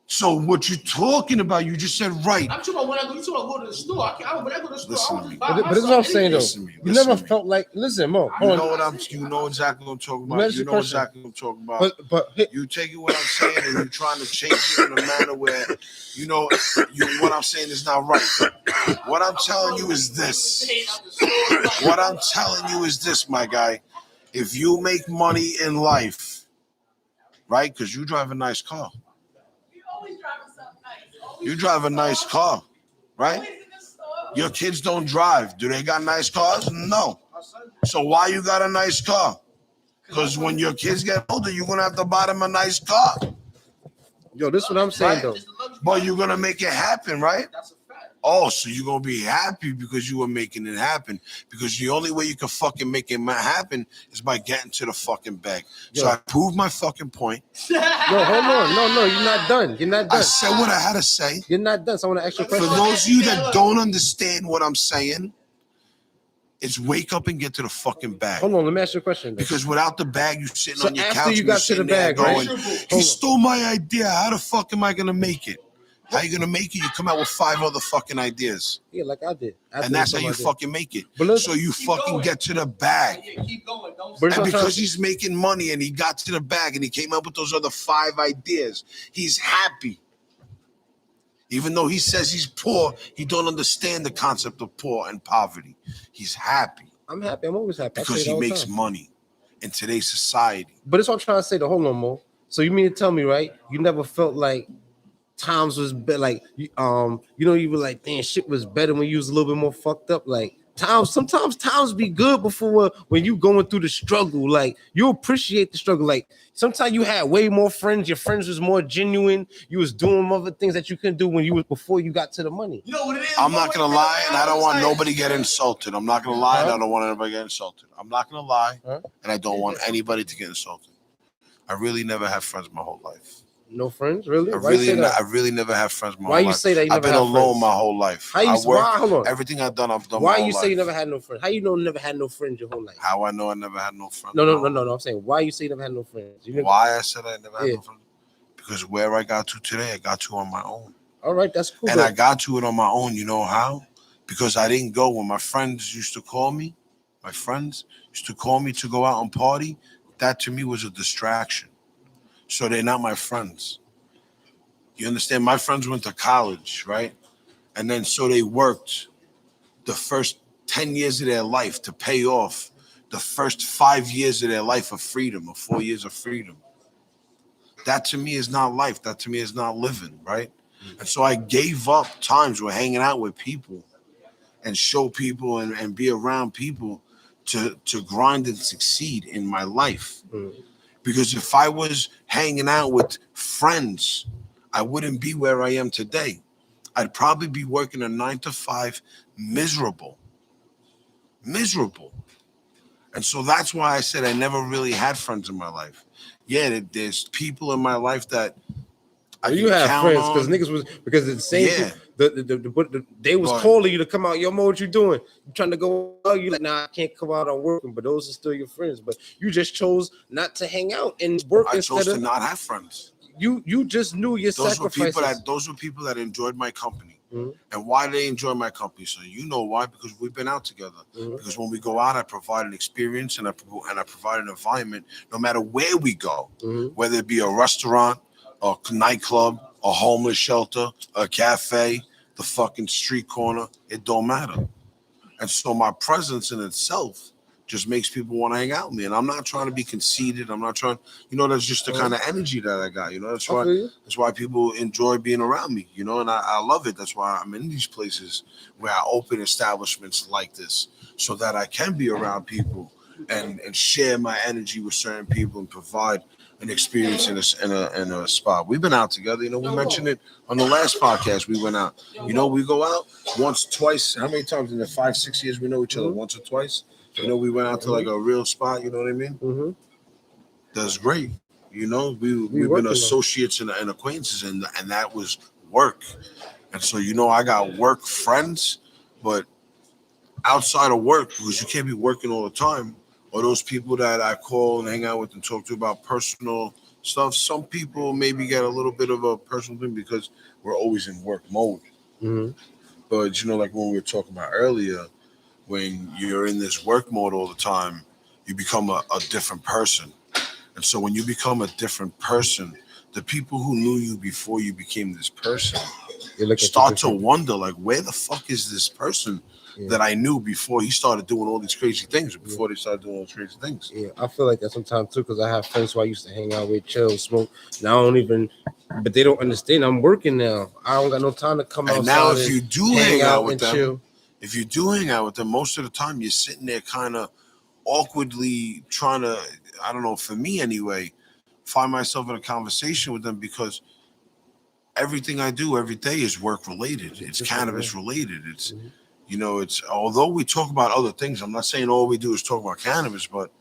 So what you talking about? You just said right. I'm talking about when I go to the store. When I go to the store, I Listen to just me. buy But this is what I'm saying though. Listen to me. You Listen never to me. felt like. Listen, Mo. You Hold know on. what you know exactly what I'm talking Let me about. ask You you a know question. exactly what I'm talking about. But You take it what I'm saying and you're trying to change it in a manner where what I'm saying is not right. What I'm telling you is this. What I'm telling you is this, my guy. If you make money in life, right? Because you drive a nice car. You drive a nice car, right? Your kids don't drive. Do they got nice cars? No. So why you got a nice car? Because when your kids get older, you're going to have to buy them a nice car. yo, this is what I'm saying though. But you're going to make it happen, right? Oh, so you're going to be happy because you were making it happen. Because the only way you can fucking make it happen is by getting to the fucking bag. So I proved my fucking point. No, hold on. No, you're not done. You're not done. I said what I had to say. You're not done. So I want to ask you a For question. those of you that don't understand what I'm saying, it's wake up and get to the fucking bag. Hold on, let me ask you a question. Though. Because without the bag, you're sitting So on your after couch. you got to the bag, going, right? he stole my idea. How the fuck am I going to make it? How you going to make it? You come out with 5 other fucking ideas. Yeah, like I did. And that's how you fucking make it. But so you fucking get to the bag. Keep going. And because he's making money and he got to the bag and he came up with those other 5 ideas, he's happy. Even though he says he's poor, he don't understand the concept of poor and poverty. He's happy. I'm happy. I'm always happy. Because he makes money in today's society. But that's what I'm trying to say. Hold on, Mo. So you mean to tell me, right? You never felt like times was better, like you were like, damn, shit was better when you was a little bit more fucked up. Like sometimes times be good before when you going through the struggle. Like you appreciate the struggle. Like sometimes you had way more friends. Your friends was more genuine. You was doing other things that you couldn't do when you was before you got to the money. You know what it is? I'm not gonna lie, and I don't want nobody to get insulted. I'm not gonna lie, and I don't want anybody to get insulted. I'm not gonna lie, and I don't want anybody to get insulted. I really never had friends my whole life. No friends, really? I really never had friends my whole life. Why you say that? I've been alone my whole life. How you? Hold on. Everything I've done my whole life. Why you say you never had no friends? How you know you never had no friends your whole life? How I know I never had no friends? No. I'm saying why you say you never had no friends? Why I said I never had no friends? Because where I got to today, I got to on my own. All right, that's cool. And I got to it on my own. You know how? Because I didn't go when my friends used to call me. My friends used to call me to go out and party. That to me was a distraction. So they're not my friends. You understand? My friends went to college, right? And then so they worked the first 10 years of their life to pay off the first 5 years of their life of freedom, or 4 years of freedom. That to me is not life. That to me is not living, right? And so I gave up times where hanging out with people and show people and be around people to grind and succeed in my life. Because if I was hanging out with friends, I wouldn't be where I am today. I'd probably be working a 9 to 5, miserable. And so that's why I said I never really had friends in my life. Yeah, there's people in my life that you have friends because niggas was because the same they was calling you to come out. Yo, Mo, what you doing? You trying to go out? You like, nah, I can't come out. I'm working. But those are still your friends. But you just chose not to hang out and work. I chose to not have friends. You just knew your sacrifices. Those were people that enjoyed my company. Mhm. And why they enjoy my company? So you know why? Because we've been out together. Mhm. Because when we go out, I provide an experience and I provide an environment. No matter where we go, Mhm. whether it be a restaurant, a nightclub, a homeless shelter, a cafe, the fucking street corner, it don't matter. And so my presence in itself just makes people want to hang out with me. And I'm not trying to be conceited. I'm not trying, that's just the kind of energy that I got. That's I why feel you. people enjoy being around me, and I love it. That's why I'm in these places where I open establishments like this so that I can be around people and share my energy with certain people and provide an experience in a spot. We've been out together. We mentioned it on the last podcast. We went out. We go out once, twice. How many times in the 5-6 years we know each other? Mhm. Once or twice. We went out to like a real spot. You know what I mean? Mm-hmm. That's great. We've been working associates and acquaintances, and that was work. And so I got work friends, but outside of work, because you can't be working all the time, or those people that I call and hang out with and talk to about personal stuff. Some people maybe get a little bit of a personal thing because we're always in work mode. Mm-hmm. But like when we were talking about earlier, when you're in this work mode all the time, you become a different person. And so when you become a different person, the people who knew you before you became this person start to wonder, like, where the fuck is this person that I knew before he started doing all these crazy things, before they started doing all these crazy things? Yeah, I feel like that sometimes too, because I have friends who I used to hang out with, chill, smoke. Now I don't even, but they don't understand. I'm working now. I don't got no time to come outside. And now, if you do hang out with them, chill. If you do hang out with them, most of the time you're sitting there kind of awkwardly trying to, I don't know, for me anyway, find myself in a conversation with them because everything I do every day is work related. It's cannabis related. It's, it's, although we talk about other things, I'm not saying all we do is talk about cannabis, but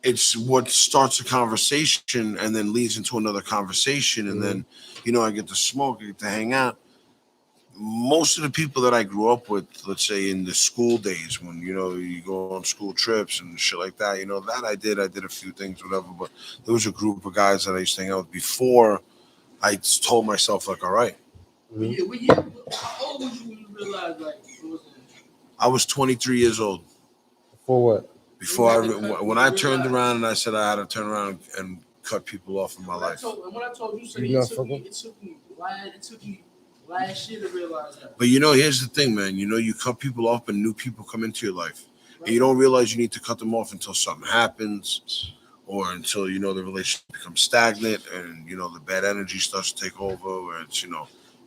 it's what starts a conversation and then leads into another conversation. And then, I get to smoke, I get to hang out. Most of the people that I grew up with, let's say in the school days when, you go on school trips and shit like that, that I did a few things, whatever, but there was a group of guys that I used to hang out with before I told myself, like, all right. How old was you when you realized, like, it was I was 23 years old. For what? Before when I turned around and I said I had to turn around and cut people off in my life. When I told you, it took me last year to realize that. But here's the thing, man. You cut people off and new people come into your life. And you don't realize you need to cut them off until something happens or until, the relationship becomes stagnant and, the bad energy starts to take over or it's,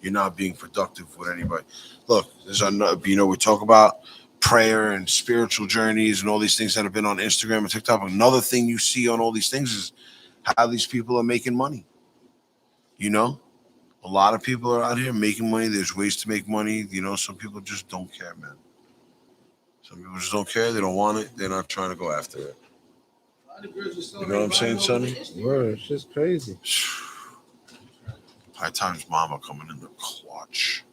you're not being productive with anybody. Look, there's another, we talk about prayer and spiritual journeys and all these things that have been on Instagram and TikTok. Another thing you see on all these things is how these people are making money. A lot of people are out here making money. There's ways to make money. Some people just don't care, man. Some people just don't care. They don't want it. They're not trying to go after it. You know what I'm saying, Sonny? Word, it's just crazy. High Times Mama coming in the clutch.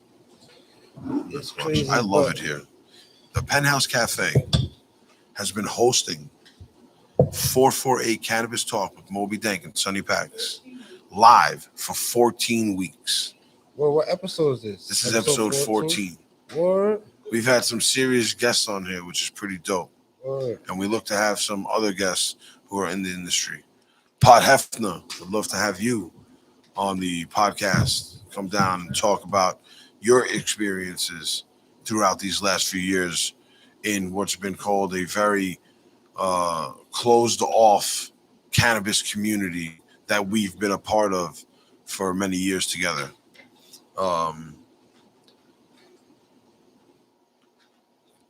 It's crazy. I love it here. The Penthouse Cafe has been hosting 448 Cannabis Talk with Mo.B Sunni Paks live for 14 weeks. Well, what episode is this? This is episode 14. Word. We've had some serious guests on here, which is pretty dope. Word. And we look to have some other guests who are in the industry. Pod Hefner would love to have you on the podcast. Come down and talk about your experiences throughout these last few years in what's been called a very closed off cannabis community that we've been a part of for many years together.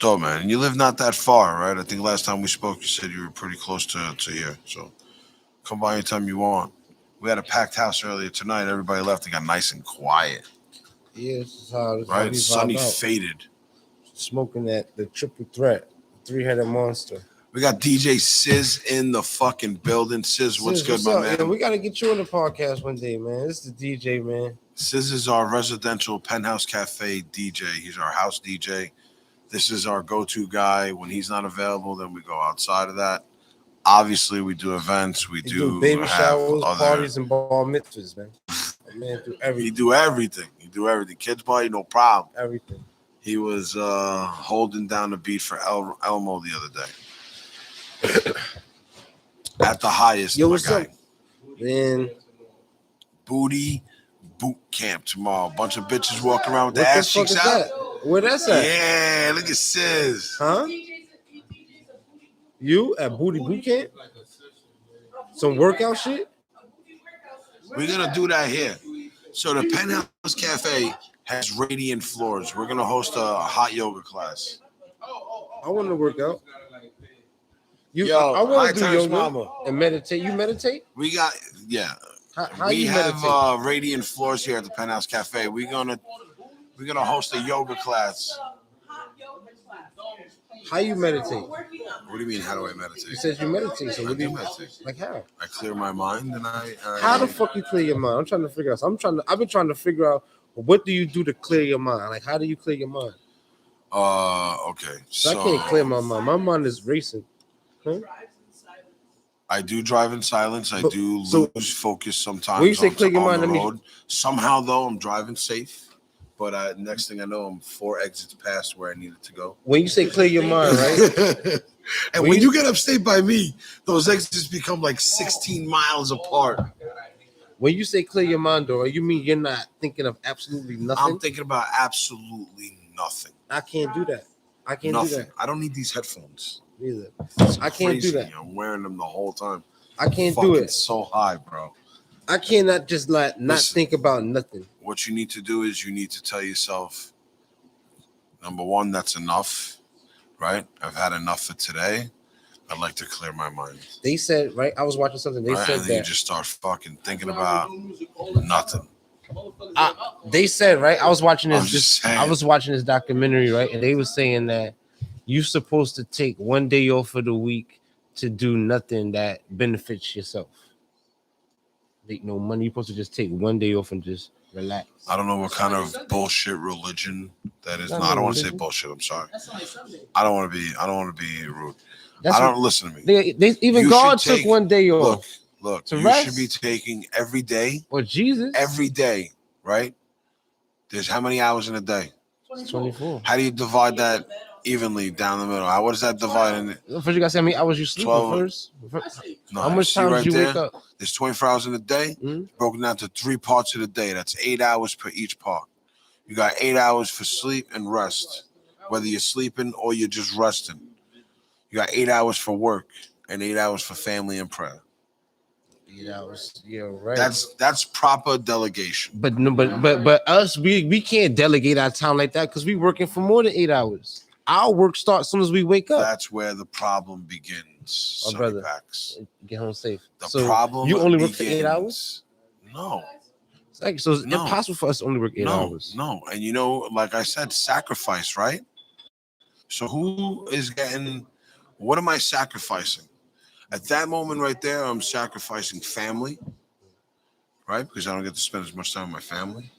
So, man, and you live not that far, right? I think last time we spoke, you said you were pretty close to here. So come by anytime you want. We had a packed house earlier tonight. Everybody left and got nice and quiet. Yeah, this is how right? we Sunny vibe out. faded. Smoking the triple threat, three-headed monster. We got DJ Sizz in the fucking building. Sizz, what's good, my man? Yeah, we got to get you on the podcast one day, man. This is the DJ, man. Sizz is our residential Penthouse Cafe DJ. He's our house DJ. This is our go-to guy. When he's not available, then we go outside of that. Obviously, we do events. We do baby have showers, other parties, and bar mitzvahs, man. Man, do He everything. do everything. He do everything. Kids party, no problem. Everything. He was holding down the beat for Elmo the other day. At the highest, Yo, my what's guy. up? Man, Booty boot camp tomorrow. Bunch of bitches walking around with what their the ass fuck cheeks is out. that? Where that's at? Yeah, look at Sis. Huh? You at Booty Boot Camp? Some workout shit? We're gonna do that here. So the Penthouse Cafe has radiant floors. We're gonna host a hot yoga class. I want to work out. Yo, I High want to do Times yoga Mama. and meditate. You meditate? We got How we you have meditate? radiant floors here at the Penthouse Cafe. We're gonna host a yoga class. How you meditate? What do you mean? How do I You meditate? said you meditate. So I what do do you meditate. like? How? I clear my mind and How the fuck you clear your mind? I'm trying to figure out. I've been trying to figure out what do you do to clear your mind? Like how do you clear your mind? Okay. So So I can't clear my mind. My mind is racing. Huh? I do drive in silence. I do lose focus sometimes. When you say clear your mind, on I the mean- road. Somehow though, I'm driving safe. But next thing I know, I'm 4 exits past where I needed to go. When you say clear your mind, right? And when you get upstate by me, those exits become like 16 miles apart. When you say clear your mind, though, you mean you're not thinking of absolutely nothing? I'm thinking about absolutely nothing. I can't do that. I can't Nothing. do that I don't need these headphones. either. It's I can't do crazy. that. I'm wearing them the whole time. I can't Fucking do it. so high, bro. I cannot just not Listen. think about nothing. What you need to do is you need to tell yourself, number one, that's enough, right? I've had enough for today. I'd like to clear my mind. They said, right? I was watching something. They Right? said And then you that. just start fucking thinking about nothing. They said, right? I was watching I'm this. just saying. I was watching this documentary, right? And they were saying that you're supposed to take one day off of the week to do nothing that benefits yourself. Make no money. You're supposed to just take one day off and just relax. I don't know what kind of bullshit religion that is. No, Not I don't want to say religion. bullshit. I'm sorry. I don't want to be rude. That's I don't what, listen to me. they even You God should took take- one day off. Look. To You rest? should be taking every day, Or Jesus. every day, right? There's how many hours in a day? 24. How do you divide that evenly down the middle? What does that divide in? First, you gotta say how many hours you sleep 12. first. No, How much see time right do you there? wake up? There's 24 hours in a day, Mhm. broken down to 3 parts of the day. That's 8 hours per each part. You got 8 hours for sleep and rest, whether you're sleeping or you're just resting. You got 8 hours for work and 8 hours for family and prayer. 8 hours. Yeah, right. That's proper delegation. But no, but us, we can't delegate our time like that because we working for more than 8 hours. Our work starts as soon as we wake up. That's where the problem begins. Oh, Sunny brother. Paks. Get home safe. The So problem you only work for begins. 8 hours? No. So it's No. impossible for us to only work 8 hours. No. And you know, like I said, sacrifice, right? So who is getting, what am I sacrificing? At that moment right there, I'm sacrificing family, right? Because I don't get to spend as much time with my family.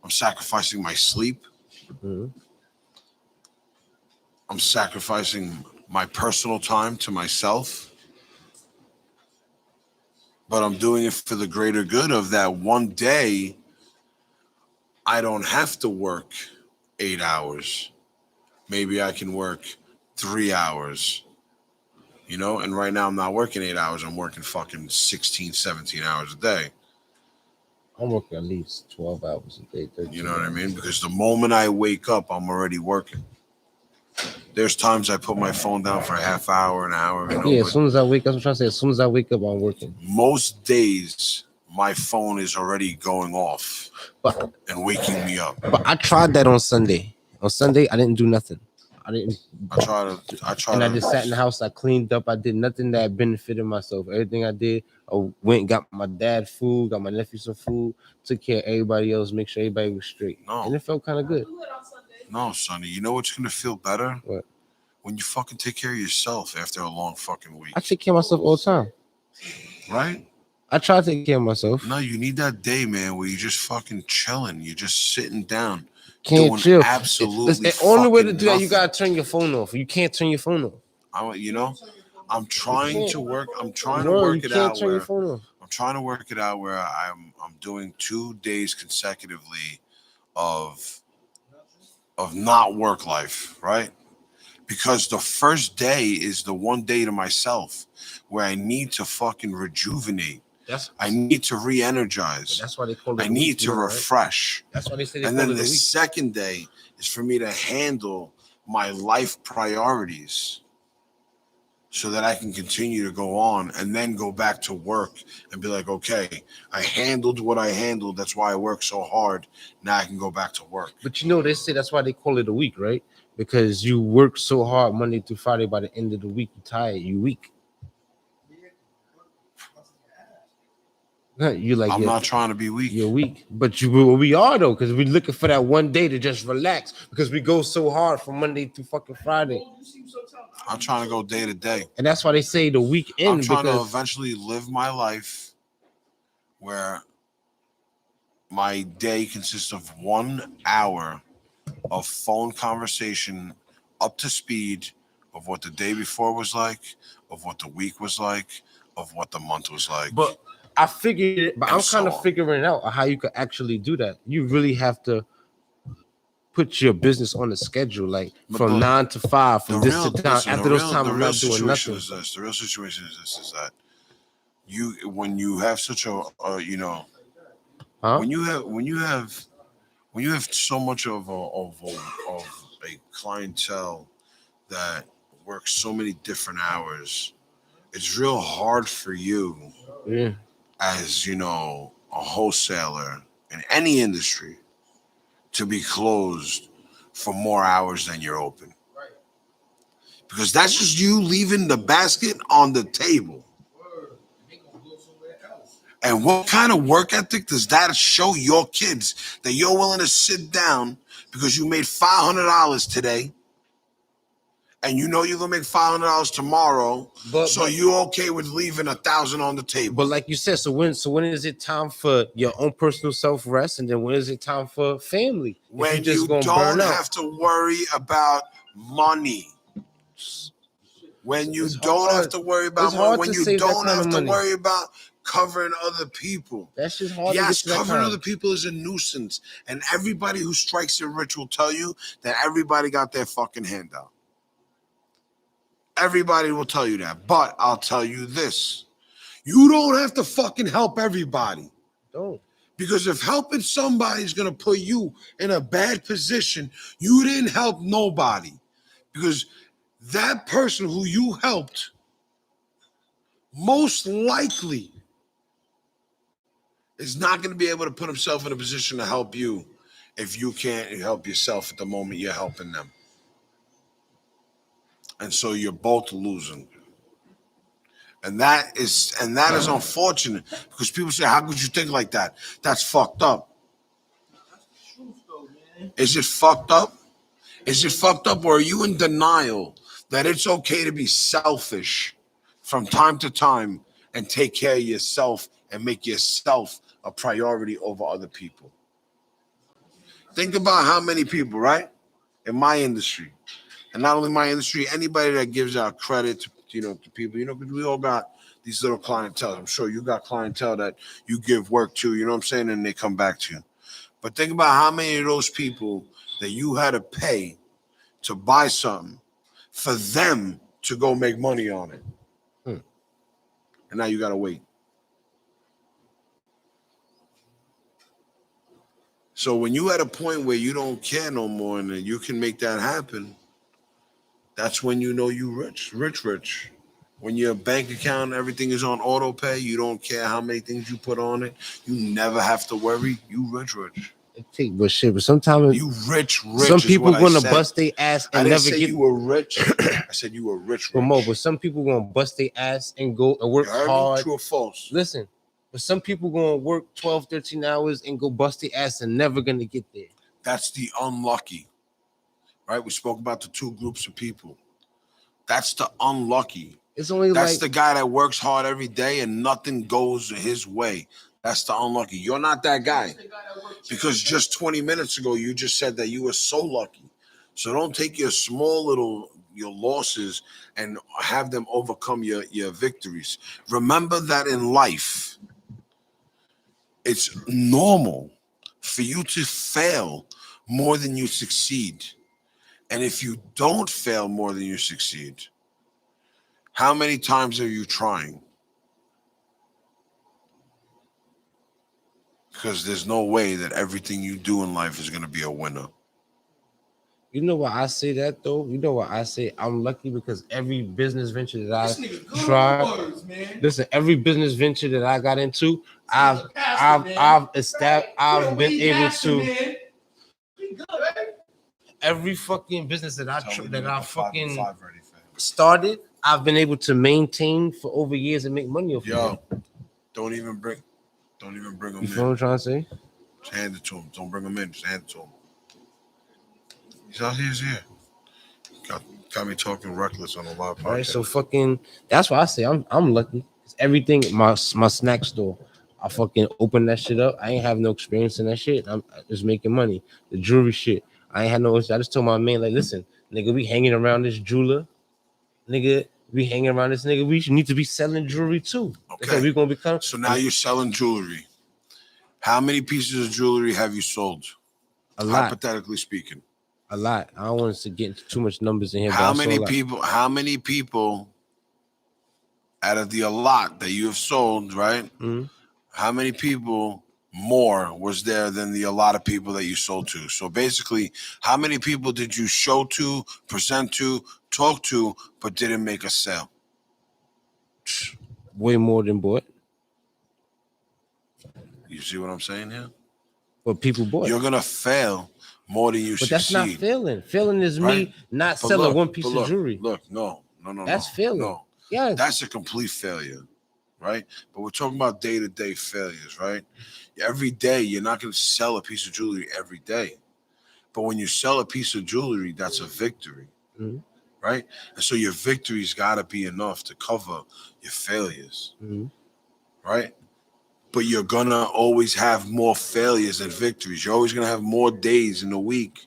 I'm sacrificing my sleep. Mhm. I'm sacrificing my personal time to myself. But I'm doing it for the greater good of that one day. I don't have to work 8 hours. Maybe I can work 3 hours, you know? And right now I'm not working 8 hours. I'm working fucking 16, 17 hours a day. I'm working at least 12 hours a day. 13 You know what I hours. mean? Because the moment I wake up, I'm already working. There's times I put my phone down for a half hour, an hour, you know? Yeah, but as soon as I wake up, I'm trying to say, as soon as I wake up, I'm working. most days, my phone is already going off But and waking me up. I tried that on Sunday. On Sunday, I didn't do nothing. I didn't. I try And I to just sat in the house. I cleaned up. I did nothing that benefited myself. Everything I did, I went and got my dad food, got my nephew some food, took care of everybody else, make sure everybody was straight. No. And it felt kind of good. No, Sonny, you know what's gonna feel better? What? When you fucking take care of yourself after a long fucking week. I take care of myself all the time. Right? I try to take care of myself. No, you need that day, man, where you're just fucking chilling. You're just sitting down. Can't doing chill. absolutely It's the only way to fucking do that. You nothing. gotta turn your phone off. You can't turn your phone off. I'm trying to work. I'm trying to Bro, work you it can't out turn your where phone off. I'm trying to work it out where I'm doing 2 days consecutively of not work life, right? Because the first day is the one day to myself where I need to fucking rejuvenate. I need to re-energize. That's why they call it. I need to refresh. That's why they say they And call then it the a week. second day is for me to handle my life priorities so that I can continue to go on and then go back to work and be like, okay, I handled what I handled. That's why I work so hard. Now I can go back to work. But you know, they say that's why they call it a week, right? Because you work so hard Monday through Friday. By the end of the week, you're tired. You weak. You like I'm not trying to be weak. You're weak, but we are though, because we're looking for that one day to just relax because we go so hard from Monday to fucking Friday. I'm trying to go day to day. And that's why they say the weekend. I'm trying to eventually live my life where my day consists of 1 hour of phone conversation up to speed of what the day before was like, of what the week was like, of what the month was like. But I figured it, but I'm kind of figuring out how you could actually do that. You really have to put your business on a schedule, like from 9 to 5, from this to time. After those times, I'm not doing nothing. The real situation is this: is that when you have such a when you have so much of a clientele that works so many different hours, it's real hard for you, as a wholesaler in any industry, to be closed for more hours than you're open. Because that's just you leaving the basket on the table. And what kind of work ethic does that show your kids, that you're willing to sit down because you made $500 today and you know you're gonna make $500 tomorrow, but you're okay with leaving $1,000 on the table? But like you said, so when is it time for your own personal self-rest, and then when is it time for family? When you don't have to worry about money. When you don't have to worry about money. When you don't have to worry about covering other people. That's just hard. Yes, covering other people is a nuisance. And everybody who strikes it rich will tell you that everybody got their fucking hand out. Everybody will tell you that. But I'll tell you this. You don't have to fucking help everybody. Don't. Because if helping somebody is going to put you in a bad position, you didn't help nobody. Because that person who you helped most likely is not going to be able to put himself in a position to help you if you can't help yourself at the moment you're helping them. And so you're both losing. And that is unfortunate, because people say, how could you think like that? That's fucked up. Is it fucked up? Is it fucked up, or are you in denial that it's okay to be selfish from time to time and take care of yourself and make yourself a priority over other people? Think about how many people, right, in my industry, and not only my industry, anybody that gives out credit to to people, because we all got these little clientele. I'm sure you got clientele that you give work to, you know what I'm saying, and they come back to you. But think about how many of those people that you had to pay to buy something for them to go make money on it. And now you got to wait. So when you at a point where you don't care no more and you can make that happen, that's when you know you rich. When your bank account, everything is on auto pay, you don't care how many things you put on it. You never have to worry. You rich. But sometimes you rich. Some people gonna bust their ass and never get. You were rich. I said you were rich. But some people gonna bust their ass and go and work hard. True or false? Listen, but some people gonna work 12, 13 hours and go bust their ass and never gonna get there. That's the unlucky, right? We spoke about the two groups of people. That's the unlucky. It's only that's the guy that works hard every day and nothing goes his way. That's the unlucky. You're not that guy. Because just 20 minutes ago, you just said that you were so lucky. So don't take your your losses and have them overcome your victories. Remember that in life, It's normal for you to fail more than you succeed. And if you don't fail more than you succeed, how many times are you trying? Because there's no way that everything you do in life is going to be a winner. You know why I say that though? You know why I say I'm lucky because every business venture that This I nigga good tried, words, man. listen, every business venture that I got into, I've established, I've been able to. Every fucking business that I fucking started, I've been able to maintain for over years and make money off of Yo, it. don't even bring them You feel what I'm in. trying to say? Just hand it to him. Don't bring him in. Just hand it to him. He's out here. He's here. Got me talking reckless on a live podcast. All right, so fucking that's why I say I'm lucky. It's everything my snack store. I fucking open that shit up. I ain't have no experience in that shit. I'm just making money. The jewelry shit. I ain't had no. I just told my man like, listen, nigga, we hanging around this jeweler. Nigga, we hanging around this nigga. We need to be selling jewelry too. That's Okay. how we gonna become. So now you're selling jewelry. How many pieces of jewelry have you sold? A lot. Hypothetically speaking. A lot. I don't want us to get into too much numbers in here. How many people out of the a lot that you have sold, right? Mm-hmm. How many people more was there than the a lot of people that you sold to? So basically, how many people did you show to, present to, talk to, but didn't make a sale? Way more than bought. You see what I'm saying here? But people bought. You're gonna fail more than you But succeed. that's not failing. Failing is right? me not But selling look, one piece but of jewelry. Look, no. That's failing. No. Yes. That's a complete failure, right? But we're talking about day-to-day failures, right? Every day, you're not going to sell a piece of jewelry every day. But when you sell a piece of jewelry, that's a victory, Mhm. right? And so your victory's got to be enough to cover your failures, Mhm. right? But you're going to always have more failures than victories. You're always going to have more days in the week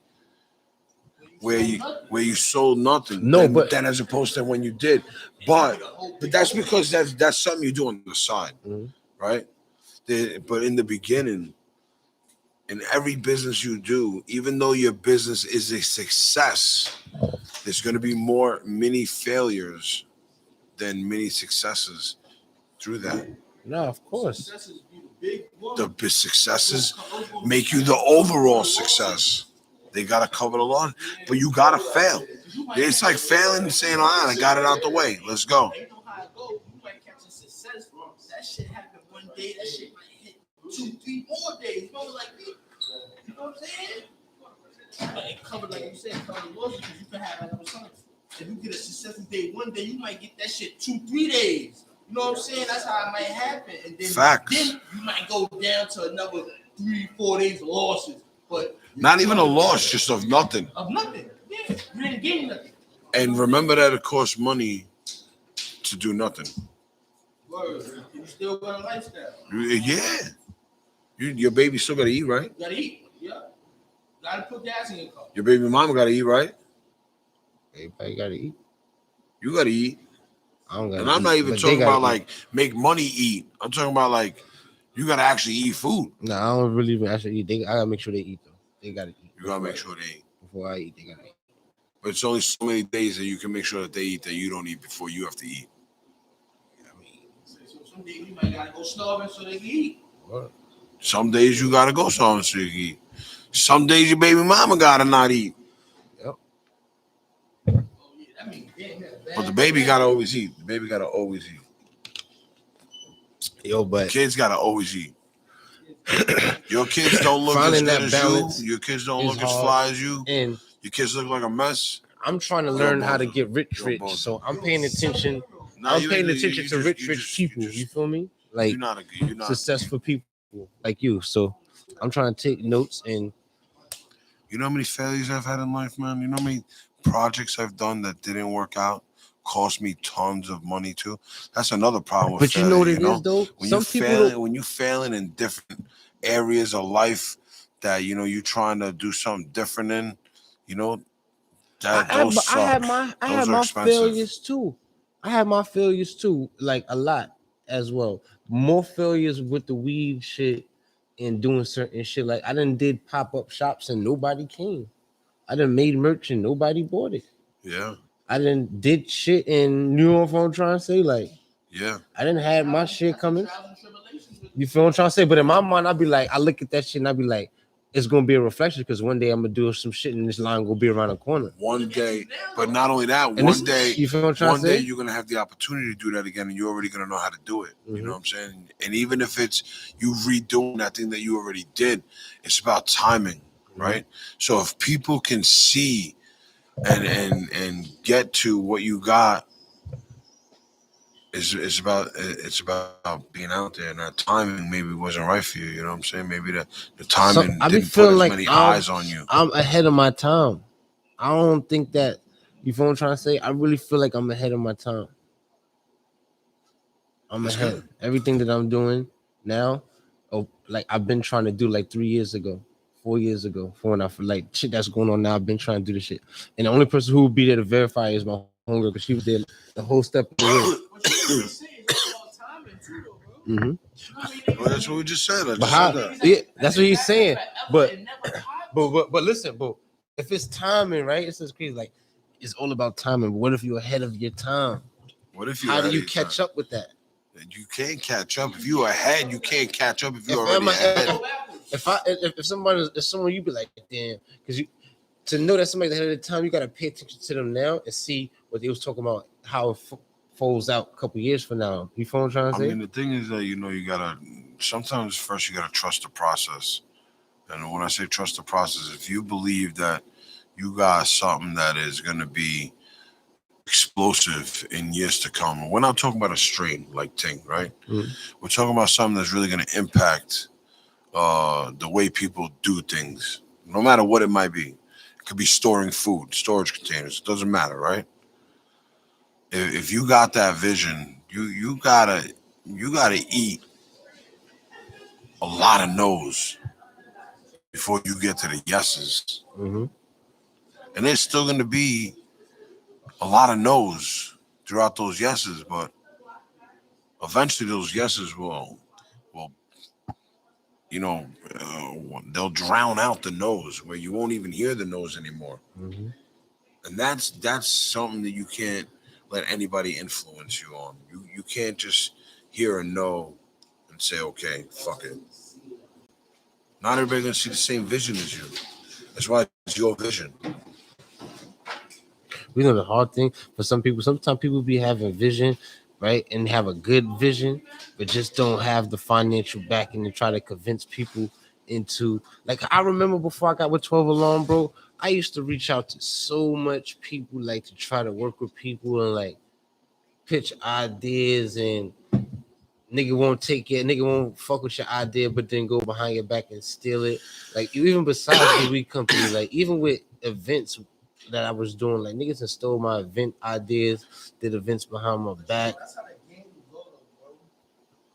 where you sold nothing. No, than as opposed to when you did. But that's because that's something you do on the side, Mhm. right? But in the beginning, in every business you do, even though your business is a success, there's going to be more mini failures than many successes through that. No, of course. The big successes make you the overall success. They got to cover the lawn, but you got to fail. It's like failing and saying, all right, I got it out the way. Let's go. You know how it goes. You might catch a success. That shit happened one day. That shit might hit 2-3 more days. You know, like, you know what I'm saying? But it covered, like you said, cover the losses because you can have another something. If you get a successful day one day, you might get that shit 2-3 days. You know what I'm saying? That's how it might happen. And then, then you might go down to another 3-4 days of losses. But not even a loss, just of nothing. Of nothing. Yeah. You didn't gain nothing. And remember that it costs money to do nothing. Word. You still got a lifestyle. Yeah. Your baby still got to eat, right? You gotta eat. Yeah. Gotta put gas in your car. Your baby mama got to eat, right? Everybody got to eat. You got to eat. I don't got. And I'm not even talking about like make money eat. I'm talking about like you got to actually eat food. No, I don't really even actually eat. I gotta make sure they eat though. They gotta eat. You gotta make sure they eat. Before I eat, they gotta eat. But it's only so many days that you can make sure that they eat that you don't eat before you have to eat. I mean, so some days you might gotta go starving so they can eat. What? Some days you gotta go starving so you can eat. Some days your baby mama gotta not eat. Yep. But the baby gotta always eat. The baby gotta always eat. Yo, but kids gotta always eat. Your kids don't look as good as you. Your kids don't look as fly as you. And your kids look like a mess. I'm trying to learn how to get rich, so I'm paying attention. I'm paying attention to rich people. You feel me? Like you're not successful people like you. So I'm trying to take notes. And you know how many failures I've had in life, man? You know how many projects I've done that didn't work out, cost me tons of money too? That's another problem with but failure, you know what it is though? When Some people when you failing in different areas of life that you're trying to do something different in, those suck. I had my failures too. I had my failures too, like a lot as well. More failures with the weed shit and doing certain shit. Like I done did pop-up shops and nobody came. I done made merch and nobody bought it. Yeah. I done did shit and you know what I'm trying to say? Like Yeah. I didn't have my shit coming. You feel what I'm trying to say? But in my mind, I'd be like, I look at that shit and I'd be like, it's gonna be a reflection because one day I'm gonna do some shit and this line gonna be around the corner. One day, but not only that, And one day, you feel what I'm trying one to day say? you're gonna have the opportunity to do that again, and you're already gonna know how to do it. You know Mhm. what I'm saying? And even if it's you redoing that thing that you already did, it's about timing, right? So if people can see and get to what you got, it's about being out there, and that timing maybe wasn't right for you. You know what I'm saying? Maybe the timing I be didn't put feeling as like many eyes on you. I'm ahead of my time. I don't think that you feel what I'm trying to say. I really feel like I'm ahead of my time. I'm That's ahead. good. Everything that I'm doing now, like I've been trying to do like 3 years ago, 4 years ago, like shit that's going on now. I've been trying to do this shit, and the only person who will be there to verify is my homegirl because she was there the whole step of the way. Well, that's what we just said. I But just how? said that. Yeah, that's what he's saying. But listen, but if it's timing, right? It's just crazy. Like it's all about timing. But what if you're ahead of your time? What if you? How do you catch up with that? You can't catch up if you're ahead. You can't catch up if you're If already ahead. if someone you be like, damn, because you to know that somebody's ahead of the time, you gotta pay attention to them now and see what they was talking about, how it folds out a couple years from now. You feel what I'm trying to I say? mean, the thing is that you gotta sometimes first you gotta trust the process. And when I say trust the process, if you believe that you got something that is gonna be explosive in years to come, we're not talking about a strain like Ting, right? Mhm. We're talking about something that's really gonna impact the way people do things, no matter what it might be. It could be storing food, storage containers. It doesn't matter, right? If you got that vision, you gotta eat a lot of no's before you get to the yeses, Mm-hmm. and there's still gonna be a lot of no's throughout those yeses, but eventually those yeses will they'll drown out the no's where you won't even hear the no's anymore. Mm-hmm. And that's something that you can't let anybody influence you on. You can't just hear a no and say, okay, fuck it. Not everybody's gonna see the same vision as you. That's why it's your vision. We know the hard thing for some people. Sometimes people be having vision, right, and have a good vision, but just don't have the financial backing to try to convince people into. Like I remember before I got with 12 Alarm, bro, I used to reach out to so much people, like to try to work with people and like pitch ideas, and nigga won't take it, nigga won't fuck with your idea, but then go behind your back and steal it. Like even besides the weed company, like even with events that I was doing, like niggas have stole my event ideas, did events behind my back. That's how that game will go, though, bro.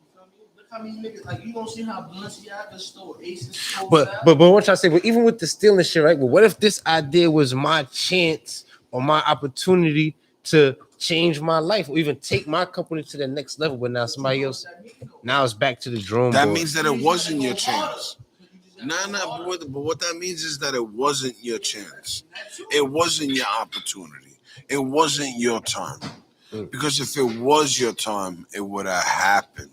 You feel me? Look how many niggas, like, you don't see how Balenciaga stole Aces. But what I'm saying, but even with the stealing shit, right? But what if this idea was my chance or my opportunity to change my life or even take my company to the next level? But now somebody else, now it's back to the drawing That board. means that it wasn't your chance. But what that means is that it wasn't your chance. It wasn't your opportunity. It wasn't your time. Because if it was your time, it would have happened.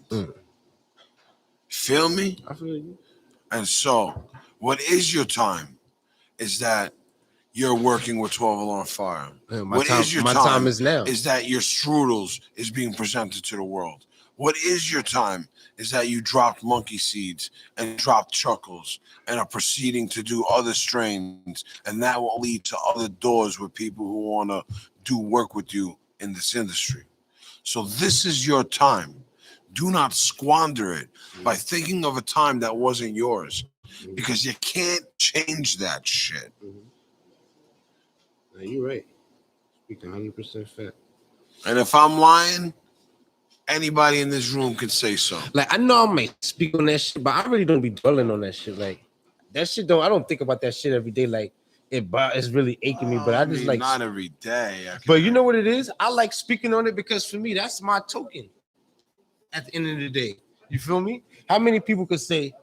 Feel me? I feel you. And so, what is your time is that you're working with 12 Alarm Fire. Yeah, What is your time is now. Is that your strudels is being presented to the world. What is your time is that you dropped monkey seeds and dropped chuckles and are proceeding to do other strains, and that will lead to other doors with people who want to do work with you in this industry. So this is your time. Do not squander it by thinking of a time that wasn't yours, because you can't change that shit. No, you're right. Speaking 100% fact. And if I'm lying, anybody in this room can say so. Like I know I might speak on that shit, but I really don't be dwelling on that shit. Like that shit don't. I don't think about that shit every day. Like it's really aching me, but I just like not every day. But you know what it is? I like speaking on it because for me, that's my token. At the end of the day, you feel me? How many people could say,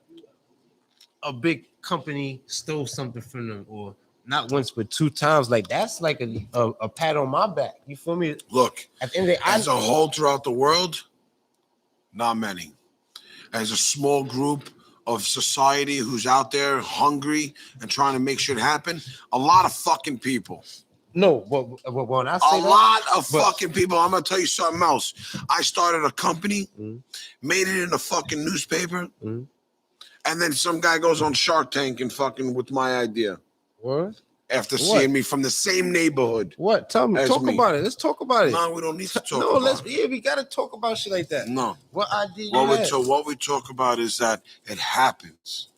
a big company stole something from them, or not once but 2 times, like that's like a pat on my back. You feel me? Look, At the end of the day, as a whole throughout the world, not many. As a small group of society who's out there hungry and trying to make shit happen, a lot of fucking people. no, but when I say A that, lot of but- fucking people. I'm gonna tell you something else. I started a company, Mhm. made it in a fucking newspaper, Mhm. and then some guy goes on Shark Tank and fucking with my idea what? after What? seeing me from the same neighborhood. What? Tell me. As Talk me. about it. Let's talk about it. No, we don't need to talk No, about it. yeah, we gotta talk about shit like that. No. What idea you had? What we talk about is that it happens.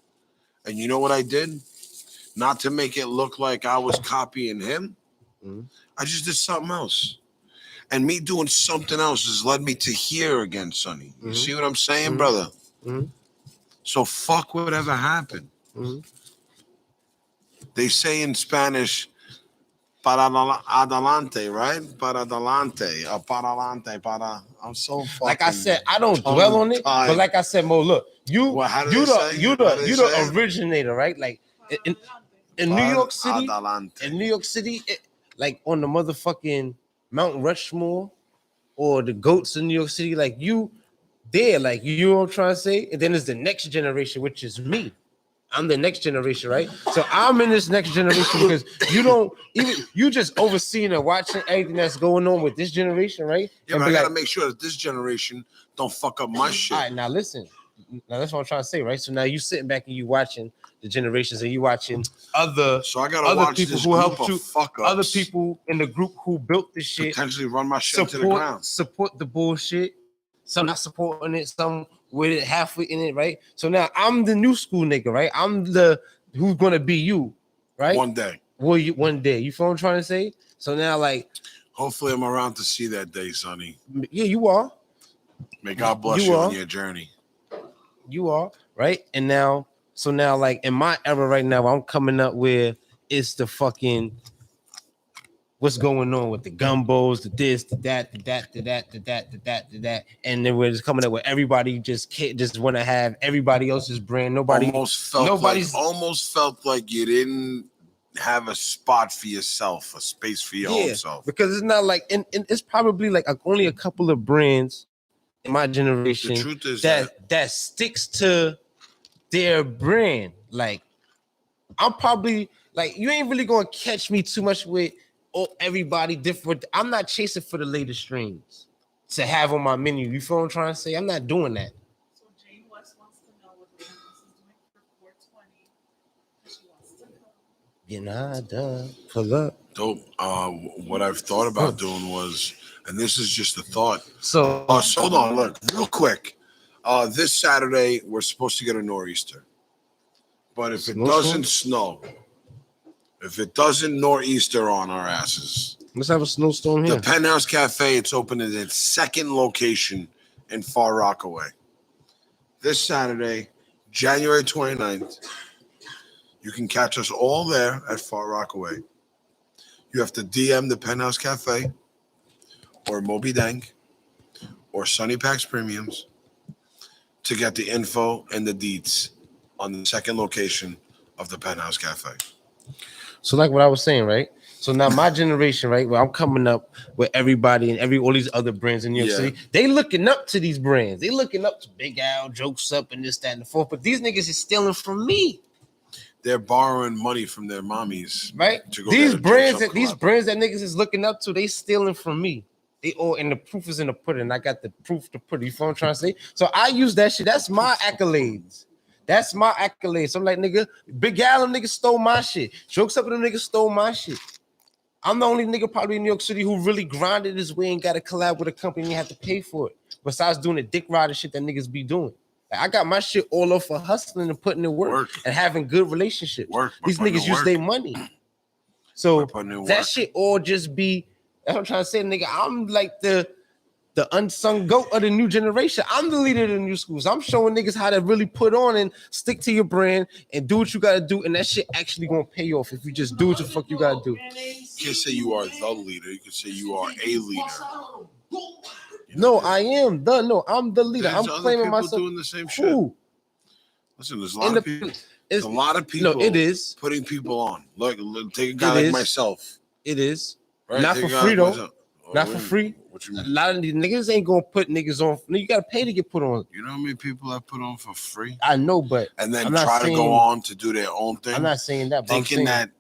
And you know what I did? Not to make it look like I was copying him. Mhm. I just did something else. And me doing something else has led me to here again, Sonny. You Mhm. see what I'm saying, Mhm. brother? Mhm. So fuck whatever happened. Mhm. They say in Spanish, para adelante, right? Para adelante. Para adelante. Para. I'm so fucking. Like I said, I don't dwell on it, tongue-tied. but like I said, Mo, look, How do you they the say? you How the do they you say the it? originator, right? Like in New Para York City, adelante. in New York City, like on the motherfucking Mount Rushmore or the goats in New York City, like you there, like you know what I'm trying to say? And then there's the next generation, which is me. I'm the next generation, right? So I'm in this next generation because you just overseeing and watching everything that's going on with this generation, right? Yeah, And but be I gotta like, make sure that this generation don't fuck up my shit. all right, now listen. Now that's what I'm trying to say, right? So now you sitting back and you watching the generations and you watching other So I gotta other watch people this who group helped of you, fuck ups other people in the group who built this shit, potentially run my shit to the ground. support the bullshit. Some not supporting it, some with it halfway in it, right? So now I'm the new school nigga, right? I'm the who's gonna be you, right? One day. Will you one day? You feel what I'm trying to say? So now, like, Hopefully I'm around to see that day, Sonny. yeah, you are. May God bless You you are. on your journey. You are, right? And now, so now, like in my era right now, I'm coming up with it's the fucking what's going on with the gumbos, the this, the that, the that, the that, the that, the that, the that, and then we're just coming up with everybody just can't just want to have everybody else's brand. Almost felt like you didn't have a spot for yourself, a space for your own self. because it's not like, and it's probably like only a couple of brands in my generation The truth is that sticks to their brand. Like I'm probably like you ain't really gonna catch me too much with everybody different. I'm not chasing for the latest strains to have on my menu. You feel what I'm trying to say? I'm not doing that. So Jane West wants to know what Cannabis is doing for 420. She wants to know. You're not done. Pull up. Dope. What I've thought about doing was, and this is just a thought. So Hold on, look, real quick. This Saturday we're supposed to get a nor'easter, but if it doesn't snow, if it doesn't nor'easter on our asses, let's have a snowstorm here. the Penthouse Cafe, it's open in its second location in Far Rockaway. This Saturday, January 29th, you can catch us all there at Far Rockaway. You have to DM the Penthouse Cafe or Mo.B Dank or Sunni Paks Premiums to get the info and the deets on the second location of the Penthouse Cafe. So like what I was saying, right? So now my generation, right, where I'm coming up with everybody and all these other brands in New York City, they looking up to these brands. They looking up to Big Al, Jokes Up, and this, that, and the fourth. But these niggas is stealing from me. They're borrowing money from their mommies, right? To go these get a brands Jokes Up that niggas is looking up to, they stealing from me. They all, and the proof is in the pudding. I got the proof to put it. You feel what I'm trying to say? So I use that shit. That's my accolades. That's my accolades. So I'm like, nigga, Big Al, them niggas stole my shit. Jokes Up, them niggas stole my shit. I'm the only nigga probably in New York City who really grinded his way and got to collab with a company and had to pay for it. Besides doing the dick rider shit that niggas be doing. Like, I got my shit all off for hustling and putting in work and having good relationships. These niggas use their money. So that shit all just be, that's what I'm trying to say, nigga. I'm like the unsung goat of the new generation. I'm the leader of the new schools. I'm showing niggas how to really put on and stick to your brand and do what you gotta do. And that shit actually gonna pay off if you just do what the fuck you gotta do. You can't say you are the leader. You can say you are a leader. No, I am the. No, I'm the leader. There's I'm other claiming people myself. doing the same shit. Listen, there's a lot of people. There's a lot of people. No, it is putting people on. Look, take a guy like myself. It is Right? not Take for a guy free like though. myself. Not for free. What you A mean? lot of these niggas ain't gonna put niggas on. You gotta pay to get put on. You know how many people I put on for free? I know, but And then I'm not try to saying, go on to do their own thing. I'm not saying that, but thinking I'm saying, that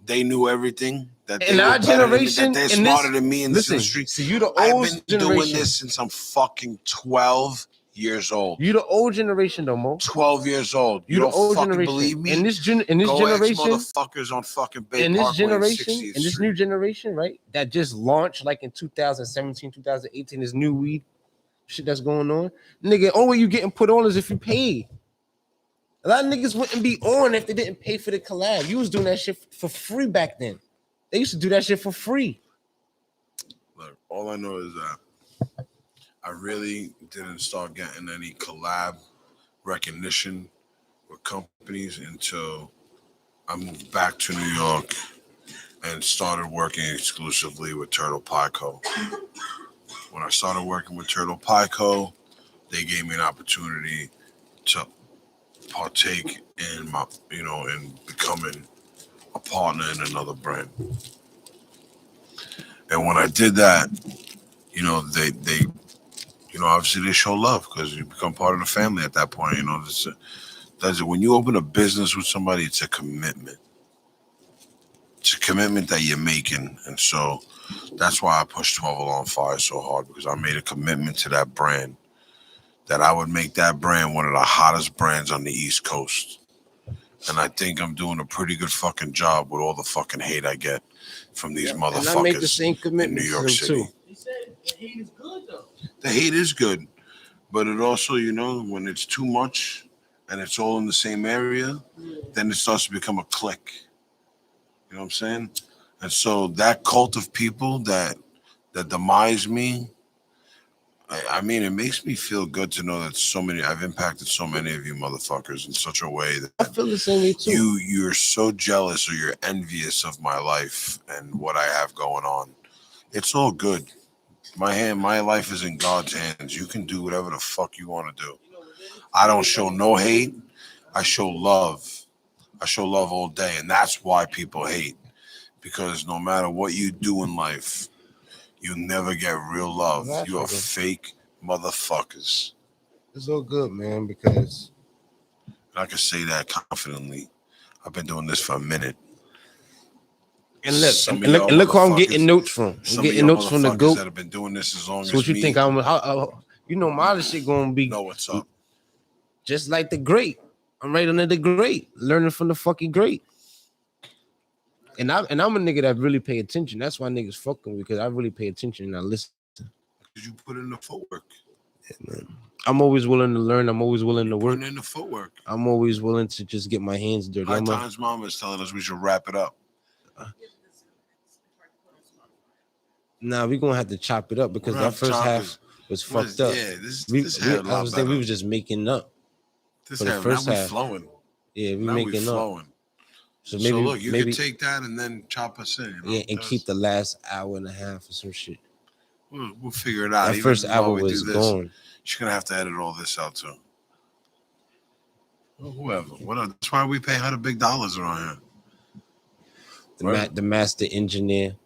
they knew everything. That they in were our better generation, than me, that they're in smarter this, than me in this listen, industry. see, you the I've old been generation. doing this since I'm fucking 12 years old. You the old generation, though, Mo. 12 years old. You the don't old fucking generation. believe me? In this Go generation, motherfuckers on fucking Bay in this Parkway generation, and 60th in this Street. new generation, right? That just launched like in 2017, 2018. This new weed shit that's going on, nigga. Only you getting put on is if you pay. A lot of niggas wouldn't be on if they didn't pay for the collab. You was doing that shit for free back then. They used to do that shit for free. Look, all I know is that I really didn't start getting any collab recognition with companies until I moved back to New York and started working exclusively with Turtle Pie Co. When I started working with Turtle Pie Co., they gave me an opportunity to partake in my, in becoming a partner in another brand. And when I did that, they obviously they show love because you become part of the family at that point. When you open a business with somebody, it's a commitment. It's a commitment that you're making. And so that's why I pushed 12 Alarm Fire so hard, because I made a commitment to that brand, that I would make that brand one of the hottest brands on the East Coast. And I think I'm doing a pretty good fucking job with all the fucking hate I get from these motherfuckers. And I make the same in commitment New York to City. them too. He said the hate is good though. The hate is good, but it also, when it's too much and it's all in the same area, then it starts to become a clique. You know what I'm saying? And so that cult of people that demise me, I mean, it makes me feel good to know that I've impacted so many of you motherfuckers in such a way that I feel the same way too. you're so jealous or you're envious of my life and what I have going on. It's all good. My life is in God's hands. You can do whatever the fuck you want to do. I don't show no hate. I show love. I show love all day, and that's why people hate. Because no matter what you do in life, you never get real love. Exactly. You are fake motherfuckers. It's all good, man, because I can say that confidently. I've been doing this for a minute. and look who I'm getting notes from. I'm getting notes from the GOAT that have been doing this as long so what as you me. think I'm? My other shit gonna be know what's up. just like the great. I'm right under the great, learning from the fucking great. And I'm a nigga that really pay attention. That's why niggas fucking because I really pay attention and I listen. Because you put in the footwork. Yeah, man. I'm always willing to learn. I'm always willing to work. Putting in the footwork. I'm always willing to just get my hands dirty. High Times Mama is telling us we should wrap it up. Nah, we're gonna have to chop it up because that first half was fucked up. Yeah, I was there. We was just making up. This for the first half. Flowing. Yeah, we Now making we up. flowing. So maybe look, you maybe can take that and then chop us in. yeah, and keep the last hour and a half or some shit. We'll figure it out. That Even first while hour we was do this, gone. She's gonna have to edit all this out too. Well, whoever. That's why we pay her the big dollars around here. The master engineer.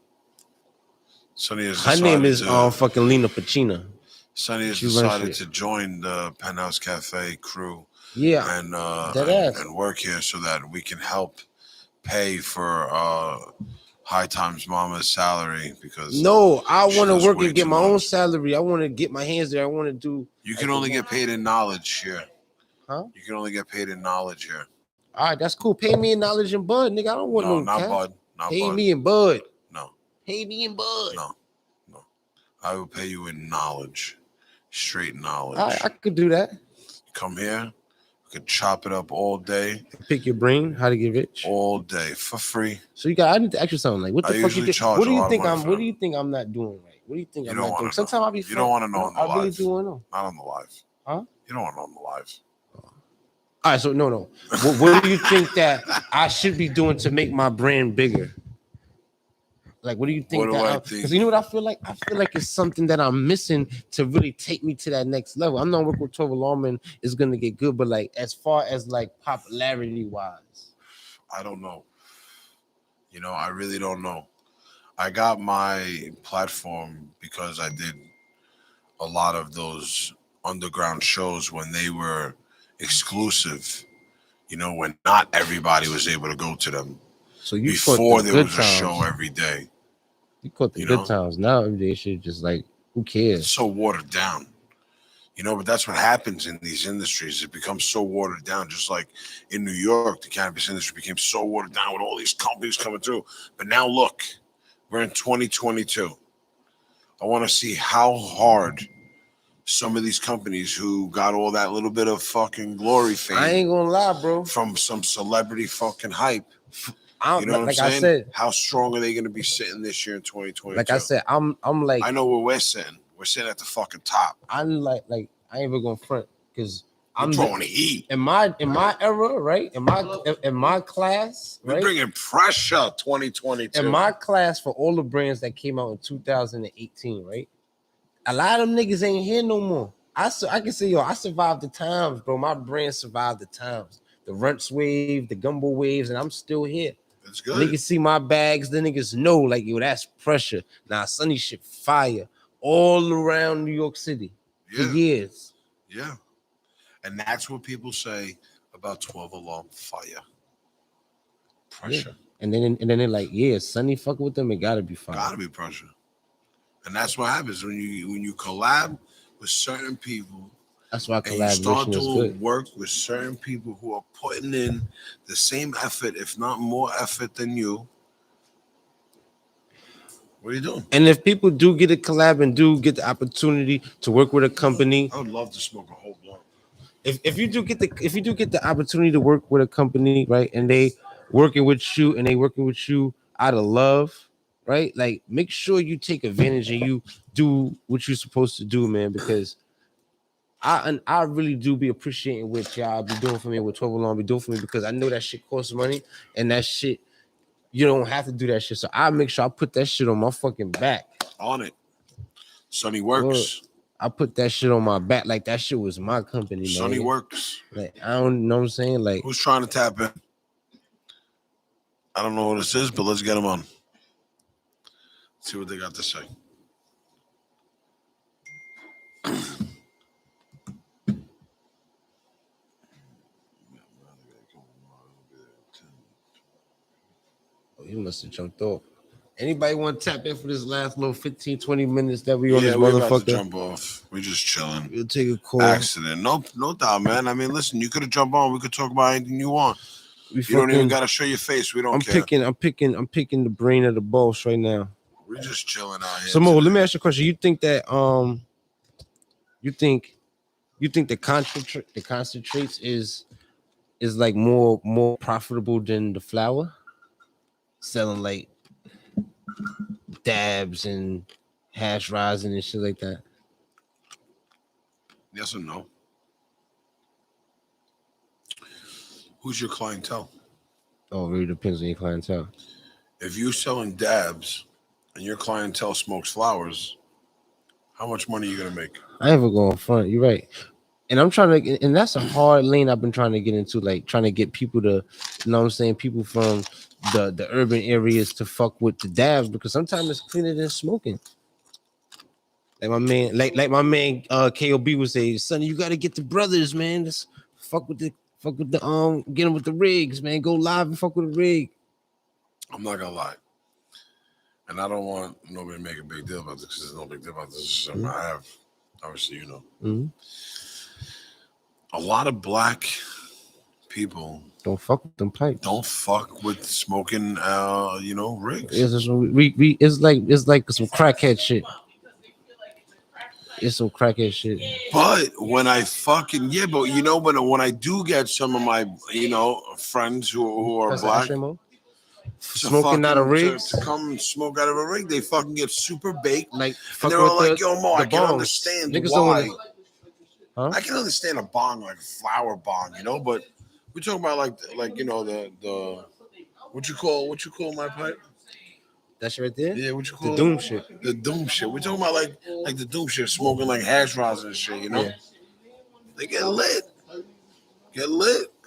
Sonny has Her name is to, fucking Lena Pacina. Sonny has She runs decided it. to join the Penthouse Cafe crew. Yeah, and work here so that we can help pay for High Times Mama's salary, because no, I want to does work way and get too my own much. salary. I want to get my hands there. I want to do. You can only get paid in knowledge here. Huh? You can only get paid in knowledge here. All right, that's cool. Pay me in knowledge and bud, nigga. I don't want no not cap. bud. Not Pay bud. me in bud. No. Pay me in bud. No. I will pay you in knowledge. Straight knowledge. I could do that. Come here. We could chop it up all day. Pick your brain. How to get rich. All day for free. So I need to ask you something. Like, what the I fuck you usually think? charge What do a you lot think of I'm? money What for do you think I'm not doing right? What do you think You I'm don't not wanna doing? know. Sometimes I'll be. You don't want to know on the I really live. do want to know. Not on the live. Huh? You don't want to know on the live. All right. So no. What do you think that I should be doing to make my brand bigger? Like, what do you think What do that? I Because think? you know what I feel like? I feel like it's something that I'm missing to really take me to that next level. I'm not working with 12 Alarm and it's gonna get good, but like as far as like popularity wise, I don't know. You know, I really don't know. I got my platform because I did a lot of those underground shows when they were exclusive. You know, when not everybody was able to go to them. so you caught Before the there good was a show times. every day. You caught the You good know, times. Now every day shit just like who it's cares? so watered down. You know, but that's what happens in these industries. It becomes so watered down, just like in New York, the cannabis industry became so watered down with all these companies coming through. But now look, we're in 2022. I want to see how hard some of these companies who got all that little bit of fucking glory I fame ain't gonna lie, bro. from some celebrity fucking hype. I'm You know what I'm like I saying? said, How strong are they going to be sitting this year in 2022? like I said, I'm like I know where we're sitting. We're sitting at the fucking top. I'm like I ain't even gonna front because I'm I'm throwing heat. in my era, right? In my class, We're right? bringing pressure 2022. In my class for all the brands that came out in 2018, right? A lot of them niggas ain't here no more. I can say, yo, I survived the times, bro. My brand survived the times. The Runts wave, the Gumbo waves, and I'm still here. That's good. Niggas see my bags, the niggas know, like, yo, that's pressure. Now, Sunny shit fire all around New York City for Yeah. years. Yeah. And that's what people say about 12 Alarm Fire. Pressure. And then they're like, yeah, Sunny fucking with them, it gotta be fire. Gotta be pressure. And that's what happens when you collab with certain people. That's why And you start collaboration is doing good. work with certain people who are putting in the same effort, if not more effort than you. What are you doing? And if people do get a collab and do get the opportunity to work with a company, I would love to smoke a whole blunt. if you do get the opportunity to work with a company, right, and they working with you out of love, right? Like make sure you take advantage and you do what you're supposed to do, man, because I really do be appreciating what y'all be doing for me, what 12 Alarm be doing for me, because I know that shit costs money and that shit you don't have to do that shit. So I make sure I put that shit on my fucking back. On it. Sunny works. I put that shit on my back like that shit was my company, man. Sunny works. Like I don't know what I'm saying. Like Who's trying to tap in? I don't know what this is, but let's get them on. See what they got to say. oh, he must have jumped off. Anybody want to tap in for this last little 15, 20 minutes that we on this we're about to motherfucker? jump off. We're just chilling. We'll take a call. Accident. No doubt, man. I mean, listen, you could have jumped on. We could talk about anything you want. You don't even gotta show your face. We don't care. I'm picking the brain of the boss right now. We're just chilling out here. So Mo, let me ask you a question. You think that you think the concentrates is like more profitable than the flour? Selling like dabs and hash rising and shit like that. Yes or no? Who's your clientele? Oh, it really depends on your clientele. If you're selling dabs and your clientele smokes flowers, how much money are you gonna make? I ain't even going front. You're right. And I'm trying to, and that's a hard lane I've been trying to get into, like trying to get people to, you know what I'm saying, people from the urban areas to fuck with the dabs because sometimes it's cleaner than smoking. Like my man, KOB would say, Sonny, you gotta get the brothers, man. Let's fuck with the get them with the rigs, man. Go live and fuck with the rig. I'm not gonna lie. And I don't want nobody to make a big deal about this because there's no big deal about this. This is something I have. Obviously, you know. Mm-hmm. A lot of black people don't fuck with them pipes. Don't fuck with smoking, rigs. It's like some crackhead shit. It's some crackhead shit. But when I when I do get some of my friends who are black smoking out of rigs to come smoke out of a rig, they fucking get super baked. Like and they're all like, "Yo, Mo, I can understand why." Huh? I can understand a bong like a flower bong, but we're talking about like the what you call my pipe? That shit right there? Yeah, what you The call Doom it? shit. The Doom shit. We're talking about like the Doom shit, smoking like hash rosin and shit. You know, Yeah. they get lit,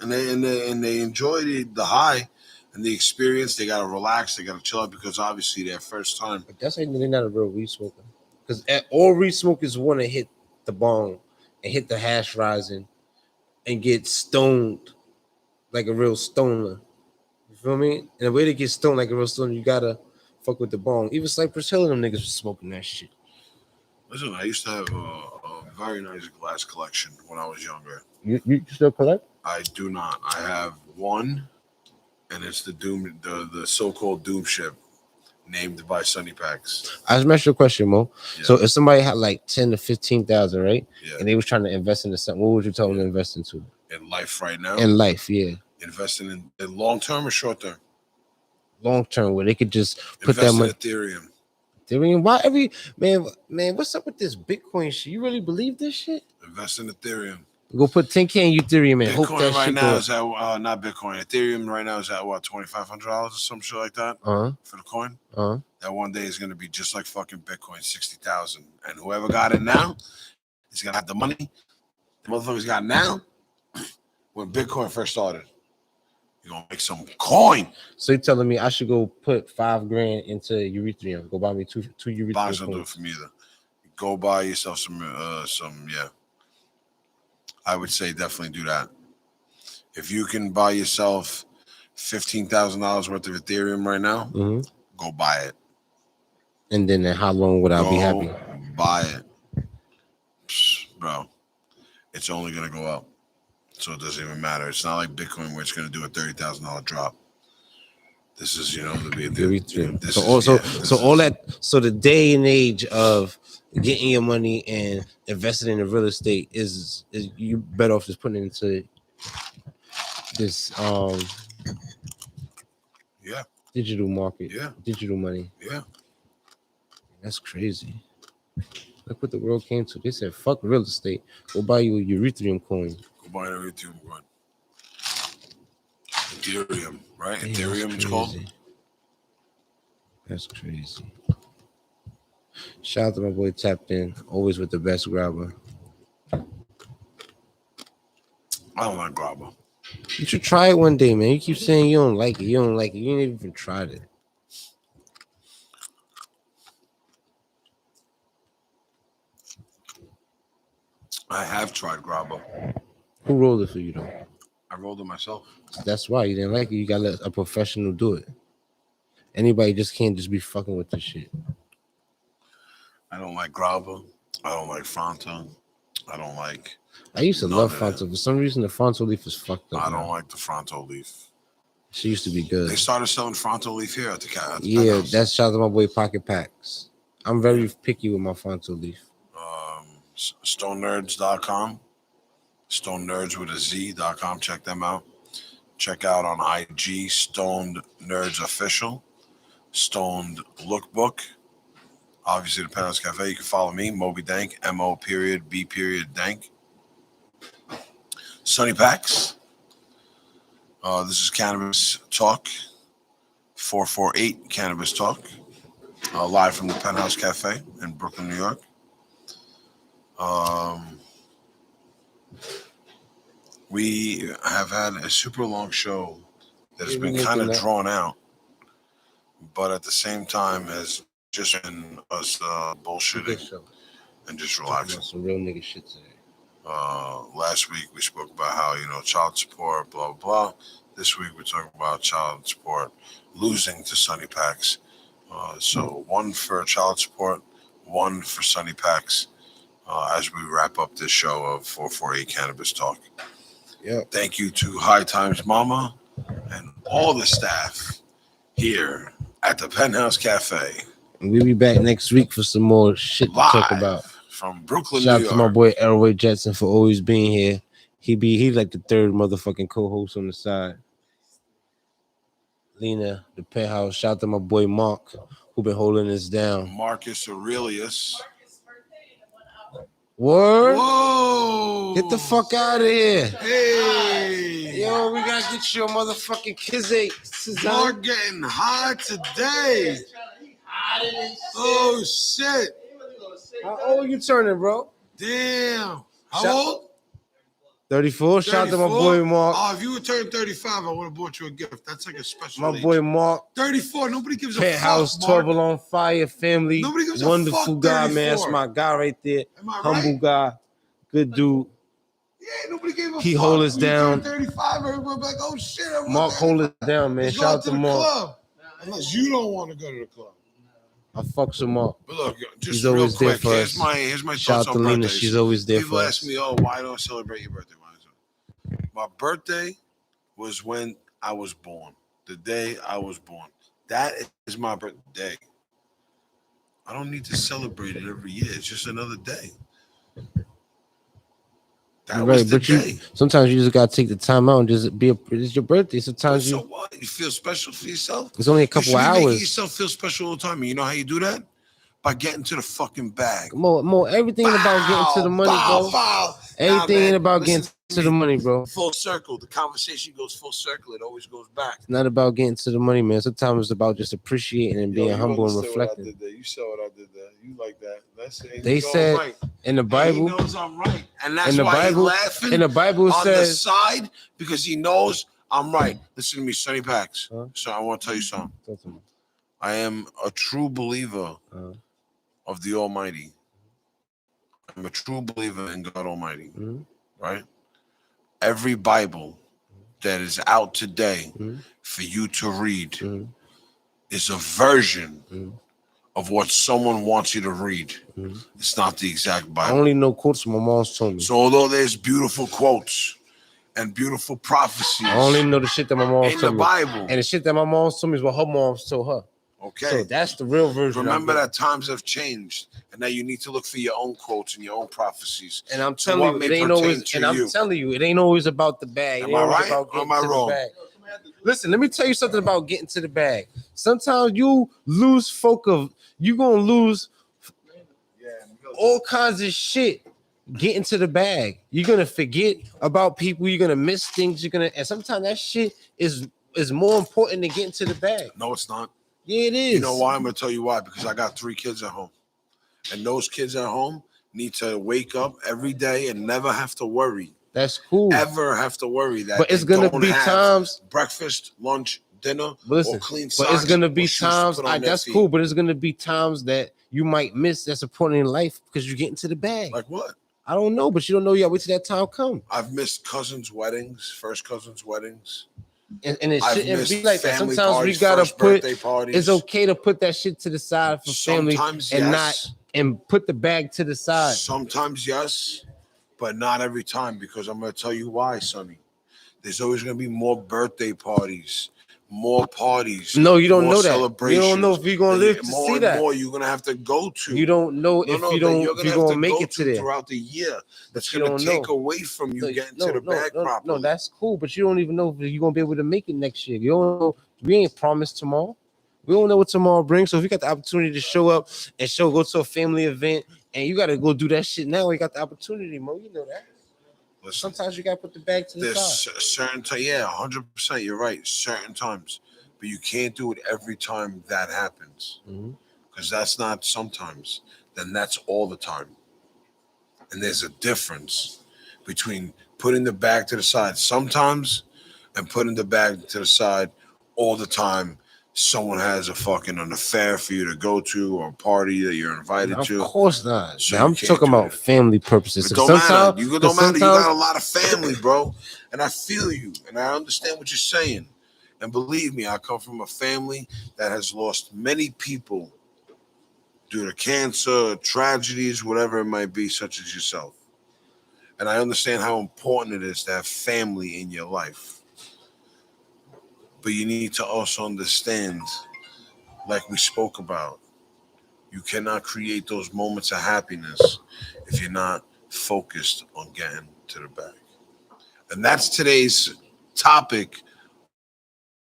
and they enjoy the high and the experience. They gotta relax. They gotta chill out because obviously their first time. But that's like they're not a real weed smoker. Because all weed smokers want to hit the bong and hit the hash rising and get stoned like a real stoner. You feel me? And the way to get stoned like a real stoner, you gotta fuck with the bong. Even Cypress Hill and them niggas was smoking that shit. Listen, I used to have a very nice glass collection when I was younger. You still collect? I do not. I have one, and it's the Doom, the so-called Doom ship, named by Sunni Paks. I just asked you a question, Mo. Yeah. So if somebody had like 10 to 15,000, right? Yeah. And they was trying to invest into something, what would you tell them to invest into? In life right now. In life, yeah. Investing in long term or short term. Long term, where they could just put Invest that in money. Ethereum. Ethereum. Why every man? What's up with this Bitcoin shit? You really believe this shit? Invest in Ethereum. Go put 10K in Ethereum and hope Bitcoin that right shit now goes. is at not Bitcoin. Ethereum right now is at what, $2,500 or some shit like that for the coin. That one day is gonna be just like fucking Bitcoin, 60,000. And whoever got it now is gonna have the money. The motherfuckers got now when Bitcoin first started. You're gonna make some coin. So you're telling me I should go put $5,000 into Ethereum? Go buy me two Ethereum. Box don't do it for me either. Go buy yourself some. Yeah. I would say definitely do that. If you can buy yourself $15,000 worth of Ethereum right now, go buy it. And then how long would I be happy? Buy it, bro. It's only gonna go up, so it doesn't even matter. It's not like Bitcoin where it's gonna do a $30,000 drop. This is, the Ethereum. So the day and age of getting your money and investing in the real estate is you better off just putting it into this digital market, digital money. Yeah, that's crazy. Look what the world came to. They said, "Fuck real estate. Go buy you a Ethereum coin." Go buy an Ethereum coin. Ethereum, right? Damn, Ethereum it's called. That's crazy. Shout out to my boy Tapped In, always with the best grabber. I don't like grabber. You should try it one day, man. You keep saying you don't like it. You don't like it. You ain't even tried it. I have tried grabber. Who rolled it for you, though? I rolled it myself. That's why you didn't like it. You got to let a professional do it. Anybody just can't just be fucking with this shit. I don't like grabber. I don't like Fronto. I don't like. I used to love Fronto. For some reason, the Fronto leaf is fucked up. I don't like the Fronto leaf. She used to be good. They started selling Fronto leaf here at the cat. Yeah, that's shout out to my boy Pocket Packs. I'm very picky with my Fronto leaf. StoneNerds.com. Stone Nerds with a Z.com. Check them out. Check out on IG Stoned Nerds Official. Stoned Lookbook. Obviously, the Penthouse Cafe. You can follow me, Mo.B Dank, MO.B. Dank. Sunni Paks. This is Cannabis Talk. 448 Cannabis Talk. Live from the Penthouse Cafe in Brooklyn, New York. We have had a super long show that has been kind of drawn out, but at the same time has just been us bullshitting and just relaxing. Some real nigga shit today. Last week we spoke about how, child support, blah, blah, blah. This week we're talking about child support losing to Sunni Paks. So one for child support, one for Sunni Paks. As we wrap up this show of 448 Cannabis Talk. Yep. Thank you to High Times Mama and all the staff here at the Penthouse Cafe. And we'll be back next week for some more shit to talk about. From Brooklyn, Shout New out to York. my boy Elroy Jetson for always being here. He's like the third motherfucking co-host on the side. Lena, the Penthouse. Shout out to my boy Mark, who been holding us down. Marcus Aurelius. Word? Whoa! Get the fuck out of here. Hey! Yo, we gotta get your motherfucking Kizzy. Mark getting high today. Oh shit! How old you turning, bro? Damn. How Shout- old? 34. Shout out to my boy Mark. Oh, if you would turn 35, I would have bought you a gift. That's like a special My age. boy Mark. 34. Nobody gives a Penthouse, fuck, Mark. 12 on fire, family. Nobody gives a Wonderful fuck, guy, man. 34. That's my guy right there. Am I Humble right? guy. Good dude. Yeah, nobody gave a He fuck. hold us When you down. turn 35, everybody like, oh shit. I want Mark 35. hold us down, man. Let's go Shout out out to to the Mark. club. Unless you don't want to go to the club. I fucks with Mark. But look, just He's real always there quick, for here's us. my Shout thoughts out to on Lena. birthdays. She's always there People for ask us. me, oh, why don't I celebrate your birthday? My birthday was when I was born. The day I was born. That is my birthday. I don't need to celebrate it every year. It's just another day. That You're was right, the but day. you sometimes you just gotta take the time out and just be it's your birthday. But Sometimes so you what? You feel special for yourself? it's only a You couple should be making hours. yourself feel special all the time. And you know how you do that? By getting to the fucking bag. More everything ain't about getting to the money, bro. Bow. Everything Nah, ain't man, about listen getting to the money, bro. full circle. The conversation goes full circle. It always goes back. It's not about getting to the money, man. Sometimes it's about just appreciating and being humble and reflecting. What I did there. You saw what I did there. You like that. That's it. They said right. in the He Bible, knows I'm right. And that's in the why Bible, he's laughing in the Bible it on the says, side because he knows I'm right. Listen to me, Sunni Paks. Huh? So I want to tell you something. I am a true believer of the Almighty. I'm a true believer in God Almighty. Right? Every Bible that is out today for you to read is a version of what someone wants you to read. It's not the exact I Bible. only know quotes my mom's told me. So although there's beautiful quotes and beautiful prophecies I only know the shit that my mom's in told the me. Bible, And the shit that my mom's told me is what her mom's told her. okay. So that's the real version. Remember that times have changed, and now you need to look for your own quotes and your own prophecies. And I'm So telling what you, may it ain't pertain always. to And I'm you. telling you, it ain't always about the bag. It Am ain't I always right about or getting am I to wrong? the bag. Listen, let me tell you something about getting to the bag. Sometimes you lose focus. You gonna lose all kinds of shit getting to the bag. You're gonna forget about people. You're gonna miss things. And sometimes that shit is more important than getting to the bag. No, it's not. Yeah, it is. You know why? I'm going to tell you why. Because I got 3 kids at home. And those kids at home need to wake up every day and never have to worry. That's cool. Ever have to worry that But it's they gonna don't be have times. breakfast, lunch, dinner, But listen, or clean but socks. it's gonna be or shoes to times. put on their That's feet. cool. But it's gonna be times that you might miss. That's important in life because you're getting to the bag. Like what? I don't know, but you don't know yet. Wait till that time come. I've missed cousins' weddings, first cousins' weddings. And it I've shouldn't missed be like that. family Sometimes parties, we gotta first put. birthday parties. It's okay to put that shit to the side for family Sometimes and yes. and put the bag to the side. Sometimes yes, but not every time because I'm going to tell you why, Sonny. There's always going to be more birthday parties, more parties. No, you don't more know that. You celebrations. don't know if you're gonna live to more see and that. more you're going to have to go to. You don't know if you don't you're if you're have gonna to make go it to there. throughout the year. That's You going to don't take know. away from you getting to the bag properly. No, that's cool, but you don't even know if you're gonna be able to make it next year. You don't know. We ain't promised tomorrow. We don't know what tomorrow brings. So if you got the opportunity to show up and go to a family event, and you got to go do that shit now, you got the opportunity, Mo. You know that. Listen, Sometimes you got to put the bag to the there's side. certain times, yeah, 100%. You're right. Certain times, but you can't do it every time that happens because that's not sometimes. Then that's all the time. And there's a difference between putting the bag to the side sometimes and putting the bag to the side all the time. Someone has an affair for you to go to or a party that you're invited Of to. course not. So Now, I'm you can't talking do about it. family purposes. It don't matter. Sometimes You got a lot of family, bro. And I feel you. And I understand what you're saying. And believe me, I come from a family that has lost many people due to cancer, tragedies, whatever it might be, such as yourself. And I understand how important it is to have family in your life. But you need to also understand, like we spoke about, you cannot create those moments of happiness if you're not focused on getting to the bag. And that's today's topic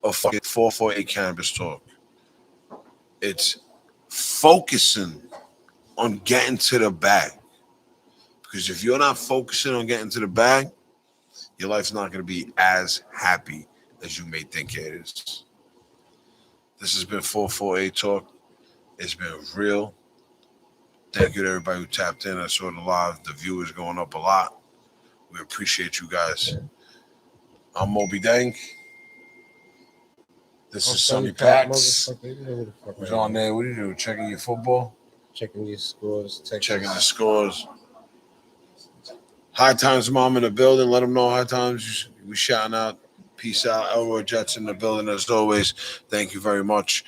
of 448 Cannabis Talk. It's focusing on getting to the bag. Because if you're not focusing on getting to the bag, your life's not going to be as happy as you may think it is. This has been 448 Talk. It's been real. Thank you to everybody who tapped in. I saw the live. The viewers going up a lot. We appreciate you guys. I'm Mo.B Dang. This is Sunni Paks. Who's on there? What are you doing? Checking your football? Checking your scores. Checking the scores. High Times Mom in the building. Let them know High Times. We shouting out. Peace out. Elroy Jets in the building as always. Thank you very much.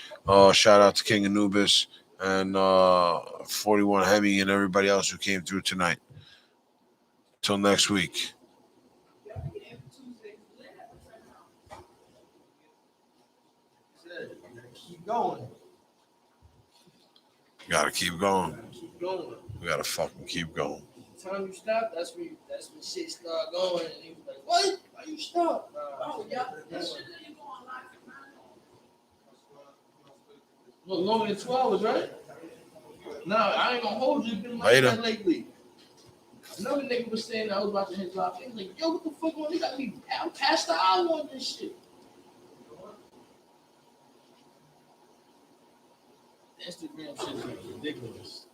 Shout out to King Anubis and 41 Hemi and everybody else who came through tonight. Till next week. Keep going. Gotta keep going. Keep going. We gotta fucking keep going. The time you stop, that's when shit start going. And you like, what? Why you stop? Oh, yeah. Look, longer than 2 hours, right? No, I ain't gonna hold you. It's been like Later. that lately. Another nigga was saying I was about to hit live. He was like, yo, what the fuck on? They got me past the hour on this shit. Instagram shit is ridiculous.